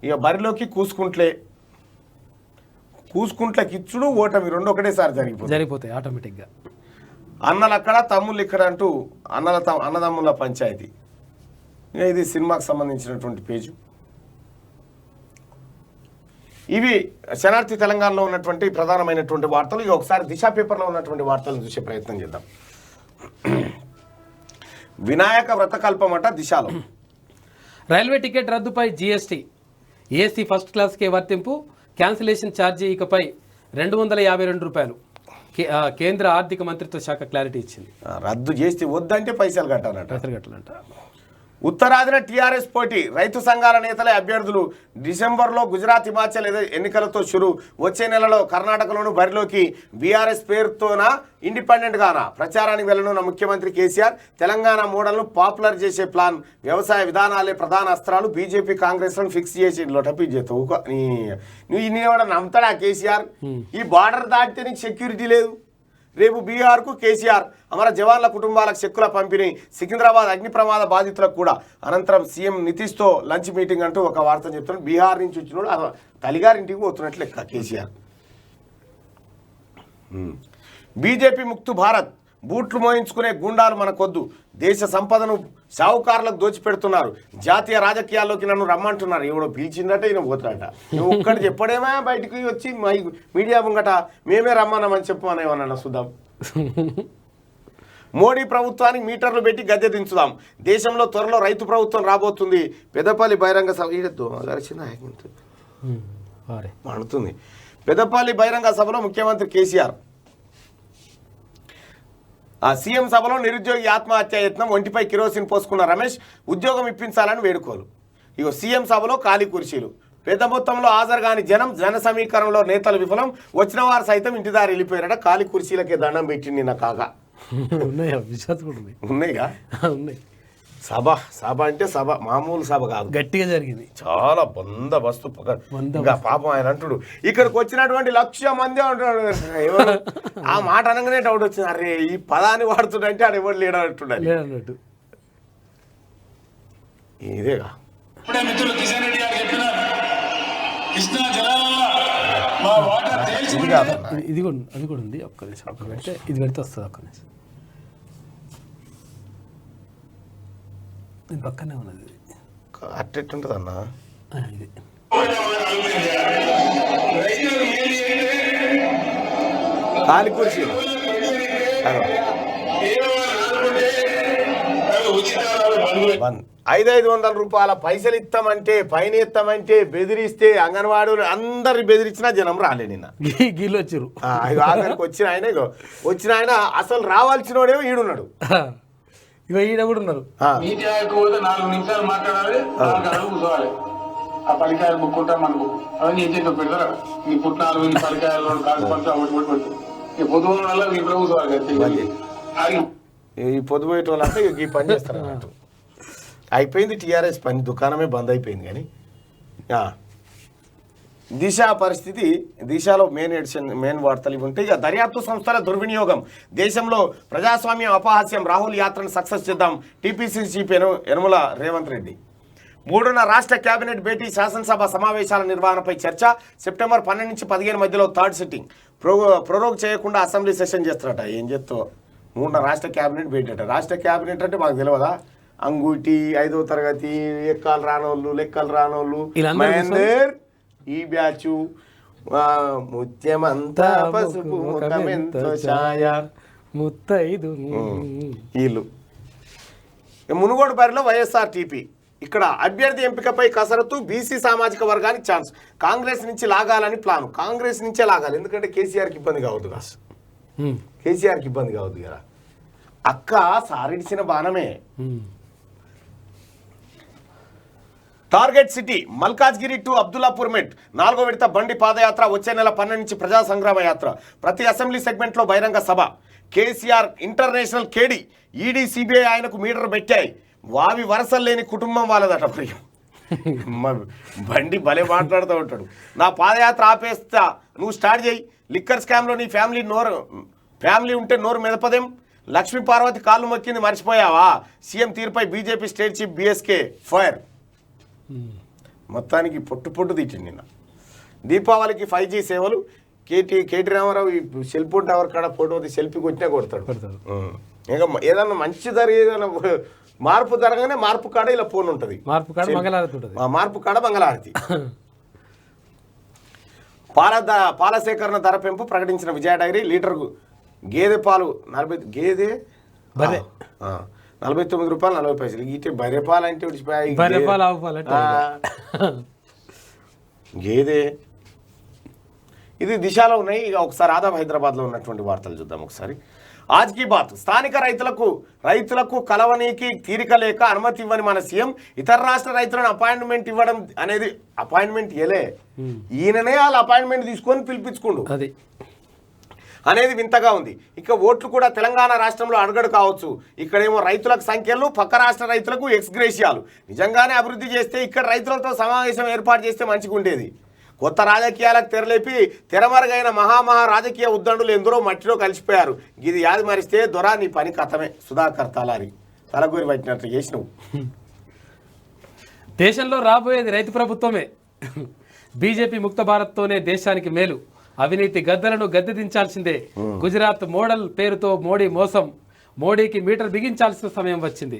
ఇక బరిలోకి కూసుకుంట్లకి ఇచ్చుడు ఓటమి రెండు ఒకటేసారి జరిగిపోతాయి ఆటోమేటిక్గా. అన్నలు అక్కడ తమ్ముళ్ళు ఇక్కడ అంటూ అన్నదమ్ముల పంచాయతీ. ఇక ఇది సినిమాకు సంబంధించినటువంటి పేజు. ఇవి శనార్థి తెలంగాణలో ఉన్నటువంటి ప్రధానమైనటువంటి వార్తలు. ఇక ఒకసారి దిశ పేపర్లో ఉన్నటువంటి వార్తలను చూసే ప్రయత్నం చేద్దాం. వినాయక వ్రతకల్పమట దిశలో. రైల్వే టికెట్ రద్దుపై జీఎస్టీ, ఏసీ ఫస్ట్ క్లాస్కే వర్తింపు, క్యాన్సిలేషన్ ఛార్జీ ఇకపై 252 రూపాయలు. కేంద్ర ఆర్థిక మంత్రిత్వ శాఖ క్లారిటీ ఇచ్చింది. రద్దు చేస్తే వద్దంటే పైసలు కట్టాలంట. ఉత్తరాదిన టీఆర్ఎస్ పోటీ, రైతు సంఘాల నేతలే అభ్యర్థులు. డిసెంబర్లో గుజరాత్ హిమాచల్ ఎన్నికలతో షురు. వచ్చే నెలలో కర్ణాటకలోను బరిలోకి బీఆర్ఎస్ పేరుతోన ఇండిపెండెంట్ గానా ప్రచారానికి వెళ్ళనున్న ముఖ్యమంత్రి కేసీఆర్. తెలంగాణ మోడల్ను పాపులర్ చేసే ప్లాన్, వ్యవసాయ విధానాలే ప్రధాన అస్త్రాలు. బీజేపీ కాంగ్రెస్లను ఫిక్స్ చేసి లొటపి చేస్తావు. నువ్వు ఇన్ని నమ్ముతాడా కేసీఆర్? ఈ బార్డర్ దాటితే నీకు సెక్యూరిటీ లేదు. రేపు బీహార్కు కేసీఆర్ అమర జవాన్ల కుటుంబాలకు చెక్కుల పంపిణీ. సికింద్రాబాద్ అగ్ని ప్రమాద బాధితులకు కూడా. అనంతరం సీఎం నితీష్తో లంచ్ మీటింగ్ అంటూ ఒక వార్త చెప్తున్నాడు. బీహార్ నుంచి వచ్చినోడు తల్లిగారింటికి పోతున్నట్లు లెక్క కేసీఆర్. బీజేపీ ముక్తు భారత్, బూట్లు మోయించుకునే గుండాలు మనకొద్దు. దేశ సంపదను షావుకారులకు దోచిపెడుతున్నారు. జాతీయ రాజకీయాల్లోకి నన్ను రమ్మంటున్నారు. ఎవడో పిలిచిందట ఈయన పోతాడట. నువ్వు ఒక్కటి చెప్పడేమా బయటికి వచ్చి మీడియా ముంగట మేమే రమ్మన్నామని చెప్పమనేమన్నా చూద్దాం. మోడీ ప్రభుత్వానికి మీటర్లు పెట్టి గద్దె దించుదాం. దేశంలో త్వరలో రైతు ప్రభుత్వం రాబోతుంది. పెద్దపల్లి బహిరంగ సభ మండుతుంది. పెద్దపల్లి బహిరంగ సభలో ముఖ్యమంత్రి కేసీఆర్. సీఎం సభలో నిరుద్యోగి ఆత్మహత్య యత్నం, ఒంటిపై కిరోసిన్ పోసుకున్న రమేష్. ఉద్యోగం ఇప్పించాలని వేడుకోలు. ఇగో సీఎం సభలో ఖాళీ కుర్చీలు. పెద్ద మొత్తంలో హాజరు కాని జన సమీకరణలో నేతలు విఫలం. వచ్చిన వారు సైతం ఇంటి దారి వెళ్ళిపోయారట. ఖాళీ కుర్చీలకే దండం పెట్టింది నా కాగా. ఉన్నాయిగా ఉన్నాయి. సభ అంటే సభ మామూలు సభ కాదు, గట్టిగా జరిగింది. చాలా బందోబస్తు. ఇంకా పాపం ఆయన అంటుడు ఇక్కడికి వచ్చినటువంటి 1,00,000 మంది అంటున్నాడు. ఆ మాట అనగానే డౌట్ వచ్చింది. అరే ఈ పదాన్ని వాడుతుండంటే ఆడ ఎవరు లేడన్నట్టు. ఇదేగా ఇది కూడా అది కూడా ఉంది. ఒక్క నిమిషం పెడితే ఇది పెడితే వస్తుంది. ఒక్క నిమిషం ఇది పక్కనే ఉన్నది. అట్టెట్టుంటుంది అన్న ఇది. ఖాళీ కుర్చీలు 500 రూపాయల పైసలు ఇస్తామంటే పైన ఇస్తామంటే బెదిరిస్తే అంగన్వాడీలు అందరిని బెదిరించినా జనం రాలే. నిన్న గీళ్ళు వచ్చారు. ఆఖరికి వచ్చిన ఆయన అసలు రావాల్సినోడేమో ఈడున్నాడు. ఇక ఈడ కూడా ఉన్నారు. మీడియాకి పోతే 4 నిమిషాలు మాట్లాడాలి, 4 గంటలు కూర్చోవాలి. ఆ పలికాయలు బుక్కుంటాం మనకు అవన్నీ ఏం చేసి పెడతారు. ఈ పుట్నాలు ఈ పలికాయలు కాదు పడుతుంది. ఈ పొద్దు వల్ల ఇప్పుడు కూర్చోవాలి. ఈ పొద్దు పోయేట వాళ్ళంటే ఈ పని చేస్తారు అన్నట్టు. అయిపోయింది టీఆర్ఎస్ పని, దుకాణమే బంద్ అయిపోయింది. కానీ దిశ పరిస్థితి, దిశలో మెయిన్ వార్తలు ఇవి ఉంటాయి. ఇక దర్యాప్తు సంస్థల దుర్వినియోగం, దేశంలో ప్రజాస్వామ్యం అపహాస్యం, రాహుల్ యాత్రను సక్సెస్ చేద్దాం. TPCC chief Yanamala Revanth Reddy. 3వ రాష్ట్ర కేబినెట్ భేటీ, శాసనసభ సమావేశాల నిర్వహణపై చర్చ. సెప్టెంబర్ 12 నుంచి 15 మధ్యలో 3rd సిట్టింగ్. ప్రొరోగ్ చేయకుండా అసెంబ్లీ సెషన్ చేస్తారట. ఏం చేస్తావు? 3వ రాష్ట్ర కేబినెట్ భేటీ అట. రాష్ట్ర కేబినెట్ అంటే మాకు తెలియదా? అంగూటి 5వ తరగతి ఎక్కలు రానోళ్ళు, లెక్కలు రానోళ్ళు, మహేందర్ ఈ బ్యాచ్, ముత్యమంతా పసుపు ముఖమెంతో ఛాయ ముత్తైదు వీళ్ళు. మునుగోడు బరిలో వైఎస్ఆర్టీపీ. ఇక్కడ అభ్యర్థి ఎంపికపై కసరత్తు, బీసీ సామాజిక వర్గానికి ఛాన్స్. కాంగ్రెస్ నుంచి లాగాలని ప్లాను. కాంగ్రెస్ నుంచే లాగాలి, ఎందుకంటే కేసీఆర్కి ఇబ్బంది కావద్దు కదా. కేసీఆర్కి ఇబ్బంది కావద్దు కదా. అక్క సారిడిచిన బాణమే. Target city, Malkajgiri to Abdullapur Met. 4వ విడత బండి పాదయాత్ర. వచ్చే నెల 12 నుంచి ప్రజా సంగ్రామ యాత్ర. ప్రతి అసెంబ్లీ సెగ్మెంట్లో బహిరంగ సభ. కేసీఆర్ ఇంటర్నేషనల్ కేడీ. ఈడీ సిబిఐ ఆయనకు మీటర్ పెట్టాయి. వావి వరసలు లేని కుటుంబం వాళ్ళదట. బండి భలే మాట్లాడుతూ ఉంటాడు. నా పాదయాత్ర ఆపేస్తా, నువ్వు స్టార్ట్ చేయి. లిక్కర్ స్కామ్లో నీ ఫ్యామిలీ ఉంటే నోరు మెదపదేం? లక్ష్మీ పార్వతి కాళ్ళు మొక్కింది మర్చిపోయావా? సీఎం తీరుపై BJP state chief BSK fire. మొత్తానికి పొట్టు తిట్టింది నిన్న. దీపావళికి 5G సేవలు. కేటీ రామారావు ఈ సెల్ ఫోన్ టవర్ కాడ ఫోటో సెల్ఫీ కొట్టినా కొడతాడు. ఇంకా ఏదన్నా మంచి ఏదైనా మార్పు జరగగానే మార్పు కాడ ఇలా ఫోన్ ఉంటుంది. మార్పు కాడ మంగళారతి ఉంటుంది. మార్పు కాడ మంగళారతి. పాల సేకరణ ధర పెంపు ప్రకటించిన విజయ డైరీ. లీటర్కు గేదె పాలు 49 రూపాయలు 40 పైసలు. ఇటే బర్రె పాలు అంటే గేదె. ఇది దిశలో ఉన్నాయి. ఇక ఒకసారి ఆదాబ్ హైదరాబాద్లో ఉన్నటువంటి వార్తలు చూద్దాం ఒకసారి. ఆజ్కి బాత్. స్థానిక రైతులకు కలవనీకి తీరిక లేక అనుమతి ఇవ్వని మన సీఎం ఇతర రాష్ట్ర రైతులను అపాయింట్మెంట్ ఇవ్వడం అనేది అపాయింట్మెంట్ ఈయననే వాళ్ళ అపాయింట్మెంట్ తీసుకొని పిలిపించుకుండు అనేది వింతగా ఉంది. ఇక ఓట్లు కూడా తెలంగాణ రాష్ట్రంలో అడుగడు కావచ్చు. ఇక్కడేమో రైతులకు సంఖ్యలు, పక్క రాష్ట్ర రైతులకు ఎక్స్గ్రేషియాలు. నిజంగానే అభివృద్ధి చేస్తే ఇక్కడ రైతులతో సమావేశం ఏర్పాటు చేస్తే మంచిగా ఉండేది. కొత్త రాజకీయాలకు తెరలేపి తెరమరుగైన మహా రాజకీయ ఉద్దండులు ఎందరో మట్టిలో కలిసిపోయారు. ఇది యాది మరిస్తే దొరా నీ పని కథమే. సుధాకర్ తలారి తలగూరి పట్టినట్లు చేసినవు. దేశంలో రాబోయేది రైతు ప్రభుత్వమే. బీజేపీ ముక్త భారత్తోనే దేశానికి మేలు. అవినీతి గద్దలను గద్దె దించాల్సిందే. గుజరాత్ మోడల్ పేరుతో మోడీ మోసం. మోడీకి మీటర్ బిగించాల్సిన సమయం వచ్చింది.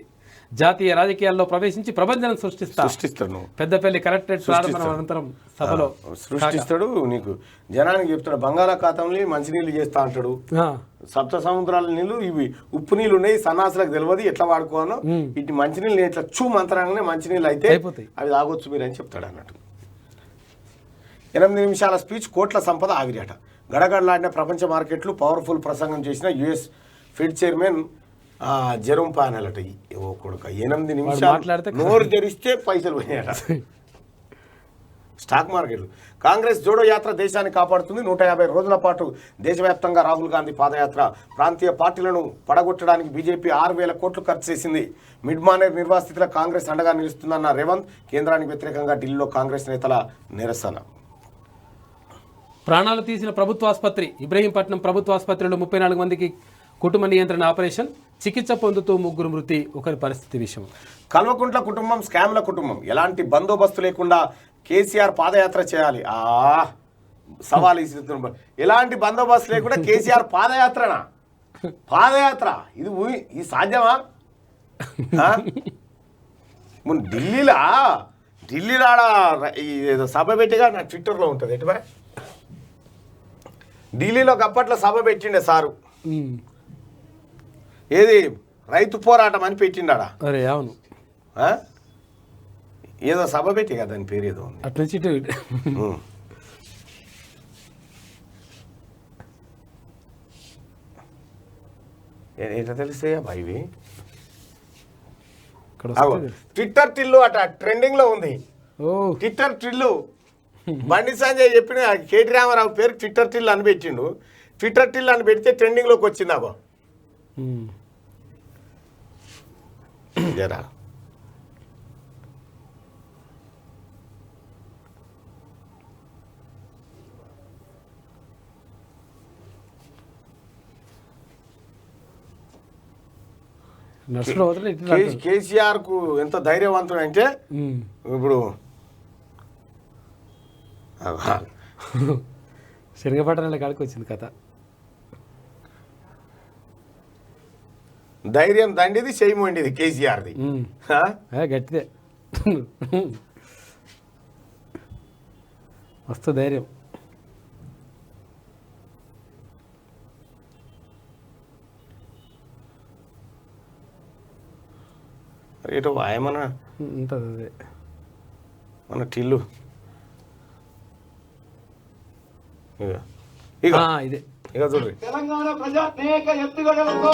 జాతీయ రాజకీయాల్లో ప్రవేశించి ప్రభంజనం సృష్టిస్తాడు. పెద్దపల్లి కలెక్టరేట్ ప్రారంభం అనంతరం సభలో సృష్టిస్తాడు. నీకు జనానికి చెప్తాడు బంగాళాఖాతంలో మంచినీళ్ళు చేస్తా అంటాడు. సప్త సముద్రాల నీళ్లు ఇవి ఉప్పు నీళ్ళు ఉన్నాయి. సన్నాసులకు తెలియదు ఎట్లా వాడుకోవాలో. ఇటు మంచినీళ్ళు ఇట్లా మంత్రంగానే మంచినీళ్ళు అయితే అవి తాగొచ్చు మీరు అని చెప్తాడు అన్నట్టు. 8 నిమిషాల స్పీచ్. కోట్ల సంపద ఆవిరిట. గడగడలాడిన ప్రపంచ మార్కెట్లు. పవర్ఫుల్ ప్రసంగం చేసిన US Fed chairman Jerome Powell అట. ఓ కొడుక 8 నిమిషాలు నోరు తెరిస్తే పైసలు పోయాట. స్టాక్ మార్కెట్లు. కాంగ్రెస్ జోడో యాత్ర దేశాన్ని కాపాడుతుంది. 150 రోజుల పాటు దేశవ్యాప్తంగా రాహుల్ గాంధీ పాదయాత్ర. ప్రాంతీయ పార్టీలను పడగొట్టడానికి బీజేపీ 6,000 కోట్లు ఖర్చు చేసింది. మిడ్ మానేర్ నిర్వాసితుల కాంగ్రెస్ అండగా నిలుస్తుందన్న రేవంత్. కేంద్రానికి వ్యతిరేకంగా ఢిల్లీలో కాంగ్రెస్ నేతల నిరసన. ప్రాణాలు తీసిన ప్రభుత్వ ఆసుపత్రి. ఇబ్రహీంపట్నం ప్రభుత్వ ఆసుపత్రిలో 34 మందికి కుటుంబ నియంత్రణ ఆపరేషన్. చికిత్స పొందుతూ 3 మృతి. ఒకరి పరిస్థితి విషయం. కల్వకుంట్ల కుటుంబం స్కామ్ల కుటుంబం. ఎలాంటి బందోబస్తు లేకుండా కేసీఆర్ పాదయాత్ర చేయాలి. సవాల్ ఇస్తున్నారు. ఎలాంటి బందోబస్తు లేకుండా కేసీఆర్ పాదయాత్రనా? పాదయాత్ర ఇది సాధ్యమా? ఢిల్లీలో ఏదో సభ పెట్టిగా నా ట్విట్టర్లో ఉంటుంది. ఎటువా ఢిల్లీలో అప్పట్లో సభ పెట్టిండే సారు. ఏది రైతు పోరాటం అని పెట్టిండా? అరే అవును, ఏదో సభ పెట్టి కదా దాని పేరు ఏదో ఉంది. అట్నుంచి ఎట్లా తెలుస్తాయా ఇవి? ట్విట్టర్ టిల్లు అట ట్రెండింగ్ లో ఉంది. ట్విట్టర్ టిల్లు బండి సంజయ్ చెప్పిన కేటీ రామారావు పేరు ట్విట్టర్ టిల్లు అని పెట్టిండు. ట్విట్టర్ టిల్లు అని పెడితే ట్రెండింగ్ లోకి వచ్చింది. అగో జరా కేసీఆర్ కు ఎంత ధైర్యవంతుడు అంటే ఇప్పుడు శనగపట్టణాల కాడికి వచ్చింది కథ. ధైర్యం దండిది, చేయమండిది కేసీఆర్ది. గట్టిదే, మస్తు ధైర్యం. రేటు ఆయమన ఉంటుంది అదే మన టిల్లు. ఇదే ఇక చూడండి. తెలంగాణ ప్రజా అనేక ఎత్తుగడలతో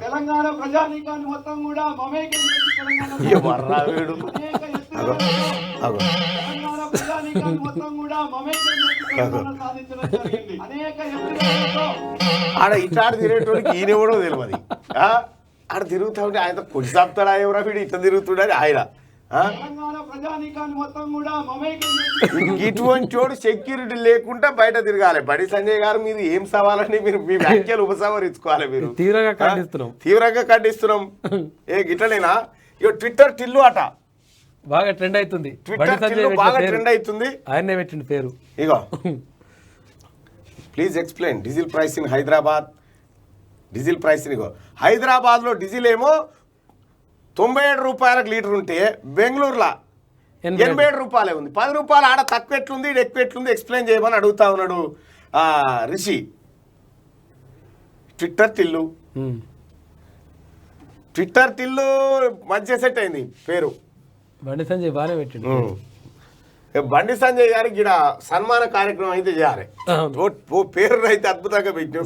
తెలంగాణ ప్రజానీకాన్ని మొత్తం కూడా మమేకం చేసి తెలంగాణ ప్రజానీకాన్ని మొత్తం కూడా మమేకం చేసి తెలంగాణ సాధించడం జరిగింది. అనేక ఎత్తుగడలతో ఆడ ఇట్లాడు తిరిగేటోడికి ఈయన కూడా తెలియదు. ఆడ తిరుగుతా ఉంటే ఆయన కొట్టి చాపుతాడా ఎవరా వీడు ఇట్లా తిరుగుతున్నాడు ఆయన. తెలంగాణ ప్రజానీకాన్ని మొత్తం కూడా మమేకం చేసి ఇటువంటి వాడు సెక్యూరిటీ లేకుండా బయట తిరగాలి. బండి సంజయ్ గారు మీరు ఏం సవాలని మీరు మీ వ్యాఖ్యలు ఉపసంహరించుకోవాలి. మీరు తీవ్రంగా ఖండిస్తున్నాం. తీవ్రంగా ఖండిస్తున్నాం. గిట్లనేనా ఇక ట్విట్టర్ టిల్లు అట బాగా ట్రెండ్ అవుతుంది. ట్విట్టర్ టిల్లు బాగా ట్రెండ్ అవుతుంది. ఆయనే పెట్టిండు పేరు. ఇగో please explain diesel price in Hyderabad. Diesel price ఇగో హైదరాబాద్లో డీజిల్ ఏమో 97 రూపాయలకు లీటర్ ఉంటే బెంగళూరులో 87 రూపాయలే ఉంది. 10 రూపాయలు ఆడ తక్కువ ఎట్లుంది ఇది ఎక్కువ ఎట్లుంది ఎక్స్ప్లెయిన్ చేయమని అడుగుతా ఉన్నాడు రిషి. ట్విట్టర్ టిల్లు మంచిగా సెట్ అయింది పేరు. బండి సంజయ్ బాగానే పెట్టిండు. బండి సంజయ్ గారికి ఇక్కడ సన్మాన కార్యక్రమం అయితే చేయాలి. పేరు అయితే అద్భుతంగా పెట్టిన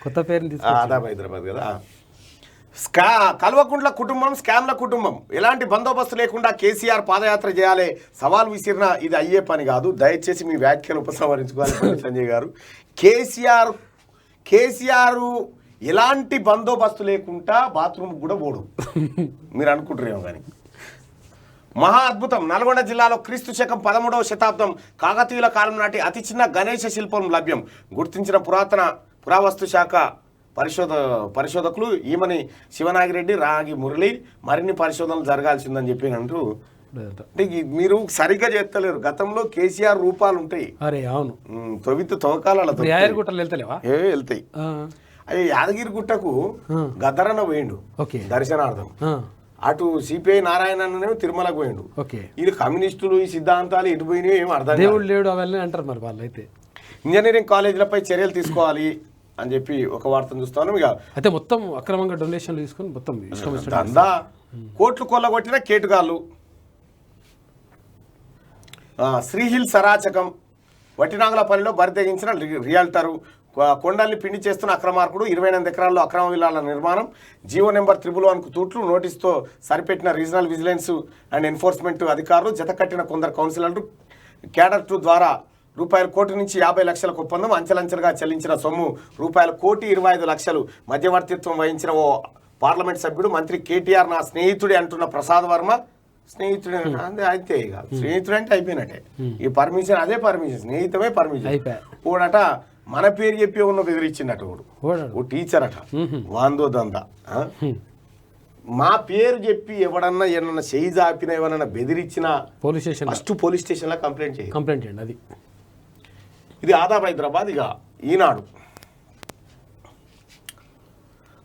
కొత్త పేరు ఆదాబ్ హైదరాబాద్ కదా. కల్వకుంట్ల కుటుంబం స్కామ్ల కుటుంబం. ఎలాంటి బందోబస్తు లేకుండా కేసీఆర్ పాదయాత్ర చేయాలి సవాల్ విసిరిన ఇది అయ్యే పని కాదు. దయచేసి మీ వ్యాఖ్యలు ఉపసంహరించుకోవాలి బండి సంజయ్ గారు. కేసీఆర్ ఎలాంటి బందోబస్తు లేకుండా బాత్రూమ్ కూడా పోడు మీరు అనుకుంటారేమో కానీ. మహా అద్భుతం. నల్గొండ జిల్లాలో క్రీస్తు శకం 13వ శతాబ్దం కాకతీయుల కాలం నాటి అతి చిన్న గణేశ శిల్పం లభ్యం. గుర్తించిన పురావస్తు శాఖ పరిశోధకులు ఈమని శివనాగిరెడ్డి, రాగి మురళి మరిన్ని పరిశోధనలు జరగాల్సిందని చెప్పి అంటూ. అంటే మీరు సరిగ్గా చేస్తలేరు. గతంలో కేసీఆర్ రూపాలు ఉంటాయి. అరే అవును, తవ్వకాలలో వెళ్తాయి. అవి యాదగిరి గుట్టకు గద్దరన్న పోయిండు దర్శనార్థం. అటు సిపిఐ నారాయణ తిరుమలకు పోయిండు. ఇది కమ్యూనిస్టులు ఈ సిద్ధాంతాలు ఎటు పోయినాయో ఏం అర్థం దేవుడు లేడు అవన్నీ అంటారు. మరి వాళ్ళు అయితే ఇంజనీరింగ్ కాలేజీలపై చర్యలు తీసుకోవాలి అని చెప్పి ఒక వార్తను చూస్తాను. ఇక అయితే మొత్తం అక్రమంగా డొనేషన్లు తీసుకుని మొత్తం దందా కోట్లు కొల్లగొట్టిన కేటుగాళ్ళు. శ్రీహిల్ సరాచకం. వట్టినాగులపల్లిలో బరి తెగించిన రియల్టరు. కొండల్ని పిండి చేస్తున్న అక్రమార్కుడు. 28 ఎకరాల్లో అక్రమ విల్లాల నిర్మాణం. జీవో నెంబర్ 111కు తూట్లు. నోటీసుతో సరిపెట్టిన రీజనల్ విజిలెన్స్ అండ్ ఎన్ఫోర్స్మెంట్ అధికారులు. జత కట్టిన కొందరు కౌన్సిలర్లు. క్యాడర్ 2 ద్వారా రూపాయలు 1 కోటి నుంచి 50 లక్షలకు ఒప్పందం. అంచెలంచెలుగా చెల్లించిన సొమ్ము రూపాయలు 1,25,00,000. మధ్యవర్తిత్వం వహించిన ఓ పార్లమెంట్ సభ్యుడు. మంత్రి కేటీఆర్ నా స్నేహితుడే అంటున్న ప్రసాద్ వర్మ. స్నేహితుడే అయితే ఇక స్నేహితుడు అంటే అయిపోయినట్టే. ఈ పర్మిషన్ అదే పర్మిషన్, స్నేహితమే పర్మిషన్. ఓడట మన పేరు చెప్పి ఉన్న బెదిరించిండట. ఓ టీచర్ అట వాందో దందా. మా పేరు చెప్పి ఎవడన్నా ఏమన్నా చేయి జాపిన ఎవరన్నా బెదిరించిన పోలీస్ స్టేషన్ ఫస్ట్ పోలీస్ స్టేషన్లో కంప్లైంట్ చేయండి. అది ఇది ఆదాబ్ హైదరాబాద్. ఇక ఈనాడు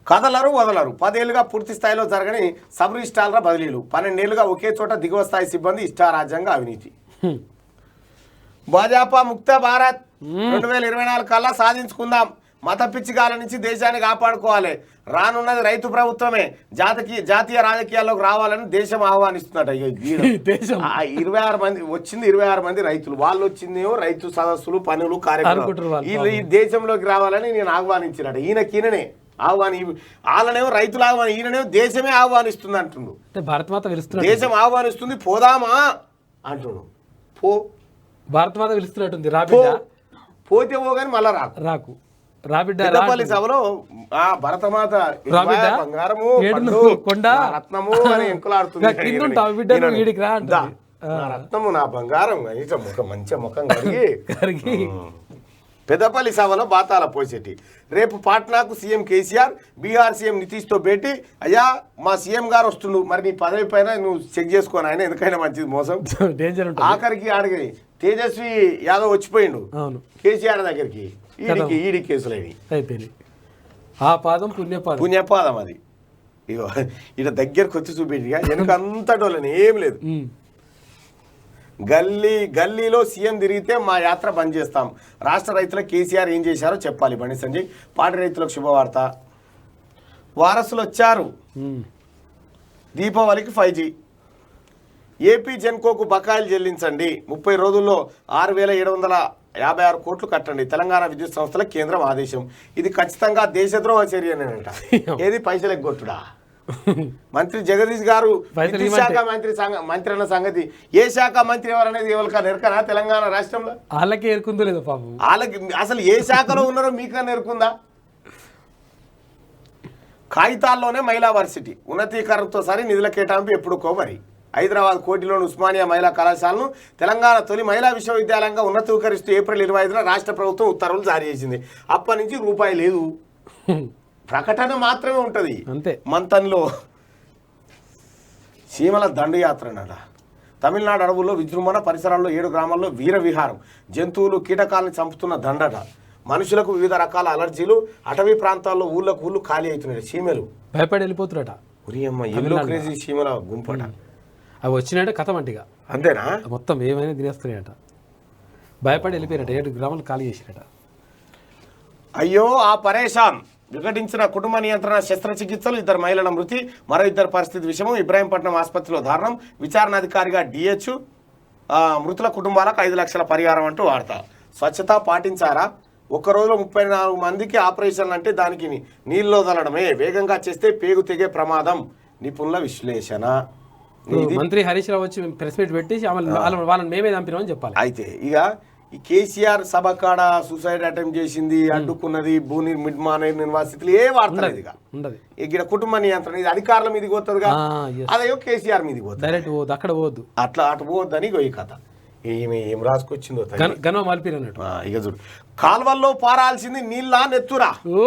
కదలరు వదలరు. 10 ఏళ్లుగా పూర్తి స్థాయిలో జరగని సబ్ రిజిస్ట్రార్ల బదిలీలు. 12 ఏళ్లుగా ఒకే చోట దిగువ స్థాయి సిబ్బంది. ఇష్టారాజ్యంగా అవినీతి. భాజపా ముక్త భారత్ 2024 కల్లా సాధించుకుందాం. మత పిచ్చిగాల నుంచి దేశాన్ని కాపాడుకోవాలి. రానున్నది రైతు ప్రభుత్వమే. జాతీయ రాజకీయాల్లోకి రావాలని దేశం ఆహ్వానిస్తున్నట. 26 మంది వచ్చింది. 26 మంది రైతులు. వాళ్ళు వచ్చిందేమో రైతు సదస్సులు, పనులు, కార్యక్రమాలు. ఈ దేశంలోకి రావాలని నేను ఆహ్వానించినట. ఈయననే వాళ్ళనేమో రైతులు ఆహ్వాని, ఈయననేమో దేశమే ఆహ్వానిస్తుంది అంటుండు. భారతమాత పిలుస్తున్నా, దేశం ఆహ్వానిస్తుంది పోదామా అంటుండు. భారత మాత పిలుస్తున్నట్టుంది. పోతే పోగాని మళ్ళా రాకు రాబిడ్డ సభలో భరతమాత బంగారము కొండ రత్నము అని ఎంకులాడుతుంది. రత్నము నా బంగారం మంచి ముఖం కడిగి పెద్దపల్లి సభలో బాతాల పోసేటి. రేపు పాట్నాకు సీఎం కేసీఆర్, బీహార్ సీఎం నితీష్తో భేటీ. అయ్యా మా సీఎం గారు వస్తుండు, మరి నీ పదవి పైన నువ్వు చెక్ చేసుకోని, ఆయన ఎందుకైనా మంచిది మోసం. ఆఖరికి ఆడికి తేజస్వి యాదవ్ వచ్చిపోయిండు కేసీఆర్ దగ్గరికి. ఈడి కేసులు అయిపోయింది. ఆ పాదం పుణ్యపాదం అది. ఇగో ఇక దగ్గరకు వచ్చి చూపించగా వెనుకంతటోళ్ళని ఏం లేదు. గల్లీలో సీఎం తిరిగితే మా యాత్ర బంద్ చేస్తాం. రాష్ట్ర రైతులకు కేసీఆర్ ఏం చేశారో చెప్పాలి. బండి సంజయ్. పాడి రైతులకు శుభవార్త. వారసులు వచ్చారు. దీపావళికి 5G. ఏపీ జెన్కోకు బకాయిలు చెల్లించండి. 30 రోజుల్లో 6,756 కోట్లు కట్టండి. తెలంగాణ విద్యుత్ సంస్థల కేంద్రం ఆదేశం. ఇది ఖచ్చితంగా దేశద్రోహ చర్యనేనట. ఏది పైసలు ఎగ్గొట్టుడా. మంత్రి జగదీష్ గారు విద్యుత్ శాఖ మంత్రి అన్న సంగతి. ఏ శాఖ మంత్రి ఎవరనేది ఎవరికన్నా ఎరకనా తెలంగాణ రాష్ట్రంలో? వాళ్ళకి ఎరుకుందో లేదో పాపం. వాళ్ళకి అసలు ఏ శాఖలో ఉన్నారో మీకన్నా ఎరుకుందా? కాగితాల్లోనే మహిళా వర్సిటీ ఉన్నతీకరణతో సరి నిధుల కేటాయింపు ఎప్పుడుకో మరి. హైదరాబాద్ కోటిలోని ఉస్మానియా మహిళా కళాశాలను తెలంగాణ తొలి మహిళా విశ్వవిద్యాలయంగా ఉన్నతీకరిస్తూ ఏప్రిల్ 25న రాష్ట్ర ప్రభుత్వం ఉత్తర్వులు జారీ చేసింది. అప్పటి నుంచి రూపాయి లేదు, ప్రకటన మాత్రమే ఉంటుంది. అంతే. మంతన్లో సీమల దండయాత్ర అన్నట. తమిళనాడు అడవుల్లో విజృంభణ, పరిసరాల్లో 7 గ్రామాల్లో వీర విహారం, జంతువులు కీటకాలను చంపుతున్న దండట. మనుషులకు వివిధ రకాల అలర్జీలు, అటవీ ప్రాంతాల్లో ఊళ్ళకు ఊళ్ళు ఖాళీ అవుతున్నాయి. చీమలు భయపడి వెళ్ళిపోతురట. ఉరియమ్మ ఎల్లో క్రేజీ చీమల గుంపట. అవి వచ్చినాయంటే కథం అంటిగా అంతేనా? మొత్తం ఏమైనా తినేస్తున్నాయట. భయపడి వెళ్ళిపోయారట. 7 గ్రామాలు ఖాళీ చేసిరట. అయ్యో ఆ పరేషాన్ విఘటించిన కుటుంబ నియంత్రణ శస్త్రచికిత్సలు, 2 మహిళల మృతి, మరో 2 పరిస్థితి విషయం. ఇబ్రాహీంపట్నం ఆసుపత్రిలో దారుణం. విచారణాధికారిగా డిహెచ్. మృతుల కుటుంబాలకు 5 లక్షల పరిహారం అంటూ వార్త. స్వచ్ఛత పాటించారా? ఒక్క రోజులో 34 మందికి ఆపరేషన్లు అంటే దానికి నీళ్ళలో వదలడమే. వేగంగా చేస్తే పేగు తెగే ప్రమాదం. నిపుణుల విశ్లేషణ. మంత్రి హరీష్ రావు వచ్చి ప్రెస్ మీట్ పెట్టి వాళ్ళని మేమే చంపినామని చెప్పాలి. అయితే ఇక ఈ కేసీఆర్ సభ కాడ సూసైడ్ అటెంప్ట్ చేసింది, అడ్డుకున్నది, భూని మిడ్మానే నిర్వాసితులు ఏ వార్తలేదు. ఇక ఉండదు. ఇక్కడ కుటుంబ నియంత్రణ ఇది అధికారుల మీదకి పోతుందిగా, అదేయో కేసీఆర్ మీదకి పోతుంది. డైరెక్ట్ పోవద్దు, అక్కడ పోవద్దు, అట్లా అటు పోవద్దని ఈ కథ. ఏం రాసుకొచ్చిందో గనవ మలిపిరు అన్నట్టు. ఇక చూడు, కాల్వల్లో పారాల్సింది నీళ్ళ నెత్తురా. ఓ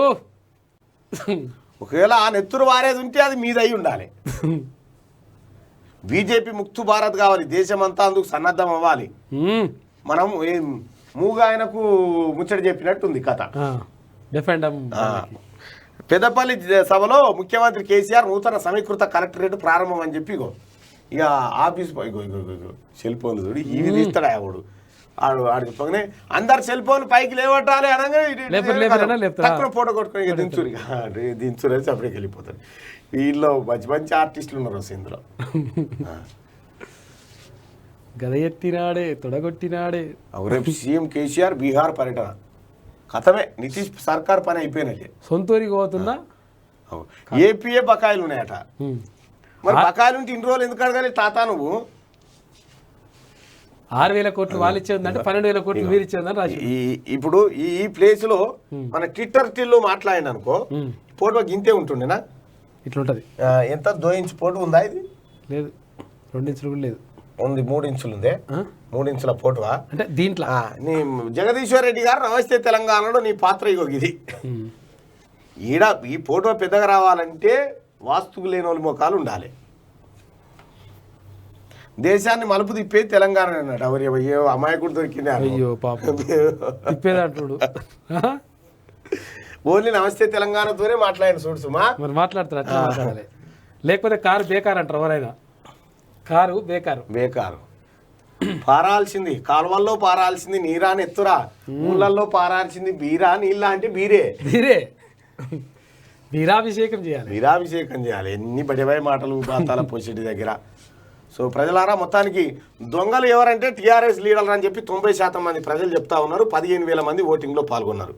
ఒకవేళ ఆ నెత్తురు వారేది ఉంటే అది మీద అయి ఉండాలి. బీజేపీ ముక్తు భారత్ కావాలి, దేశమంతా అందుకు సన్నద్ధం అవ్వాలి. మనం మూగా ఆయనకు ముచ్చట చెప్పినట్టుంది కథ. పెద్దపల్లి సభలో ముఖ్యమంత్రి కేసీఆర్ నూతన సమీకృత కలెక్టరేట్ ప్రారంభం అని చెప్పి ఇక ఆఫీస్ సెల్ ఫోన్లు చూడు ఇవి తీస్తాడు ఆవిడు. ఆడు చెప్పగానే అందరు సెల్ ఫోన్ పైకి లేవట్టాలి అనగానే ఫోటో కొట్టుకొని ఇక దించురు అని అప్పటికి వెళ్ళిపోతాడు. వీళ్ళు మంచి మంచి ఆర్టిస్టులు ఉన్నారు ఇందులో. గద ఎత్తినాడే తొడగొట్టినాడే. రేపు సీఎం కేసీఆర్ బీహార్ పర్యటన కథమే. నితీష్ సర్కార్ పని అయిపోయినట్లే. సొంతూరికి పోతుందా? ఏపీఏ బకాయిలు ఉన్నాయట. మరి బకాయిలు ఉంటే 2 రోజులు ఎందుకు అడగాలి తాత నువ్వు? 6,000 కోట్లు వాళ్ళు ఇచ్చేదంటే 12,000 కోట్లు మీరు ఇచ్చేదని రాజు. ఇప్పుడు ఈ ప్లేస్ లో మన ట్విట్టర్ టిల్లు మాట్లాడిన అనుకో, ఫోటో గింతే ఉంటుండేనా? ఇట్లుంటది. ఎంత 2 ఇంచ్ ఫోటో ఉందా? ఇది లేదు, 2 ఇంచులు కూడా లేదు. ఉంది, 3 ఇంచులు ఉంది. 3 ఇంచుల ఫోటోవా? అంటే దీంట్లో నీ జగదీశ్వర్ రెడ్డి గారు నమస్తే తెలంగాణలో నీ పాత్ర ఇగో ఇది. ఈడ ఈ ఫోటో పెద్దగా రావాలంటే వాస్తువు లేని వాళ్ళ ముఖాలు ఉండాలి. దేశాన్ని మలుపు తిప్పే తెలంగాణ అన్నట్టు. ఎవరు అమాయకుడు దొరికింది. అయ్యో పాపం తిప్పేదంటుడు. ఓన్లీ నమస్తే తెలంగాణతోనే మాట్లాడిన చూడు సుమా. మరి మాట్లాడతారు అట్లా మాట్లాడాలి. లేకపోతే కారు బేకారు అంటారు ఎవరైనా. కారు బేకారు. పారాల్సింది కాలువల్లో పారాల్సింది నీరా నెత్తురా, ఊళ్ళల్లో పారాల్సింది బీరా నీళ్ళ అంటే బీరే. వీరాభిషేకం చేయాలి. ఎన్ని బడిబాయి మాటలు బాతాల పోసేటి దగ్గర. సో ప్రజలారా, మొత్తానికి దొంగలు ఎవరంటే టీఆర్ఎస్ లీడర్లు అని చెప్పి 90% మంది ప్రజలు చెప్తా ఉన్నారు. 15,000 మంది ఓటింగ్లో పాల్గొన్నారు.